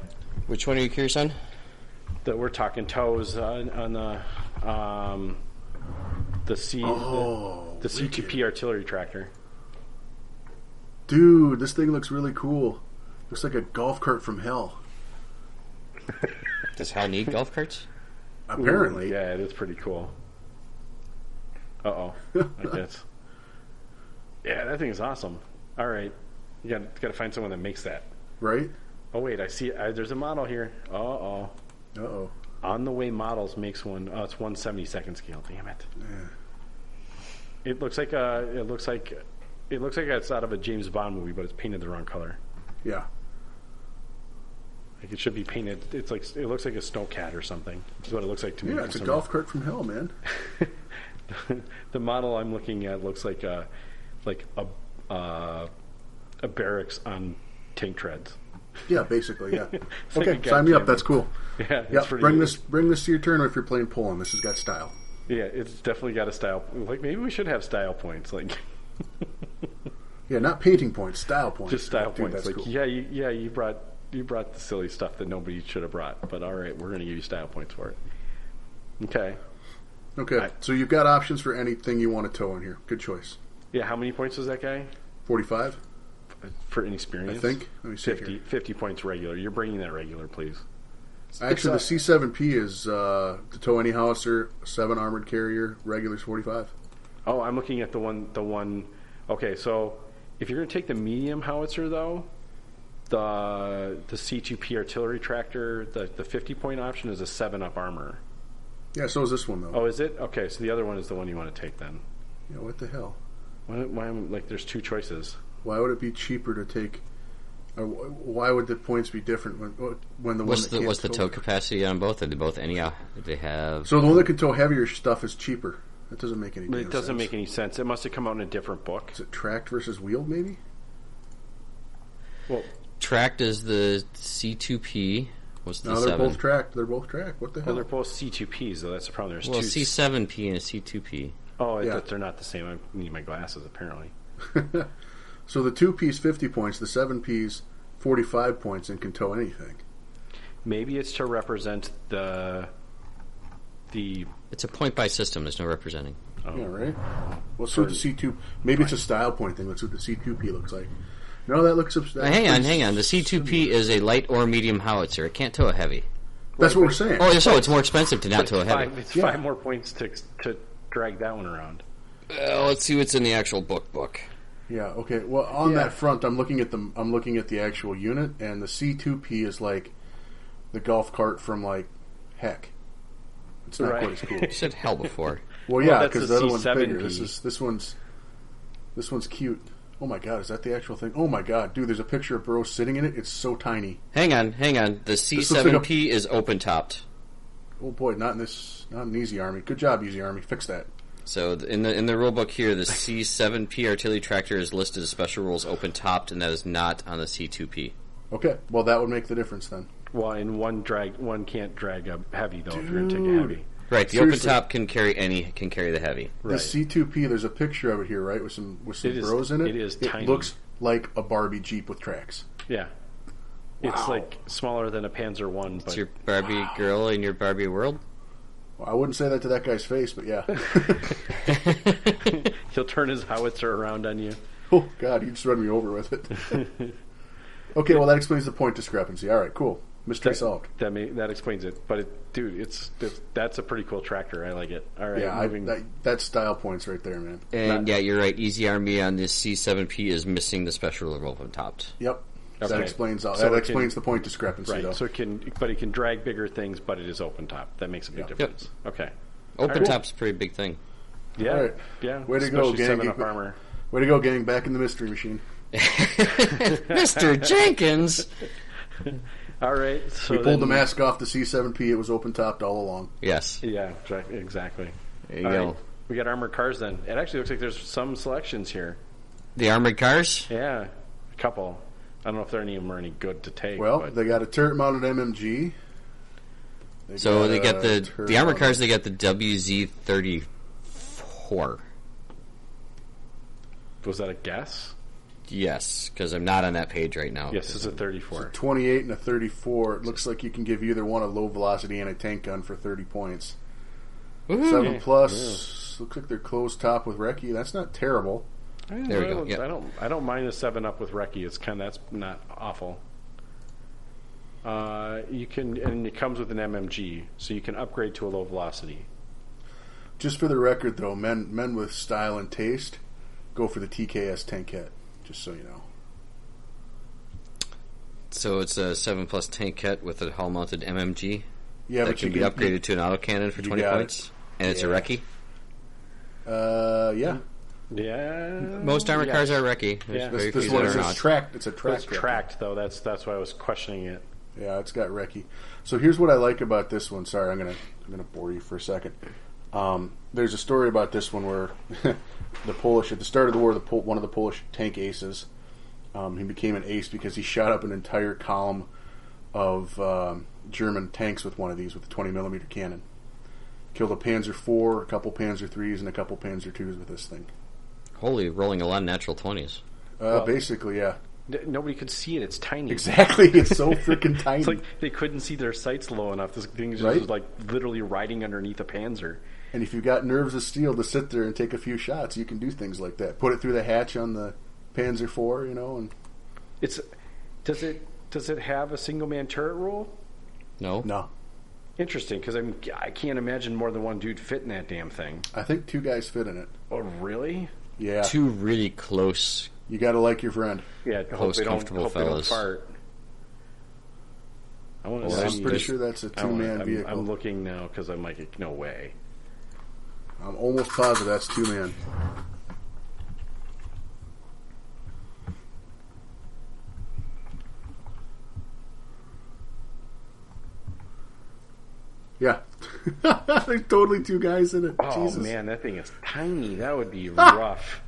Which one are you curious on? That we're talking toes on the C... Oh, the C2P artillery tractor. Dude, this thing looks really cool. Looks like a golf cart from hell. Does hell need golf carts? Apparently. Ooh, yeah, it is pretty cool. Uh-oh. I guess. Yeah, that thing is awesome. All right. You got to find someone that makes that. Right? Oh, wait. I see. There's a model here. Uh-oh. Uh-oh. On the Way Models makes one. Oh, it's 1/72 scale. Damn it. Yeah. It looks like it's out of a James Bond movie, but it's painted the wrong color. Yeah. Like it should be painted. It looks like a snowcat or something. Is what it looks like to me. Yeah, it's a golf cart from hell, man. The model I'm looking at looks like a barracks on tank treads. Yeah, basically, yeah. Like a Okay, sign me up. goddamn- That's cool. Yeah, Yeah, it's pretty bring neat. this to your turn if you're playing Poland. This has got style. Yeah, it's definitely got a style. Like maybe we should have style points. Like Yeah, not painting points, style points. just style Dude, points. that's Like cool. you brought the silly stuff that nobody should have brought. But all right, we're going to give you style points for it. Okay. Okay, so you've got options for anything you want to tow in here. Good choice. Yeah, how many points was that guy 45, for inexperience? I think. Let me see 50 points regular. You're bringing that regular, please. Actually, the C7P is to tow any howitzer, 7 armored carrier, regulars 45. Oh, I'm looking at the one. Okay, so if you're going to take the medium howitzer, though, the C2P artillery tractor, the 50-point option is a 7-up armor. Yeah, so is this one, though. Oh, is it? Okay, so the other one is the one you want to take then. Yeah, what the hell? Why like there's two choices? Why would it be cheaper to take... why would the points be different when the What's one that what's the can't tow capacity on both? Are they both any? They have. So the one that can tow heavier stuff is cheaper. That doesn't make any But damn it doesn't sense. make any sense. It must have come out in a different book. Is it tracked versus wheeled, maybe? Well, Tracked is the C2P. What's the No, they're 7? both tracked. They're both tracked. What the hell? they're both C2Ps, though. That's the problem. There's Well, two. C7P and a C2P. Oh, Yeah. they're not the same. I need my glasses, apparently. So the 2P's 50 points, the 7P's 45 points, and can tow anything. Maybe it's to represent the. It's a point by system. There's no representing. Oh. Yeah, right? Let's see what the C2... Maybe it's a style point thing. Let's see what the C2P looks like. No, that looks... Hang on. The C2P is a light or medium howitzer. It can't tow a heavy. That's what we're saying. Oh, so it's more expensive to not tow a heavy. It's 5 more points to drag that one around. Let's see what's in the actual book. Yeah. Okay. Well, on that front, I'm looking at the actual unit, and the C2P is like the golf cart from like Heck. It's not quite as cool. You said hell before. Well, yeah, that's because the the other one's C7P. bigger. This one's cute. Oh my god, is that the actual thing? Oh my god, dude, there's a picture of Burrow sitting in it. It's so tiny. Hang on. The C7P is open topped. Oh boy, not in Easy Army. Good job, Easy Army. Fix that. So in the rule book here, the C7P artillery tractor is listed as special rules open topped, and that is not on the C2P. Okay, well that would make the difference then. Well, in one can't drag a heavy though. If you're going to take a heavy. Right, the Seriously. open top can carry the heavy. The Right. C2P, there's a picture of it here, right, with some Burrows in it. It is tiny. It looks like a Barbie Jeep with tracks. Yeah. It's Wow. like smaller than a Panzer One. It's But your Barbie girl in your Barbie world. Well, I wouldn't say that to that guy's face, but yeah. he'll turn his howitzer around on you. Oh god, he just run me over with it. Okay, well that explains the point discrepancy. All right, cool. Mystery solved. That explains it. But that's a pretty cool tractor. I like it. All right, Yeah, that's style points right there, man. And yeah, you're right. Easy Army on this C7P is missing the special rule open topped. Yep. Okay. That explains all. So That it explains the point discrepancy, right. though. So it can drag bigger things, but it is open top. That makes a big difference. Okay. Open All right. top's a pretty big thing. Yeah. All right. Yeah. Way to go, Especially gang. 7-up armor. Way to go, gang! Back in the mystery machine. Mr. Jenkins. All right. So We pulled the mask off the C7P. It was open topped all along. Yes. Yeah. Exactly. There you All go. right. We got armored cars then. It actually looks like there's some selections here. The armored cars. Yeah. A couple. I don't know if there any of them are any good to take. Well, but they got a turret-mounted MMG. They got the armored turret-mounted- cars. They got the WZ-34. was that a guess? Yes, because I'm not on that page right now. Yes, it's a 34. 28 and a 34. It looks like you can give either one a low velocity and a tank gun for 30 points. Woohoo. 7 plus. Looks like they're closed top with recce. That's not terrible. There we go, yeah. I don't mind the 7-up with recce. That's not awful. And it comes with an MMG, so you can upgrade to a low velocity. Just for the record, though, men with style and taste go for the TKS tankette. Just so you know. So it's a 7+ tankette with a hull-mounted MMG Yeah, that but can you be can upgraded to an autocannon for 20 got points, and it's a Yeah. recce. Yeah. Yeah. Most armored cars are recce. There's Yeah. very This few one that is are a not. tracked. It's a It's tracked. tracked though. That's why I was questioning it. Yeah, it's got recce. So here's what I like about this one. Sorry, I'm gonna bore you for a second. There's a story about this one where the Polish, at the start of the war, one of the Polish tank aces, he became an ace because he shot up an entire column of German tanks with one of these, with a 20mm cannon. Killed a Panzer IV, a couple Panzer IIIs, and a couple Panzer IIs with this thing. Holy, rolling a lot of natural 20s. Basically, yeah. Nobody could see it. It's tiny. Exactly. It's so freaking tiny. It's like they couldn't see their sights low enough. This thing is Right? just like literally riding underneath a Panzer. And if you've got nerves of steel to sit there and take a few shots, you can do things like that. Put it through the hatch on the Panzer IV, and Does it have a single man turret rule? No? no. Interesting, because I can't imagine more than one dude fit in that damn thing. I think 2 guys fit in it. Oh, really? Yeah. Two really close. You got to like your friend. Yeah. Close, comfortable hope they don't fellas. fart. I want to Well, see. I'm pretty sure that's a 2-man vehicle. I'm looking now because I'm like, no way. I'm almost positive that's 2-man. Yeah. There's totally 2 guys in it. Oh Jesus. man, that thing is tiny. That would be rough.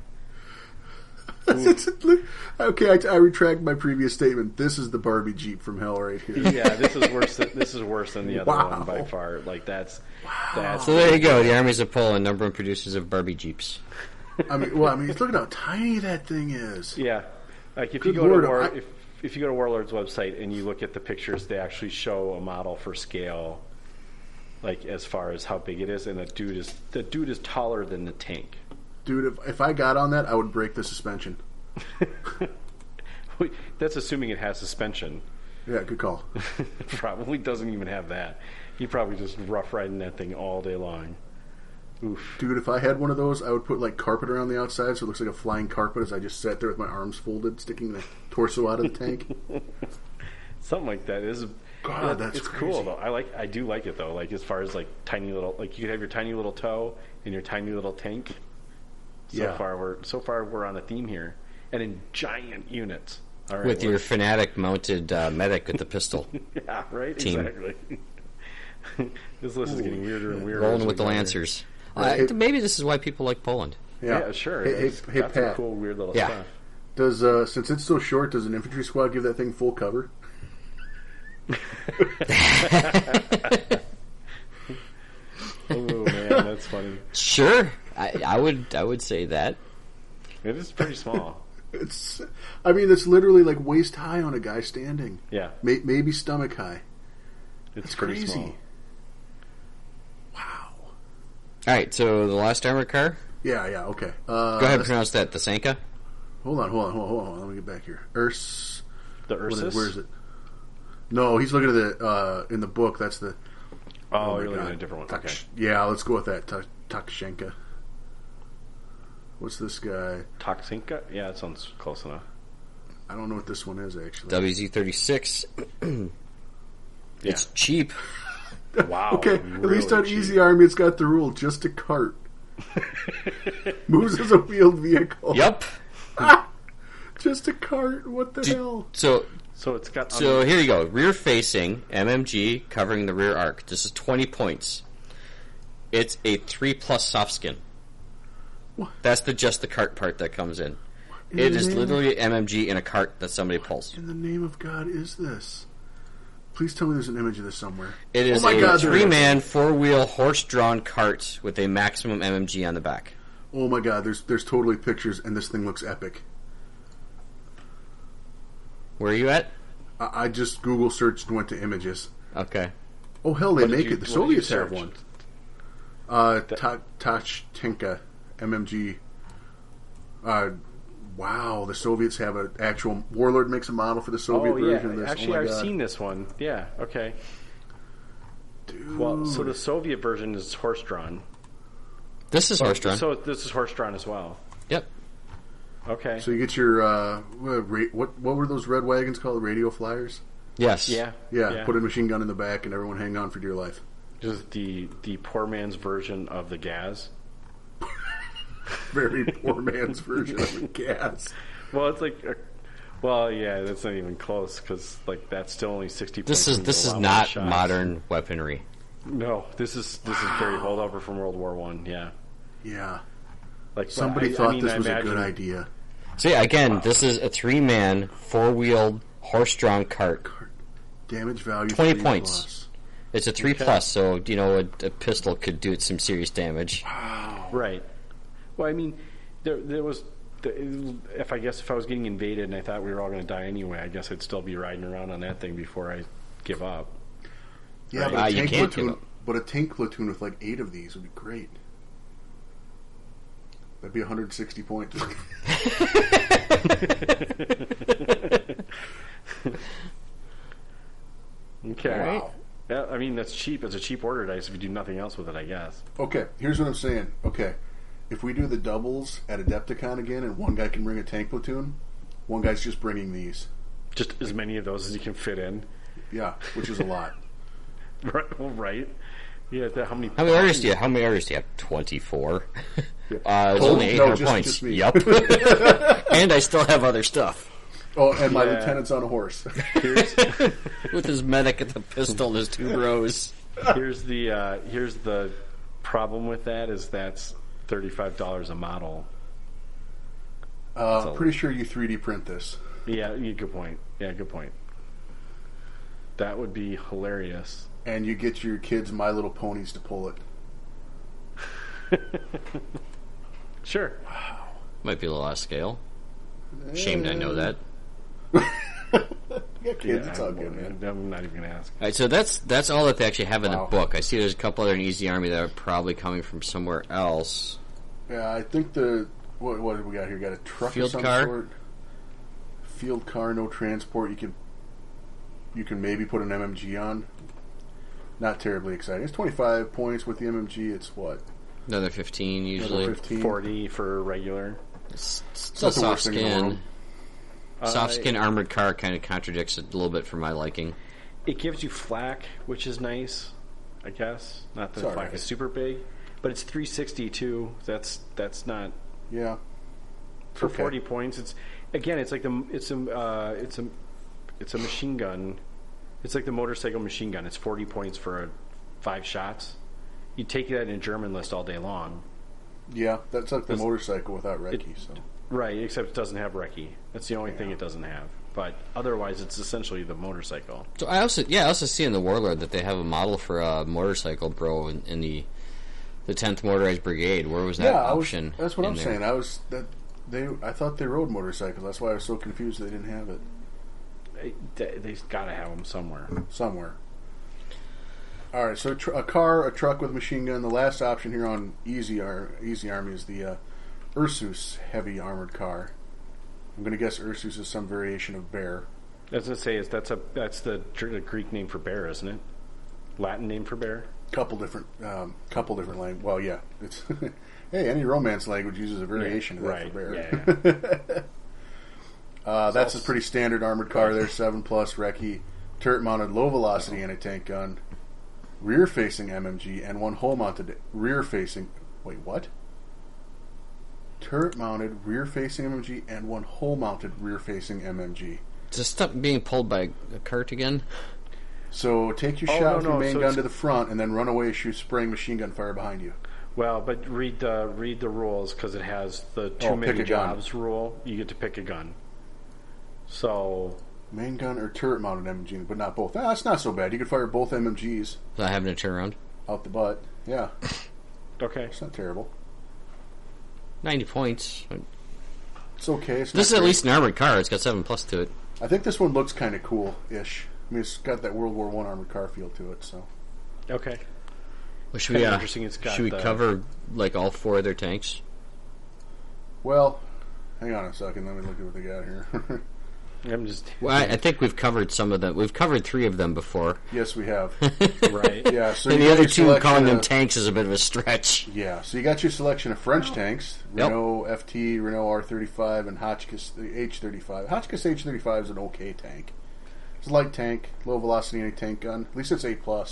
Okay, I retract my previous statement. This is the Barbie Jeep from hell right here. Yeah, this is worse than the other Wow. one by far. Like that's So there you go. The armies of Poland, number one producers of Barbie Jeeps. I mean, look at how tiny that thing is. yeah. Like if Good you go Lord, to if you go to Warlord's website and you look at the pictures, they actually show a model for scale, like as far as how big it is, and the dude is taller than the tank. Dude, if I got on that, I would break the suspension. That's assuming it has suspension. Yeah, good call. It probably doesn't even have that. He probably just rough riding that thing all day long. Oof. Dude, if I had one of those, I would put like carpet around the outside so it looks like a flying carpet as I just sat there with my arms folded, sticking the torso out of the tank. Something like that is. God, that's it's crazy. cool though. I do like it though. Like as far as like tiny little, like you could have your tiny little toe in your tiny little tank. So far we're on a theme here, and in giant units. All right, with your fanatic mounted medic with the pistol. Yeah, right. Team. Exactly. This list is getting weirder and weirder. Rolling with the Lancers. Maybe this is why people like Poland. Yeah, sure. Hey, Got some Pat. cool, weird little Yeah. stuff. Does since it's so short, does an infantry squad give that thing full cover? Oh man, that's funny. Sure, I would say that. It is pretty small. It's literally like waist high on a guy standing. Yeah, Maybe stomach high. it's That's pretty crazy. small. Wow. All right, so the last armored car. Yeah, okay. Go ahead and pronounce that. The Sanka. Hold on. Let me get back here. The Ursus? Where is it? No, he's looking at the in the book. That's the. Oh, my you're looking God. at a different one. Okay. Yeah, let's go with that. Takshenka. What's this guy? Toxinka? Yeah, that sounds close enough. I don't know what this one is actually. WZ-36. It's cheap. Wow. Okay, really at least on cheap. Easy Army, it's got the rule: just a cart. Moves as a wheeled vehicle. Yep. Just a cart. What the hell? So So it's got. here you go. Rear facing MMG covering the rear arc. This is 20 points. It's a 3+ soft skin. What? That's just the cart part that comes in. In It the is name literally MMG in a cart that somebody pulls. In the name of God, is this? Please tell me there's an image of this somewhere. It is Oh my God, a there is. 3-man, 4-wheel, horse-drawn cart with a maximum MMG on the back. Oh my God, there's totally pictures, and this thing looks epic. Where are you at? I just Google searched and went to images. Okay. Oh hell, they What did make you- it. The what did you Soviets have search? one. Tashchenka MMG. Wow, the Soviets have an actual Warlord makes a model for the Soviet Oh yeah, version of this. actually, oh my I've God. seen this one. Yeah. Okay. Dude. Well, so the Soviet version is horse-drawn. This is horse-drawn. So this is horse-drawn as well. Yep. Okay. So you get your what were those red wagons called? Radio flyers. Yes. Yeah. Yeah, put a machine gun in the back and everyone hang on for dear life. Just the poor man's version of the Gaz. Very poor man's version of a gas. Well, it's like, yeah, that's not even close because like that's still only 60. This points is from the not shots. modern weaponry. No, this is very holdover from World War One. Yeah, Yeah. like Somebody thought this was a good idea. See, again, this is a 3-man, 4-wheeled, horse-drawn cart. Damage value 20 3+. points. It's a 3+, so, a pistol could do some serious damage. Right. Well, I mean, there was. If I was getting invaded and I thought we were all going to die anyway, I guess I'd still be riding around on that thing before I give up. Yeah, Right. but, a You tank can't give platoon, up. but a tank platoon with like 8 of these would be great. That'd be 160 points. Okay. Wow. Yeah, I mean that's cheap. It's a cheap order dice if you do nothing else with it, I guess. Okay, here's what I'm saying. Okay, if we do the doubles at Adepticon again and one guy can bring a tank platoon, one guy's just bringing these. Just as many of those as you can fit in. Yeah, which is a lot. Right. Well, right. Yeah. How many? How many artists do you have? 24. It's Oh, only no, 800 points. just me. Yep. And I still have other stuff. Oh, and my Yeah. lieutenant's on a horse. With his medic at the pistol and his 2 rows. Here's the problem with that is that's $35 a model. Pretty sure you 3D print this. Yeah, good point. Yeah, good point. That would be hilarious. And you get your kids My Little Ponies to pull it. Sure. Might be a little out of scale. Shamed I know that. Yeah, kids, it's all good, man. I'm not even going to ask. All right, so that's all that they actually have in Wow. the book. I see there's a couple other in Easy Army that are probably coming from somewhere else. Yeah, I think what did we got here? Got a truck Field of some car? sort. field car, no transport. You can maybe put an MMG on. Not terribly exciting. It's 25 points with the MMG. It's what? Another 15 usually. Another 15. 40 for regular. It's It's still not the soft worst thing in the world. skin. Soft skin armored car kind of contradicts it a little bit for my liking. It gives you flak, which is nice, I guess. Not that It's flak alright. is super big, but it's 360 too. That's not Yeah. for Okay. 40 points. It's again, it's like it's a machine gun. It's like the motorcycle machine gun. It's 40 points for 5 shots. You take that in a German list all day long. Yeah, that's like the That's- motorcycle without Recce. So Right, except it doesn't have recce. That's the only thing Yeah. it doesn't have. But otherwise, it's essentially the motorcycle. So I also see in the Warlord that they have a model for a motorcycle bro in the 10th Motorized Brigade. Where was that option? That's what in I'm there? saying. I thought they rode motorcycles. That's why I was so confused they didn't have it They've got to have them somewhere. somewhere. All right, so a car, a truck with a machine gun. The last option here on Easy Army is the Ursus heavy armored car. I'm going to guess Ursus is some variation of bear. As I say, that's the Greek name for bear, isn't it? Latin name for bear. Couple different languages. Well, yeah, it's hey, any Romance language uses a variation of that right. for bear. Yeah. That's a pretty standard armored car there. 7+ recce, turret mounted low velocity anti-tank gun, rear facing MMG, and one hole mounted rear facing. Wait, what? Turret mounted rear facing MMG and one hole mounted rear facing MMG. Is this stuff being pulled by a cart again? So take your shot with your main gun to the front, and then run away, shoot spraying machine gun fire behind you. Well, but read the rules because it has the too many pick a gun. jobs rule. You get to pick a gun. So Main gun or turret mounted MMG, but not both. That's not so bad. You could fire both MMGs Without having to turn around? out the butt. Yeah, okay. it's not terrible. 90 points. It's okay. It's This is not at great. least an armored car. It's got 7+ to it. I think this one looks kind of cool-ish. I mean, it's got that World War I armored car feel to it. So Okay. Well, should Kinda we, interesting, it's got should we the- cover like all 4 of their tanks? well, hang on a second. Let me look at what they got here. I'm just Well, I think we've covered some of them. We've covered 3 of them before. Yes, we have. right. Yeah, so And you the got other your 2 selection calling them of- tanks is a bit of a stretch. Yeah, so you got your selection of French tanks: Yep. Renault FT, Renault R35, and Hotchkiss the H35. Hotchkiss H35 is an okay tank. It's a light tank, low velocity anti-tank gun. At least it's A+. Oh,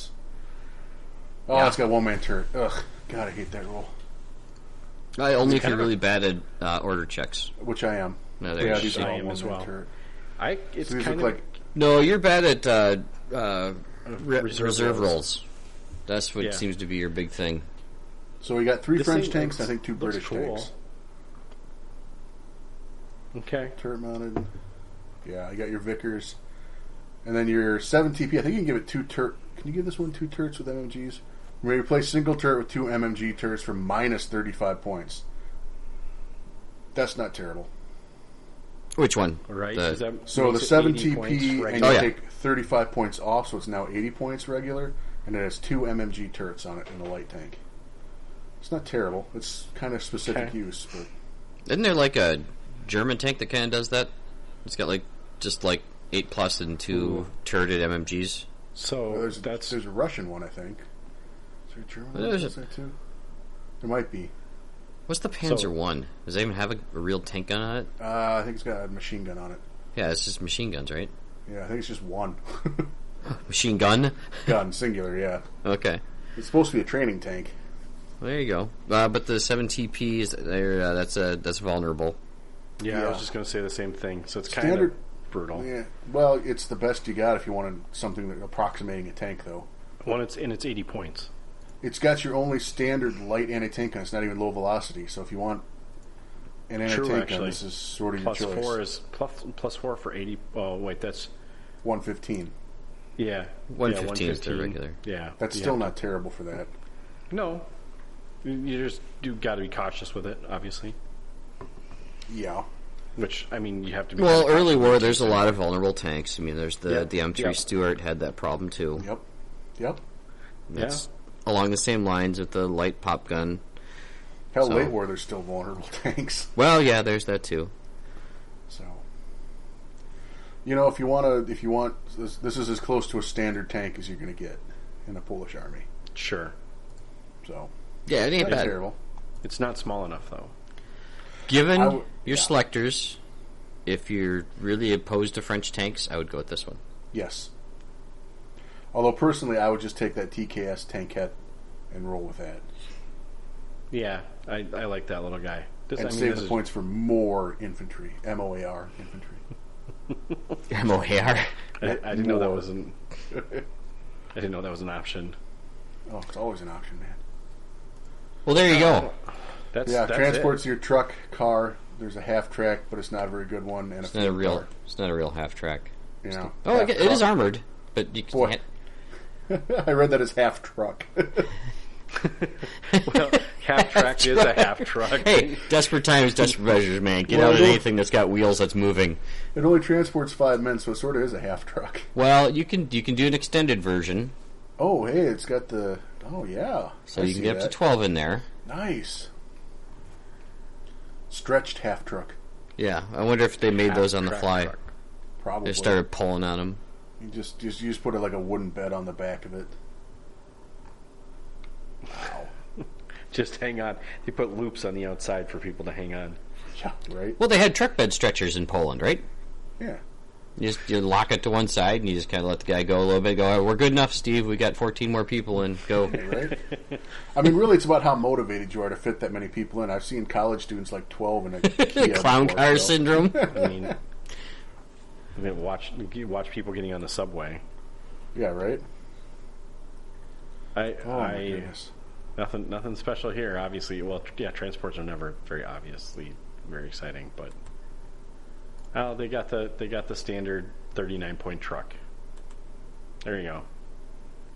Yeah. it's got one-man turret. Ugh, God, I hate that rule. Only if kind you're of a- really bad at order checks. Which I am. No, there Yeah, you these go. are I all am as one-man well. turret. It's So these kind look of like No, you're bad at Reserve reserve rolls. rolls. That's what Yeah. seems to be your big thing. so. We got 3 This French thing tanks. I looks- think 2 looks British cool. tanks. okay. Turret mounted. Yeah, you got your Vickers, and then your 7 TP. I think you can give it 2 turret. Can you give this one 2 turrets with MMGs? Maybe replace single turret with 2 MMG turrets for minus 35 points. That's not terrible. Which one? Right. The- Is that So the makes it 7 80 points TP, and regular? you yeah. take 35 points off, so it's now 80 points regular, and it has 2 MMG turrets on it in the light tank. It's not terrible. It's kind of specific Okay. use, but Isn't there like a German tank that kind of does that? It's got like just like 8+ and 2 turreted MMGs. So there's a Russian one, I think. Is there a German Well, one there's that does that too? There might be. What's the Panzer So- 1? Does it even have a real tank gun on it? I think it's got a machine gun on it. Yeah, it's just machine guns, right? Yeah, I think it's just one. Machine gun? Gun, singular, yeah. Okay. It's supposed to be a training tank. Well, there you go. But the 7 TPs, that's vulnerable. yeah, I Yeah. was just going to say the same thing. So it's kind Standard. of brutal. Yeah. Well, it's the best you got if you wanted something that approximating a tank, though. When it's 80 points. It's got your only standard light anti-tank gun. It's not even low velocity. So if you want an True, anti-tank gun, actually. this is sort of Plus your choice. 4 is plus 4 for 80. Oh wait, that's 115. yeah. 115 is the regular. Yeah, That's you still have not terrible for that. to- No, you just got to be cautious with it, obviously. Yeah. Which I mean, you have to be. Well, kinda early cautious war, with there's a it. lot of vulnerable tanks. I mean, there's the Yep. M3 Yep. Stuart had that problem too. Yep. Yep. That's along the same lines with the light pop gun. Hell, So- late war, there's still vulnerable tanks. Well, yeah, there's that too. So, if you want, this is as close to a standard tank as you're going to get in a Polish army. Sure. So Yeah, it ain't not bad. terrible. It's not small enough, though. Given your selectors, if you're really opposed to French tanks, I would go with this one. Yes. Although personally, I would just take that TKS tankette and roll with that, Yeah, I like that little guy. and save the points for more infantry, MOAR infantry. MOAR. I didn't know that was an. I didn't know that was an option. Oh, it's always an option, man. Well, there you go. That's transports your truck, car. There's a half track, but it's not a very good one, and It's not a real half track. You know, Oh, it is armored, but you Boy. can't. I read that as half truck. Well, half track is a half truck. Hey, desperate times, desperate measures, man. Get Well, out of no. anything that's got wheels that's moving. It only transports 5 men, so it sort of is a half truck. Well, you can do an extended version, Oh, hey, it's got the. Oh, yeah. so I you see can get up that. to 12 in there. Nice. Stretched half truck, Yeah, I wonder if they made those on the Half-track fly. truck. probably. They started pulling on them. You just put like a wooden bed on the back of it. Wow. Just hang on. They put loops on the outside for people to hang on. Yeah, right? Well, they had truck bed stretchers in Poland, right? Yeah. You lock it to one side, and you just kind of let the guy go a little bit. Go, oh, we're good enough, Steve. We got 14 more people in. Go. Right? I mean, really, it's about how motivated you are to fit that many people in. I've seen college students like 12 in a Kia Clown before, car so- syndrome. I mean, you watch people getting on the subway. Yeah, right? I Oh, my goodness. nothing special here. Obviously, well, yeah, transports are never very obviously very exciting, but they got the standard 39-point truck. There you go.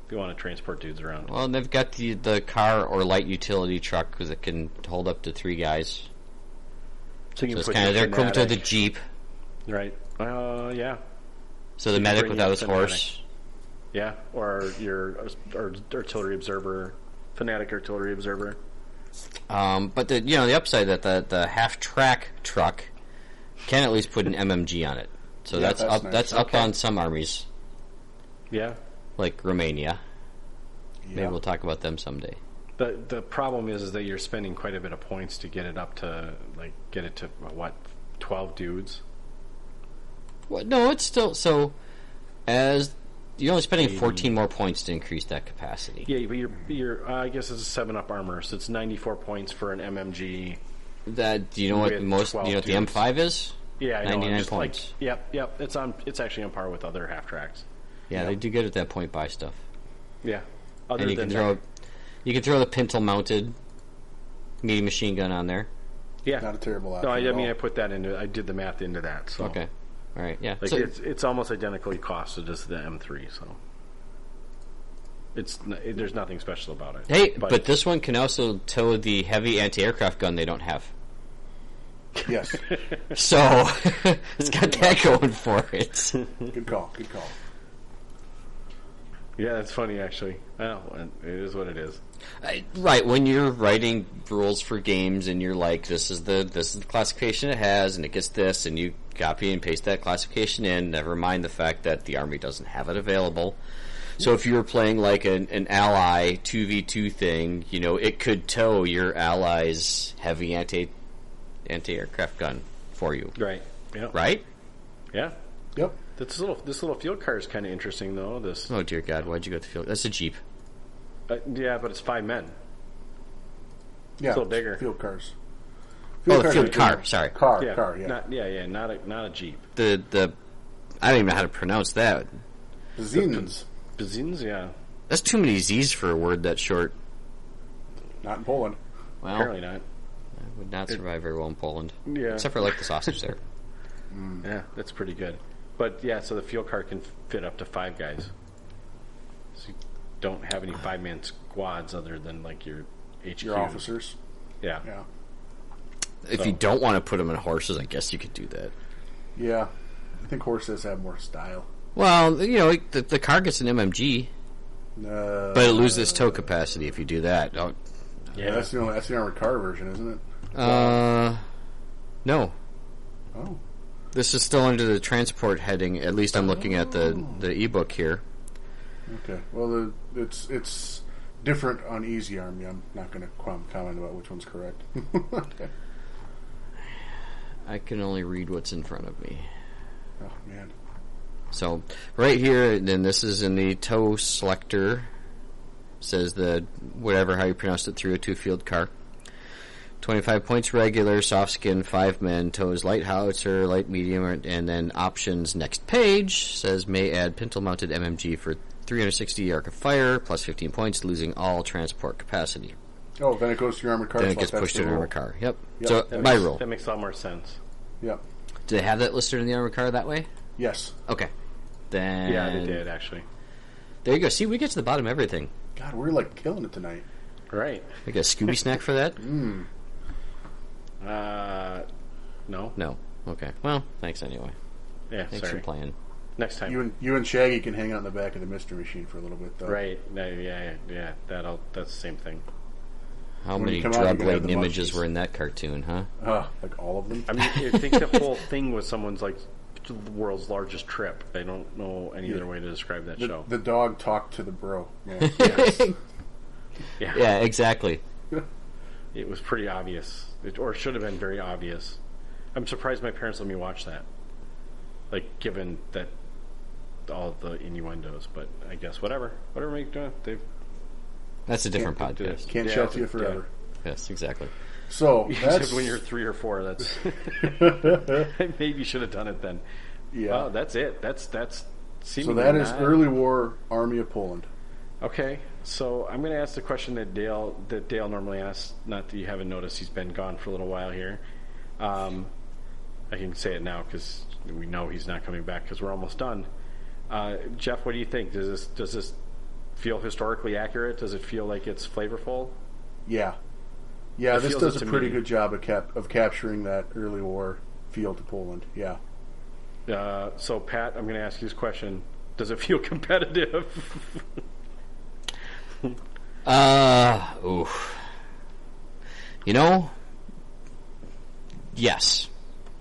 If you want to transport dudes around. Well, they've got the car or light utility truck because it can hold up to 3 guys. So you So it's put kind of your their equivalent to the Fanatic, Jeep. right? Yeah, So the You can medic bring without your his Fanatic. horse. yeah, or your artillery observer, Fanatic artillery observer. But the upside that the half track truck can at least put an MMG on it. So Yeah, that's that's up. nice. That's up Okay. on some armies Yeah. like Romania. Yeah. Maybe we'll talk about them someday. The problem is that you're spending quite a bit of points to get it up to get it to 12 dudes. Well, no, it's still so. As you're only spending 80. 14 more points to increase that capacity. Yeah, but you're I guess it's a 7-up armor, so it's 94 points for an MMG. That do you know what With the most? 12 You know what the dudes. M5 is? Yeah, I know. 99 just points. Yep. It's actually on par with other half tracks. Yeah, they do good at that point buy stuff. Yeah. Other And you than can throw the pintle mounted medium machine gun on there. yeah. Not a terrible No, option. I at mean all. I put that into. I did the math into that. So Okay, all right, yeah. Like So- it's almost identically costed as the M3. So there's nothing special about it. hey, but this one can also tow the heavy anti-aircraft gun they don't have. Yes. So it's got that going for it. Good call. Good call. Yeah, that's funny actually. Well, it is what it is. Right, when you're writing rules for games and you're like, this is the classification it has, and it gets this, and you copy and paste that classification in. Never mind the fact that the army doesn't have it available. So if you were playing like an ally 2v2 thing, it could tow your ally's heavy anti-aircraft gun for you. Right. Yeah. Right? Yeah. Yep. This little field car is kind of interesting though. This. Oh dear God, why'd you go to the field? That's a Jeep. Yeah, but it's 5 men. Yeah. It's a little bigger. Field cars. Oh, the cars field are- car, sorry. Car, Yeah. car, yeah. Not a Jeep. The I don't even know how to pronounce that. Zinens. Bazins, yeah. That's too many Z's for a word that short. Not in Poland. Well, Apparently not. I would not survive very well in Poland. Yeah. Except for like the sausage there. Yeah, that's pretty good. But yeah, so the field car can fit up to 5 guys. So you don't have any 5-man squads other than like your HQ. Your officers. Yeah. Yeah. If you don't want to put them in horses, I guess you could do that. Yeah. I think horses have more style. Well, the car gets an MMG, but it loses its tow capacity if you do that. Oh, Yeah, that's the armored car version, isn't it? no. Oh. This is still under the transport heading. At least I'm looking at the ebook here. Okay. Well, it's different on Easy Army. I'm not going to comment about which one's correct. Okay. I can only read what's in front of me. Oh, man. So, right here, then this is in the tow selector. Says the, whatever, how you pronounce it, 302 field car. 25 points regular, soft skin, 5 men, tows light howitzer, light medium, and then options next page says may add pintle mounted MMG for 360 arc of fire, plus 15 points, losing all transport capacity. Oh, then it goes to your armored car. Then it gets pushed to an armored car. Yep. Yep. So, my rule. That makes a lot more sense. Yep. Do they have that listed in the armored car that way? Yes. Okay. Then... Yeah, they did, actually. There you go. See, we get to the bottom of everything. God, we're like killing it tonight. Right. We got a Scooby snack for that? No. No. Okay. Well, thanks anyway. Yeah, Thanks sorry. for playing. Next time. You and Shaggy can hang out in the back of the mystery machine for a little bit, though. Right. No, yeah. That's the same thing. How When many you come out, you can have drug-laden the images munchies. were in that cartoon, huh? Like all of them? I mean, I think the whole thing was someone's, like, the world's largest trip. I don't know any other way to describe that show. The dog talked to the bro. Yeah. Yeah. Yeah, exactly. It was pretty obvious. Or should have been very obvious. I'm surprised my parents let me watch that. Like, given that all the innuendos. But I guess whatever make they've... That's a different Can't do podcast. this. Can't Yeah, chat to you forever. Yes, exactly. So, that's... Except when you're 3 or 4, that's... I maybe should have done it then. Yeah. Wow, that's it. That's So seemingly that is not... early war Army of Poland. Okay, so I'm going to ask the question that Dale normally asks. Not that you haven't noticed, he's been gone for a little while here. I can say it now because we know he's not coming back because we're almost done. Jeff, what do you think? Does this feel historically accurate? Does it feel like it's flavorful? Yeah. Yeah, this does a pretty good job of capturing that early war feel to Poland. Yeah. So, Pat, I'm going to ask you this question. Does it feel competitive? Oof. You know, yes.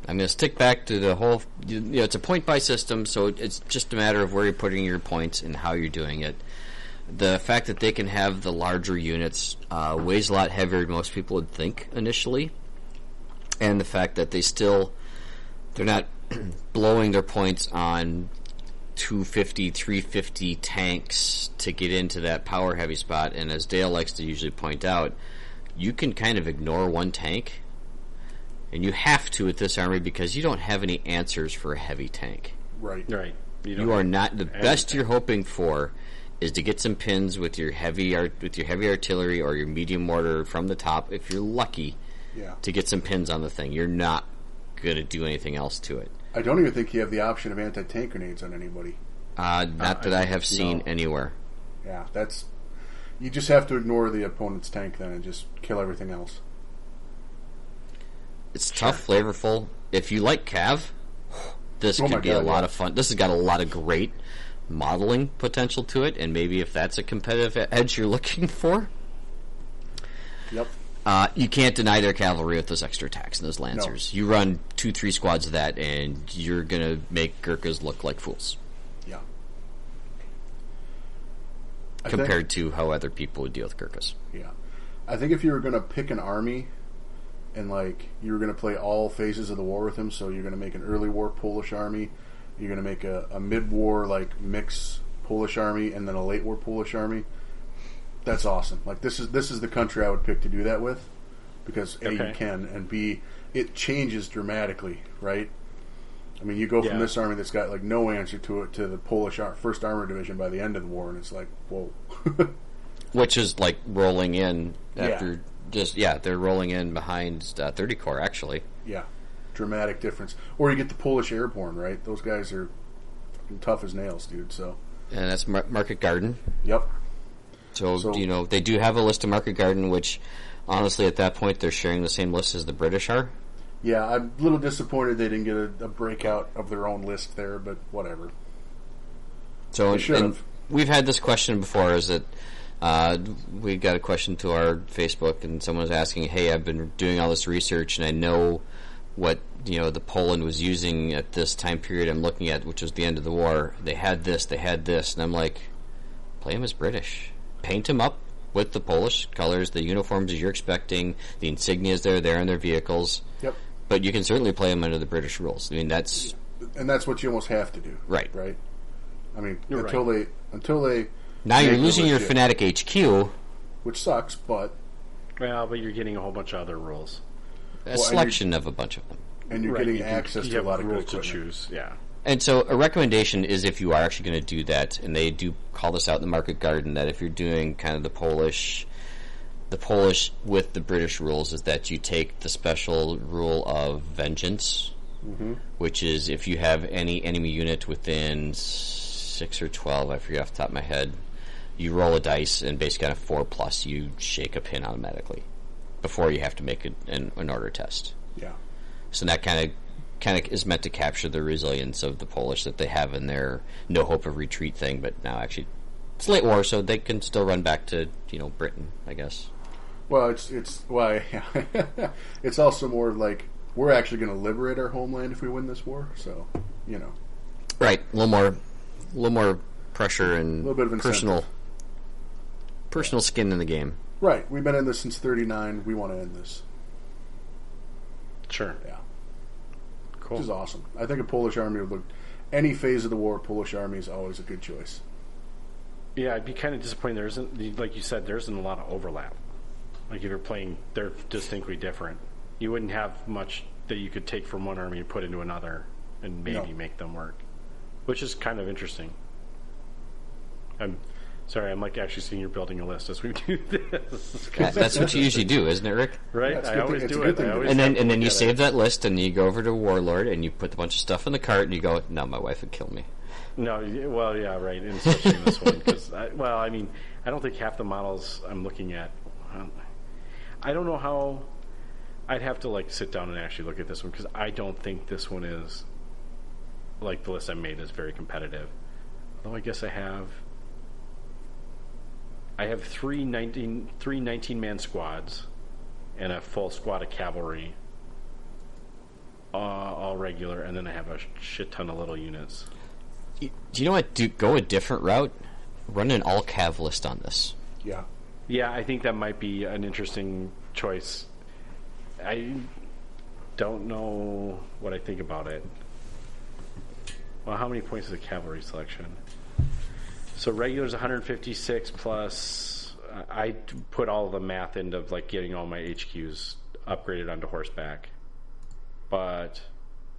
I'm going to stick back to the whole... it's a point-by system, so it's just a matter of where you're putting your points and how you're doing it. The fact that they can have the larger units weighs a lot heavier than most people would think initially. And the fact that they're not blowing their points on 250, 350 tanks to get into that power heavy spot. And as Dale likes to usually point out, you can kind of ignore one tank. And you have to with this army because you don't have any answers for a heavy tank. Right. Right. You are not... The best you're hoping for is to get some pins with your heavy artillery or your medium mortar from the top, if you're lucky, to get some pins on the thing. You're not going to do anything else to it. I don't even think you have the option of anti-tank grenades on anybody. Not that I have seen anywhere. Yeah, that's... You just have to ignore the opponent's tank then and just kill everything else. It's tough, flavorful. If you like Cav, this could be a lot of fun. This has got a lot of great modeling potential to it, and maybe if that's a competitive edge you're looking for. Yep. You can't deny their cavalry with those extra attacks and those lancers. No. You run 2-3 squads of that, and you're going to make Gurkhas look like fools. Yeah. Compared to how other people would deal with Gurkhas. Yeah. I think if you were going to pick an army and like you were going to play all phases of the war with them, so you're going to make an early war Polish army, you're going to make a mid-war like mix Polish army, and then a late war Polish army. That's awesome. Like this is the country I would pick to do that with, because A, you can, and B, it changes dramatically, right? I mean, you go from this army that's got like no answer to it to the Polish First Armored Division by the end of the war, and it's like, whoa. Which is like rolling in after they're rolling in behind 30 Corps actually. Yeah, dramatic difference. Or you get the Polish Airborne, right? Those guys are fucking tough as nails, dude. So. And that's Market Garden. Yep. So, you know, they do have a list of Market Garden, which, honestly, at that point, they're sharing the same list as the British are. Yeah, I'm a little disappointed they didn't get a breakout of their own list there, but whatever. So, we've had this question before, is that we got a question to our Facebook, and someone was asking, hey, I've been doing all this research, and I know what the Poland was using at this time period I'm looking at, which was the end of the war. They had this, and I'm like, play them as British. Paint them up with the Polish colors, the uniforms as you're expecting, the insignias there in their vehicles. Yep. But you can certainly play them under the British rules. I mean, that's what you almost have to do. Right. Right. I mean, You're until they now you're make them losing your legit, Fanatic HQ. which sucks, but Well, but you're getting a whole bunch of other rules. A selection of a bunch of them. and you're getting access to a lot of good rules to equipment. choose. Yeah. And so a recommendation is, if you are actually going to do that, and they do call this out in the market garden, that if you're doing kind of the Polish with the British rules, is that you take the special rule of vengeance, which is if you have any enemy unit within 6 or 12, I forget off the top of my head, you roll a dice and basically on a 4+, you shake a pin automatically before you have to make an order test. Yeah. So that kind of is meant to capture the resilience of the Polish that they have in their no hope of retreat thing, but now actually it's late war, so they can still run back to Britain, I guess. Well, it's it's also more like we're actually going to liberate our homeland if we win this war. So Right, a little more pressure and a little bit of incentive. personal skin in the game. Right. We've been in this since '39. We want to end this. Sure. Yeah. Cool. Which is awesome. I think a Polish army would look. Any phase of the war, Polish army is always a good choice. Yeah, I'd be kind of disappointed. There isn't, like you said, there isn't a lot of overlap. Like if you're playing, they're distinctly different. You wouldn't have much that you could take from one army and put into another, and maybe make them work, which is kind of interesting. I'm sorry, I'm like actually seeing you're building a list as we do this. That's what you usually do, isn't it, Rick? Right? Yeah, I always do it. And then you save that list and you go over to Warlord and you put a bunch of stuff in the cart and you go, no, my wife would kill me. No, well, yeah, right. And especially in this one, because I don't think half the models I'm looking at. I don't know how. I'd have to sit down and actually look at this one because I don't think this one is like the list I made is very competitive. Although I guess I have three 19-man squads and a full squad of cavalry, all regular, and then I have a shit ton of little units. Do you know what? Go a different route. Run an all-cav list on this. Yeah. Yeah, I think that might be an interesting choice. I don't know what I think about it. Well, how many points is a cavalry selection? So regular is 156 plus. I put all the math into getting all my HQs upgraded onto horseback. But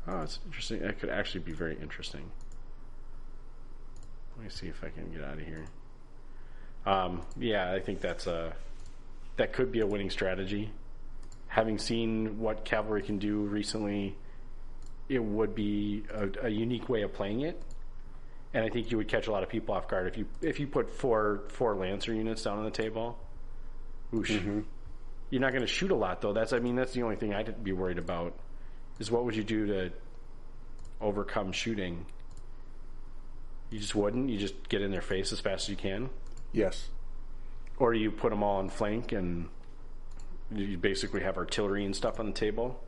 it's interesting. That could actually be very interesting. Let me see if I can get out of here. Yeah, I think that could be a winning strategy. Having seen what cavalry can do recently, it would be a unique way of playing it, and I think you would catch a lot of people off guard if you put four Lancer units down on the table. Oosh. Mm-hmm. You're not going to shoot a lot though. That's the only thing I'd be worried about is what would you do to overcome shooting. You just wouldn't. You just get in their face as fast as you can. Yes. Or you put them all on flank and you basically have artillery and stuff on the table.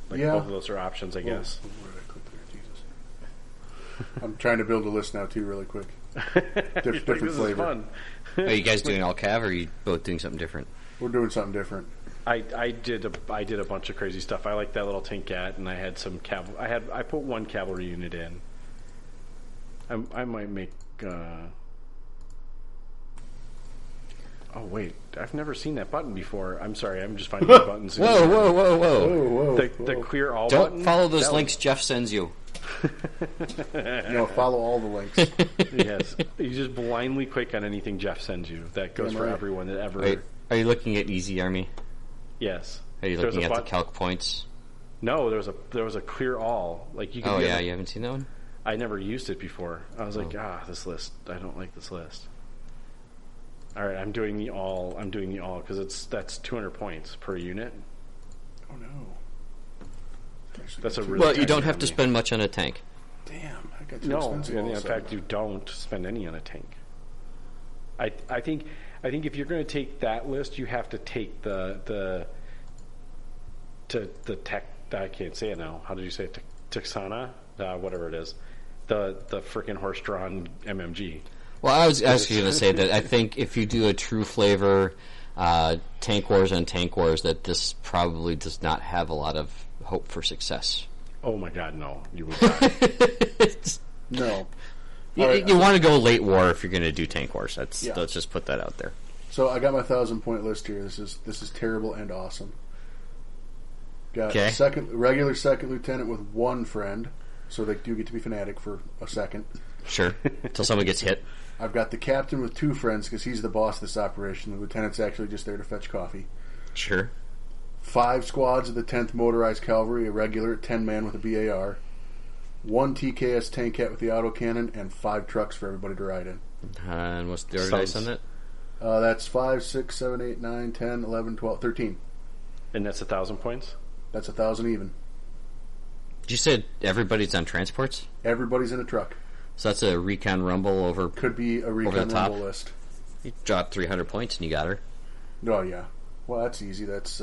Both of those are options, I guess. Where did I click there? Jesus. I'm trying to build a list now too, really quick. Different this flavor. Is fun. Are you guys doing all cav, or are you both doing something different? We're doing something different. I did a bunch of crazy stuff. I like that little Tinkat, and I had some I put one cavalry unit in. I might make. Oh wait, I've never seen that button before. I'm sorry, I'm just finding the buttons. Whoa! The clear all Don't button. follow those links Jeff sends you. Follow all the links. Yes, you just blindly click on anything Jeff sends you. That goes for everyone that ever. Wait, are you looking at Easy Army? Yes. Are you looking at the calc points? No, there was a clear all. Like you. Can you haven't seen that one? I never used it before. I was like, this list. I don't like this list. All right, I'm doing the all because that's 200 points per unit. Oh no. That's a really well. You don't have to spend much on a tank. Damn, I got too expensive. No, in fact, you don't spend any on a tank. I think if you're going to take that list, you have to take the the tech. I can't say it now. How did you say it? Texana, whatever it is, the freaking horse-drawn MMG. Well, I was actually going to say that I think if you do a true flavor Tank Wars on Tank Wars, that this probably does not have a lot of hope for success. Oh my God, no! You would not. No. You want to go late war if you're going to do Tank Wars. Let's just put that out there. So I got my 1,000-point list here. This is terrible and awesome. Got regular second lieutenant with one friend, so they do get to be fanatic for a second. Sure, until someone gets hit. I've got the captain with two friends because he's the boss of this operation. The lieutenant's actually just there to fetch coffee. Sure. 5 squads of the 10th Motorized Cavalry, a regular 10-man with a BAR. 1 TKS tank cat with the autocannon, and 5 trucks for everybody to ride in. And what's the order dice on that? That's 5, 6, 7, 8, 9, 10, 11, 12, 13. And that's 1,000 points? That's 1,000 even. You said everybody's on transports? Everybody's in a truck. So that's a recon rumble over. Could be a recon rumble list. You dropped 300 points and you got her. Oh, yeah. Well, that's easy. That's,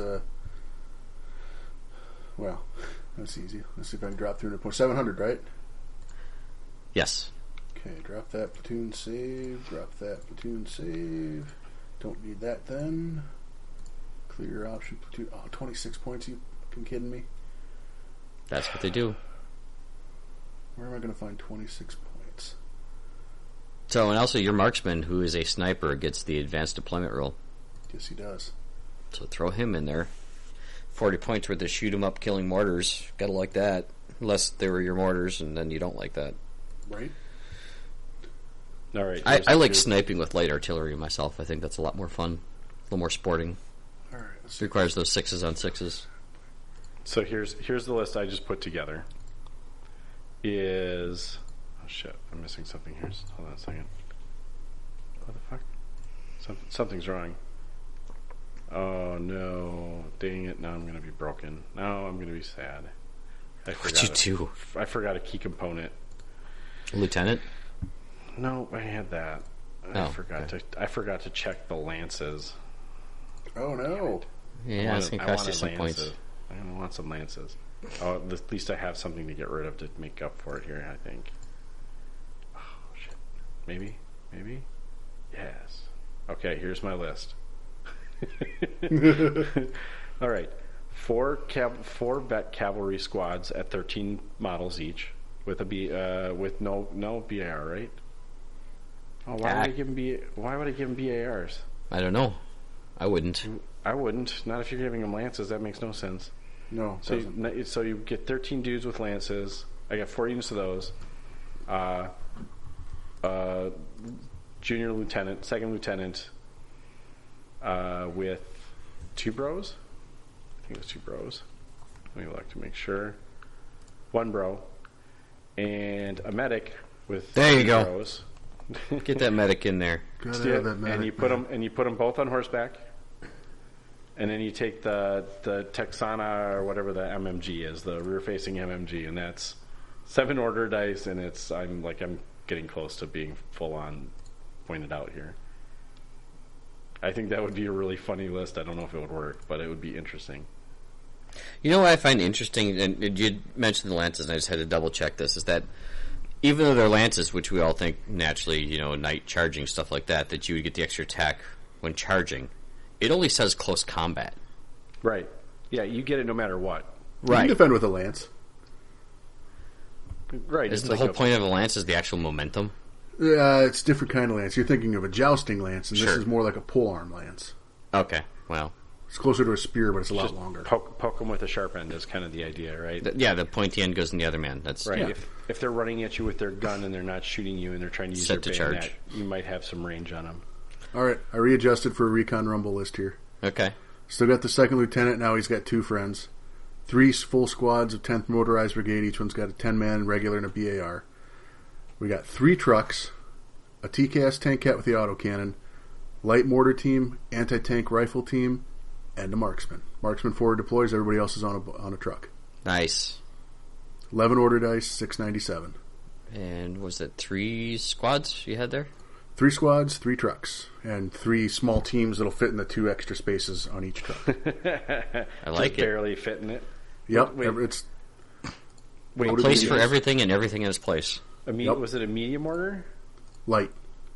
that's easy. Let's see if I can drop 300 points. 700, right? Yes. Okay, drop that platoon save. Drop that platoon save. Don't need that then. Clear option platoon. Oh, 26 points. You fucking kidding me? That's what they do. Where am I going to find 26 points? So, and also your marksman, who is a sniper, gets the advanced deployment rule. Yes, he does. So throw him in there. 40 points worth of shoot 'em up killing mortars. Gotta like that. Unless they were your mortars, and then you don't like that. Right. All right. I like sniping with light artillery myself. I think that's a lot more fun. A little more sporting. All right. It requires those 6s on 6s. So here's the list I just put together. Oh shit, I'm missing something here. Hold on a second. What the fuck? Something's wrong. Oh no, dang it, now I'm going to be broken. Now I'm going to be sad. What'd you do? I forgot a key component. Lieutenant? No, I had that. I forgot to check the lances. Oh no. Yeah, it's going to cost you some points. I want some lances. Oh, at least I have something to get rid of to make up for it here, I think. Oh, shit. Maybe? Yes. Okay, here's my list. All right. 4 vet cavalry squads at 13 models each with with no BAR, right? Oh, why would I give them BARs? I don't know. I wouldn't. I wouldn't. Not if you're giving them lances. That makes no sense. No. So you get 13 dudes with lances. I got 4 units of those. Junior lieutenant, second lieutenant, with 2 bros. I think it was 2 bros. Let me look to make sure. 1 bro, and a medic with. There you 2 go. bros. Get that medic in there. Gotta have that medic, and you put them both on horseback. And then you take the Texana or whatever the MMG is, the rear-facing MMG, and that's 7 order dice, and I'm getting close to being full-on pointed out here. I think that would be a really funny list. I don't know if it would work, but it would be interesting. You know what I find interesting, and you mentioned the lances, and I just had to double-check this, is that even though they're lances, which we all think naturally, night charging, stuff like that you would get the extra attack when charging, it only says close combat. Right. Yeah, you get it no matter what. Right. You can defend with a lance. Right. Isn't the whole point of a lance is the actual momentum? It's a different kind of lance. You're thinking of a jousting lance, and Sure. This is more like a polearm lance. Okay, well. It's closer to a spear, but it's a lot Just longer. Poke them with a sharp end is kind of the idea, right? The pointy end goes in the other man. That's right. Yeah. If they're running at you with their gun and they're not shooting you and they're trying to use Set their to bayonet, charge. you might have some range on them. All right, I readjusted for a recon rumble list here. Okay. Still got the second lieutenant. Now he's got 2 friends. 3 full squads of 10th Motorized Brigade. Each one's got a 10-man regular and a BAR. We got 3 trucks, a TKS tank cat with the autocannon, light mortar team, anti-tank rifle team, and a marksman. Marksman forward deploys. Everybody else is on a truck. Nice. 11 order dice, 697. And was it 3 squads you had there? 3 squads, 3 trucks, and 3 small teams that'll fit in the 2 extra spaces on each truck. I like Just it. barely fitting it. Yep, Wait. it's A place for everything and everything in its place. Yep. Was it a medium order? light.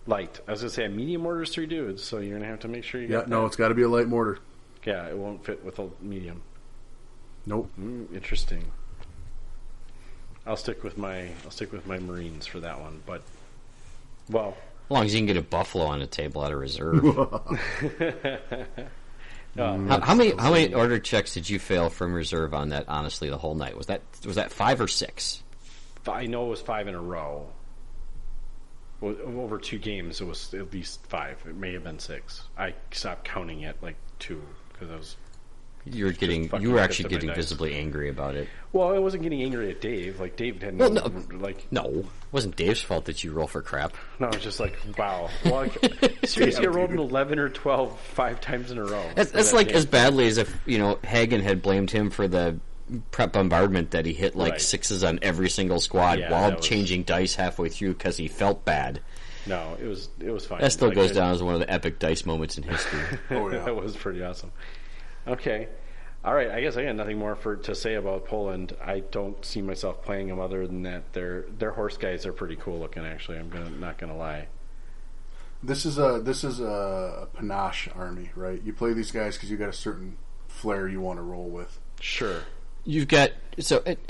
Light. I was going to say a medium order is 3 dudes, so you're going to have to make sure you Yeah, get no, that. it's got to be a light mortar. Yeah, it won't fit with a medium. Nope. Interesting. I'll stick with my Marines for that one, but well, As long as you can get a buffalo on the table at a reserve. How many order checks did you fail from reserve on that? Honestly, the whole night was that 5 or 6? I know it was 5 in a row. Well, over 2 games, it was at least 5. It may have been 6. I stopped counting at like 2 because I was. You were actually getting visibly angry about it. Well, I wasn't getting angry at Dave. Like Dave hadn't. No, it wasn't Dave's fault that you roll for crap. No, it's just like wow. Well, like, seriously, I rolled an 11 or 12 5 times in a row. That's like as badly as if Hagen had blamed him for the prep bombardment that he hit like Right. 6s on every single squad Yeah, while that was- changing dice halfway through because he felt bad. No, it was fine. That still Like, goes down as one of the epic dice moments in history. Oh, yeah. That was pretty awesome. Okay. All right, I guess I got nothing more to say about Poland. I don't see myself playing them other than that their horse guys are pretty cool looking. Actually, not gonna lie. This is a panache army, right? You play these guys because you got a certain flair you want to roll with. Sure. You've got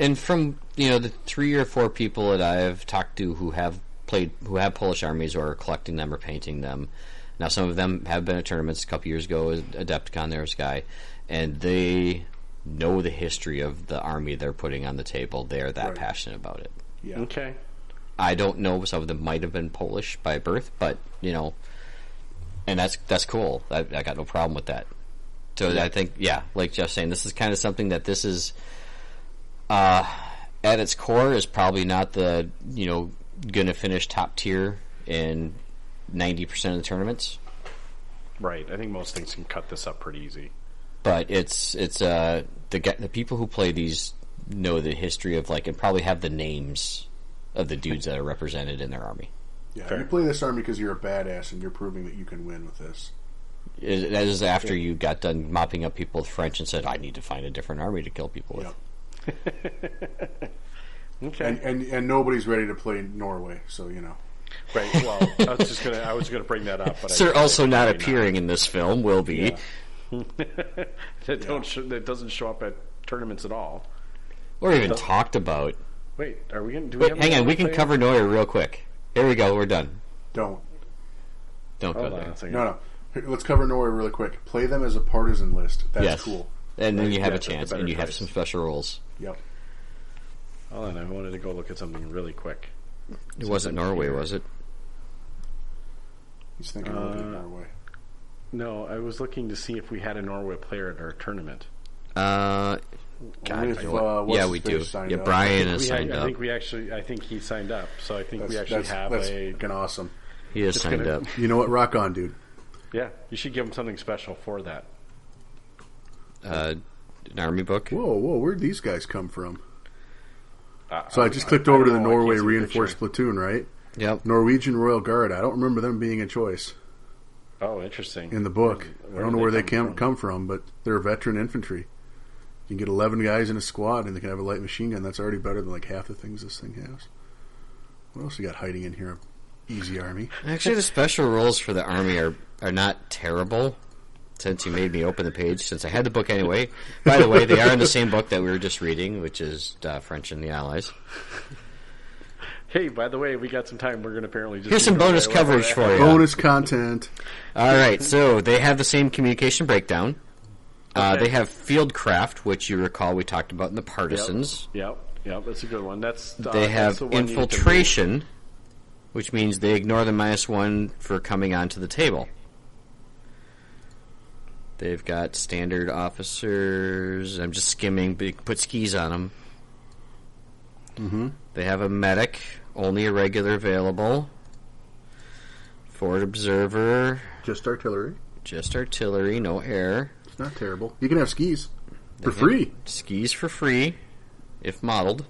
and from the 3 or 4 people that I've talked to who have Polish armies or are collecting them or painting them. Now some of them have been at tournaments. A couple years ago, Adepticon there was a guy, and they know the history of the army they're putting on the table. They're that Right. passionate about it. Yeah. Okay. I don't know. Some of them might have been Polish by birth, but and that's cool. I got no problem with that. So I think, like Jeff's saying, this is kind of something that this is at its core is probably not the going to finish top tier in 90% of the tournaments. Right. I think most things can cut this up pretty easy. But it's the people who play these know the history of and probably have the names of the dudes that are represented in their army. Yeah, Fair. you play this army because you're a badass and you're proving that you can win with this. That is after you got done mopping up people with French and said, I need to find a different army to kill people with. Yep. Okay. And nobody's ready to play Norway, so Right. Well, I was gonna bring that up, but Sir, also not appearing in this film, will be. Yeah. That doesn't show up at tournaments at all. Or even talked about. Wait, are we gonna? Do Wait, have hang on, another we can player? cover Neuer real quick. Here we go, we're done. Don't. Don't Hold go on there. a second. No. Here, let's cover Norway really quick. Play them as a partisan list. That's Yes. cool. And then you have Yeah, a chance, that's a and you better have choice. some special rules. Yep. Hold on, I wanted to go look at something really quick. It wasn't Norway, was it? He's thinking of Norway. No, I was looking to see if we had a Norway player at our tournament. God, Only if, you know what? what's Yeah, his we face do. signed Yeah, up. Brian is signed I up. think he signed up. So I think we actually have that's a. fucking awesome. He is signed gonna- up. You know what? Rock on, dude. Yeah, you should give him something special for that. An army book. Whoa, where'd these guys come from? So I just clicked over to the don't know, I Norway can't see the reinforced picture. platoon, right? Yep. Norwegian Royal Guard. I don't remember them being a choice Oh, interesting. in the book. I don't know where they come come from, but they're veteran infantry. You can get 11 guys in a squad, and they can have a light machine gun. That's already better than like half the things this thing has. What else you got hiding in here? Easy army. Actually, the special rules for the army are not terrible. Since you made me open the page, since I had the book anyway. By the way, they are in the same book that we were just reading, which is French and the Allies. Hey, by the way, we got some time. We're going to apparently just Here's some go bonus right where coverage we're for at. you. Bonus content. All right, so they have the same communication breakdown. Okay. They have fieldcraft, which you recall we talked about in the partisans. Yep, that's a good one. That's They that's have the one you need to move. infiltration, which means they ignore the -1 for coming onto the table. They've got standard officers. I'm just skimming, but you can put skis on them. Mm-hmm. They have a medic, only a regular available. Forward observer, Just artillery. just artillery, no air. It's not terrible. You can have skis for free. Skis for free, if modeled.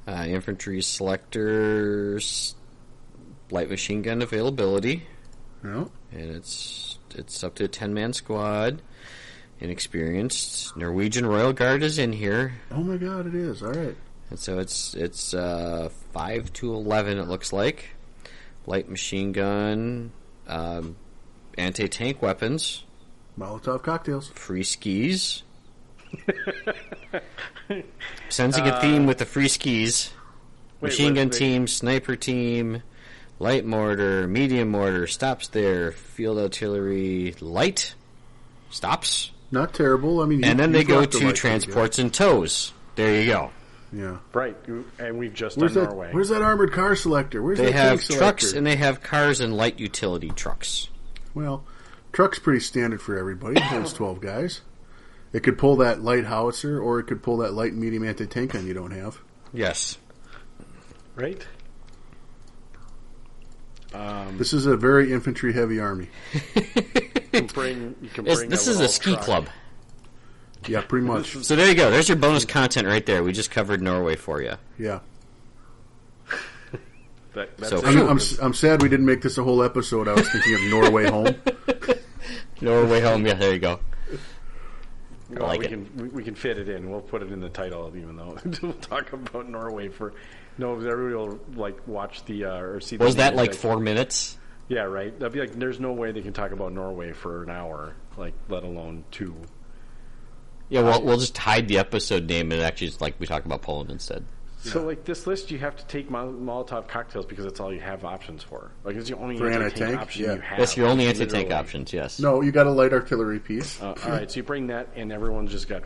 Infantry selectors. light machine gun availability. Yeah. And it's up to a 10-man squad. Inexperienced. Norwegian Royal Guard is in here. Oh my God, it is. All right. And so it's 5 to 11, it looks like. Light machine gun, anti-tank weapons, Molotov cocktails, free skis. Sensing a theme with the free skis. Machine gun team, sniper team, light mortar, medium mortar, stops there, field artillery, light, stops. Not terrible. I mean, and then they go to transports and tows. There you go. Yeah. Right, and we've just done Norway. Where's that armored car selector? Where's they that have tank trucks selector? and they have cars and light utility trucks. Well, truck's pretty standard for everybody. There's 12 guys. It could pull that light howitzer, or it could pull that light and medium anti-tank gun you don't have. Yes. Right? This is a very infantry-heavy army. You can bring this is a ski club. Yeah, pretty much. So there you go. There's your bonus content right there. We just covered Norway for you. Yeah. That's I'm sad we didn't make this a whole episode. I was thinking of Norway Home. Norway Home, yeah, there you go. Well, like we can fit it in. We'll put it in the title, even though we'll talk about Norway for. No, everybody will like watch the or see. Was that like 4 minutes? Yeah, right. That'd be like. There's no way they can talk about Norway for an hour, like let alone 2. Yeah, well, we'll just hide the episode name and actually just, like we talk about Poland instead. So, like this list, you have to take Molotov cocktails because that's all you have options for. Like it's the only For anti-tank anti-tank? option Yeah. you have. That's your only anti-tank literally. options. Yes. No, you got a light artillery piece. All right, so you bring that, and everyone's just got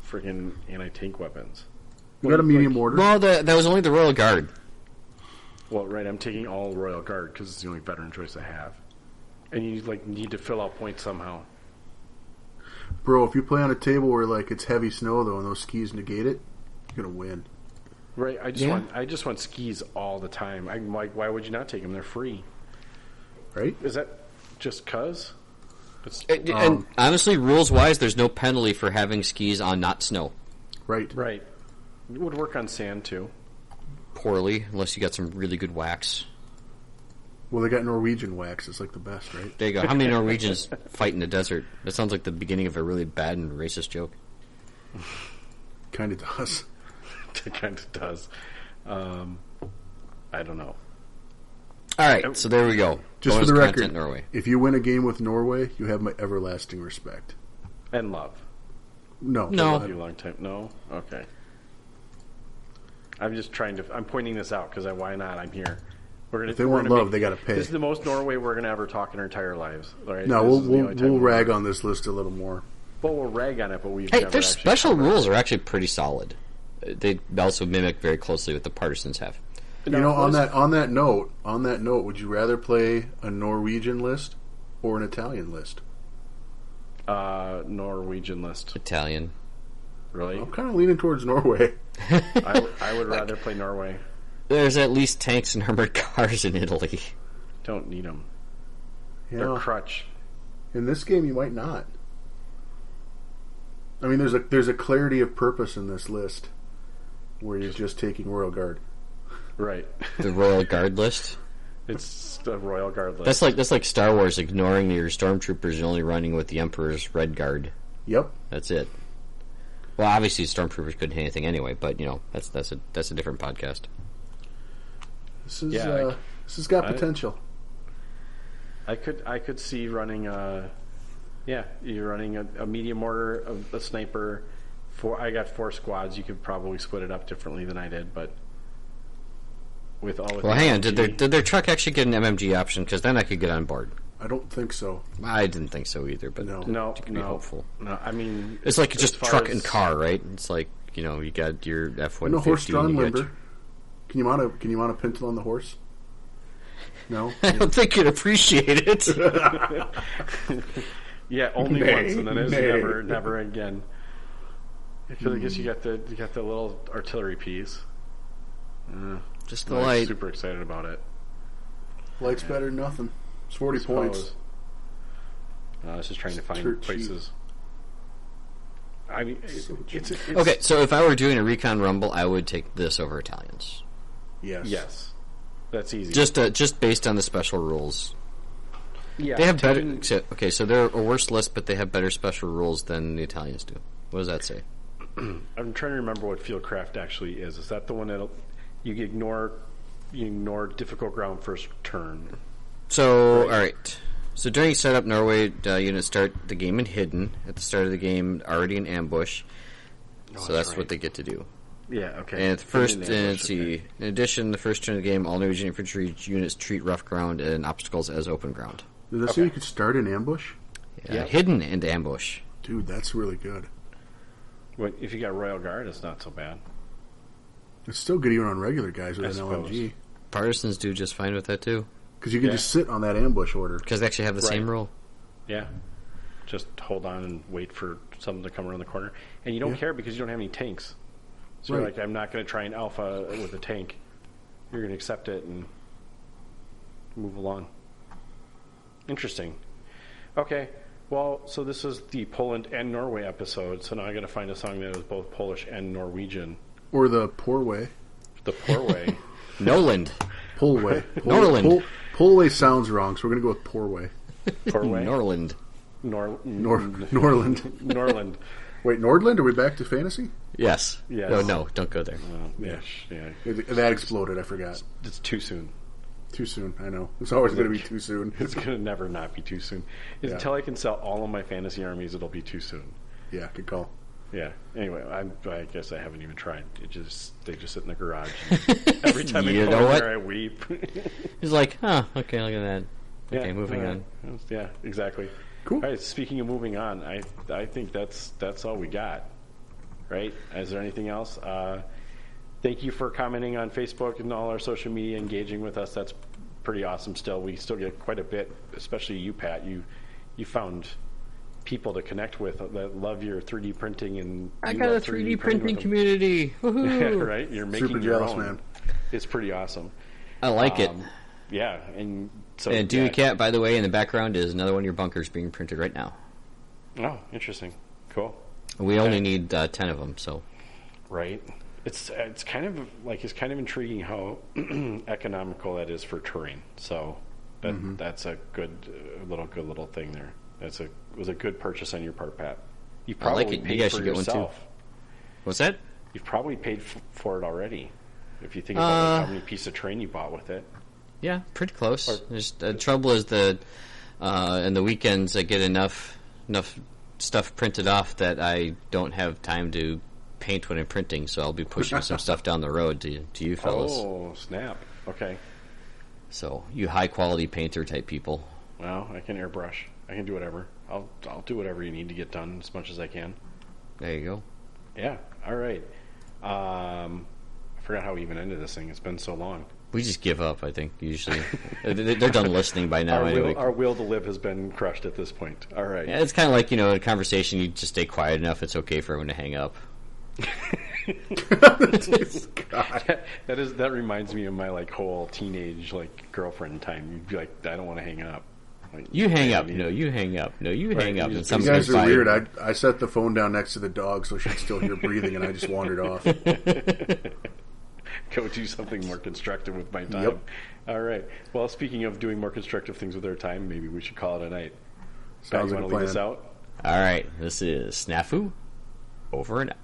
freaking anti-tank weapons. You got a medium mortar. Well, that was only the Royal Guard. Well, right, I'm taking all Royal Guard because it's the only veteran choice I have, and you like need to fill out points somehow. Bro, if you play on a table where like it's heavy snow though, and those skis negate it, you're gonna win. Right, I just want skis all the time. I'm like, why would you not take them? They're free. Right? Is that just cause? And honestly, rules-wise, there's no penalty for having skis on not snow. Right. Right. It would work on sand too. Poorly, unless you got some really good wax. Well, they got Norwegian wax. It's like the best, right? There you go. How many Norwegians fight in the desert? That sounds like the beginning of a really bad and racist joke. Kind of does. It kind of does. I don't know. All right, so there we go. Just Bonus for the content, record, Norway. if you win a game with Norway, you have my everlasting respect. And love. No. No. Love you long time. No? Okay. I'm just trying to... I'm pointing this out because why not? I'm here. If they want love, they got to pay. This is the most Norway we're going to ever talk in our entire lives. Right? No, This is the only time we'll rag on this list a little more. Well, we'll rag on it, but we've Hey, never their actually special covered rules it. are actually pretty solid. They also mimic very closely what the partisans have. You know, on that note, would you rather play a Norwegian list or an Italian list? Norwegian list. Italian. Really? I'm kind of leaning towards Norway. I would rather play Norway. There's at least tanks and armored cars in Italy. Don't need them. You They're know, crutch. in this game, you might not. I mean, there's a clarity of purpose in this list where you're just taking Royal Guard. Right. The Royal Guard list. It's the Royal Guard list. That's like Star Wars ignoring your stormtroopers and only running with the Emperor's Red Guard. Yep. That's it. Well, obviously stormtroopers couldn't hit anything anyway, but you know that's a different podcast. This is Yeah, this has got potential. I could see running you're running a medium mortar, a sniper. I got 4 squads. You could probably split it up differently than I did, but with Hang on. Did their truck actually get an MMG option? Because then I could get on board. I don't think so. I didn't think so either, but No. you can be hopeful. No, I mean It's like as just far truck as- and car, right? It's like, you know, you got your F-150. No horse-drawn and you got limber. Can you mount a pintle on the horse? No. I don't think you'd appreciate it. Yeah, only Nay, once, and then it's nay. never again. I feel like you got the little artillery piece. Just the I'm light. super excited about it. Light's better than nothing. It's 40 points. I was just trying to find dirt places. I mean, it's Okay, so if I were doing a recon rumble, I would take this over Italians. Yes. Yes, That's easy. Just based on the special rules. Yeah, They have better. Okay, so they're a worse list, but they have better special rules than the Italians do. What does that say? I'm trying to remember what Fieldcraft actually is. Is that the one that you ignore difficult ground first turn? So, all right. So during setup, Norway units start the game in hidden. At the start of the game, already in ambush. So that's right. what they get to do. Yeah, okay. And at the first, Hidden ambush, let's see. okay. In addition, the first turn of the game, all Norwegian infantry units treat rough ground and obstacles as open ground. Did that say you could start an ambush? Yep. Hidden and ambush. Dude, that's really good. If you got Royal Guard, it's not so bad. It's still good even on regular guys with I an suppose. LMG. Partisans do just fine with that too. Because you can just sit on that ambush order. Because they actually have the same rule. Yeah. Just hold on and wait for something to come around the corner. And you don't care because you don't have any tanks. So you're like, I'm not going to try an alpha with a tank. You're going to accept it and move along. Interesting. Okay. Well, so this is the Poland and Norway episode. So now I got to find a song that is both Polish and Norwegian. Or the poor way. The poor way. Noland. Pull way. Norland. Pull way sounds wrong, so we're going to go with poor way. Poor way. Norland. Norland. Norland. Wait, Nordland? Are we back to fantasy? Yes. Yes. No, don't go there. Yeah. That exploded, I forgot. It's too soon. Too soon, I know. It's always going to be too soon. It's going to never not be too soon. Until I can sell all of my fantasy armies, it'll be too soon. Yeah, good call. Yeah. Anyway, I guess I haven't even tried. They just sit in the garage. Every time I You go know in what? there, I weep. He's like, okay, look at that. Okay, moving all on. right. Yeah, exactly. Cool. All right. Speaking of moving on, I think that's all we got. Right? Is there anything else? Thank you for commenting on Facebook and all our social media, engaging with us. That's pretty awesome. Still, we still get quite a bit, especially you, Pat. You found people to connect with that love your 3D printing, and I got a 3D printing community. Woohoo! Right? You're making Super your jealous, own. man. It's pretty awesome. I like it. Yeah, and so And Dewey Cat, by the way, in the background is another one of your bunkers being printed right now. Oh, interesting. Cool. We only need 10 of them, so. Right. It's kind of intriguing how economical that is for terrain. So that's a good little thing there. It was a good purchase on your part, Pat. You probably like it. paid You guys for should get one, too. yourself. What's that? You've probably paid for it already. If you think about how many pieces of terrain you bought with it. Yeah, pretty close. The trouble is in the weekends I get enough stuff printed off that I don't have time to paint when I'm printing, so I'll be pushing some stuff down the road to you fellas. Oh, snap. Okay. So, you high-quality painter type people. Well, I can airbrush. I can do whatever. I'll do whatever you need to get done as much as I can. There you go. Yeah. All right. I forgot how we even ended this thing. It's been so long. We just give up, I think, usually. They're done listening by now anyway. Our will to live has been crushed at this point. All right. Yeah, it's kind of like, in a conversation, you just stay quiet enough, it's okay for everyone to hang up. That reminds me of my whole teenage girlfriend time. You'd be like, I don't want to hang up. You hang up. No, you hang up. No, you hang up. And You somebody's guys are fine. weird. I set the phone down next to the dog so she'd still hear breathing, and I just wandered off. Go do something more constructive with my time. Yep. All right. Well, speaking of doing more constructive things with our time, maybe we should call it a night. Sounds you like a want to lead us plan. out? All right, this is SNAFU. Over and out.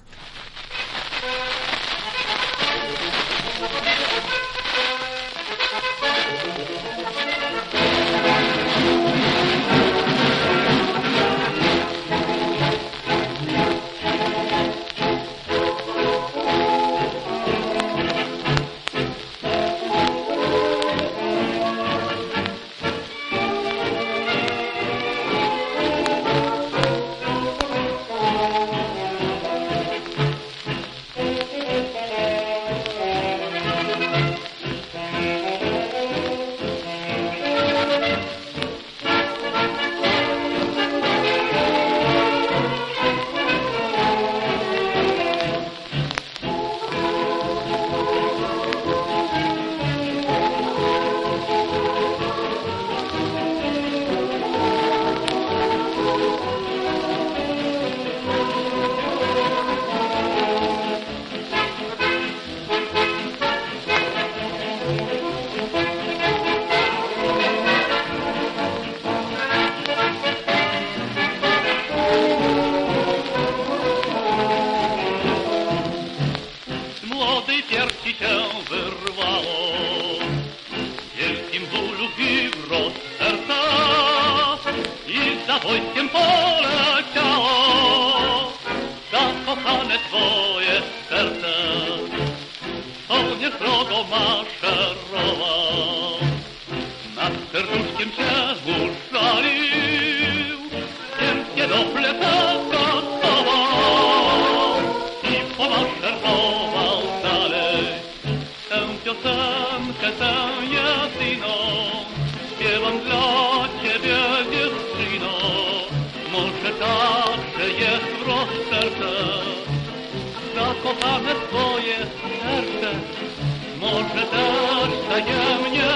za wojskiem poleciało, zakochane twoje serce, to nie wrogo maszerował, nad serduszkiem cię uszczalił, ciężkie do plecaka schował i pomaszerował dalej. Tę piosenkę, tę jedyną śpiewam dla ciebie, dziewczyno. Może także jest w rozterce zakochane twoje serce. Może też tajemnie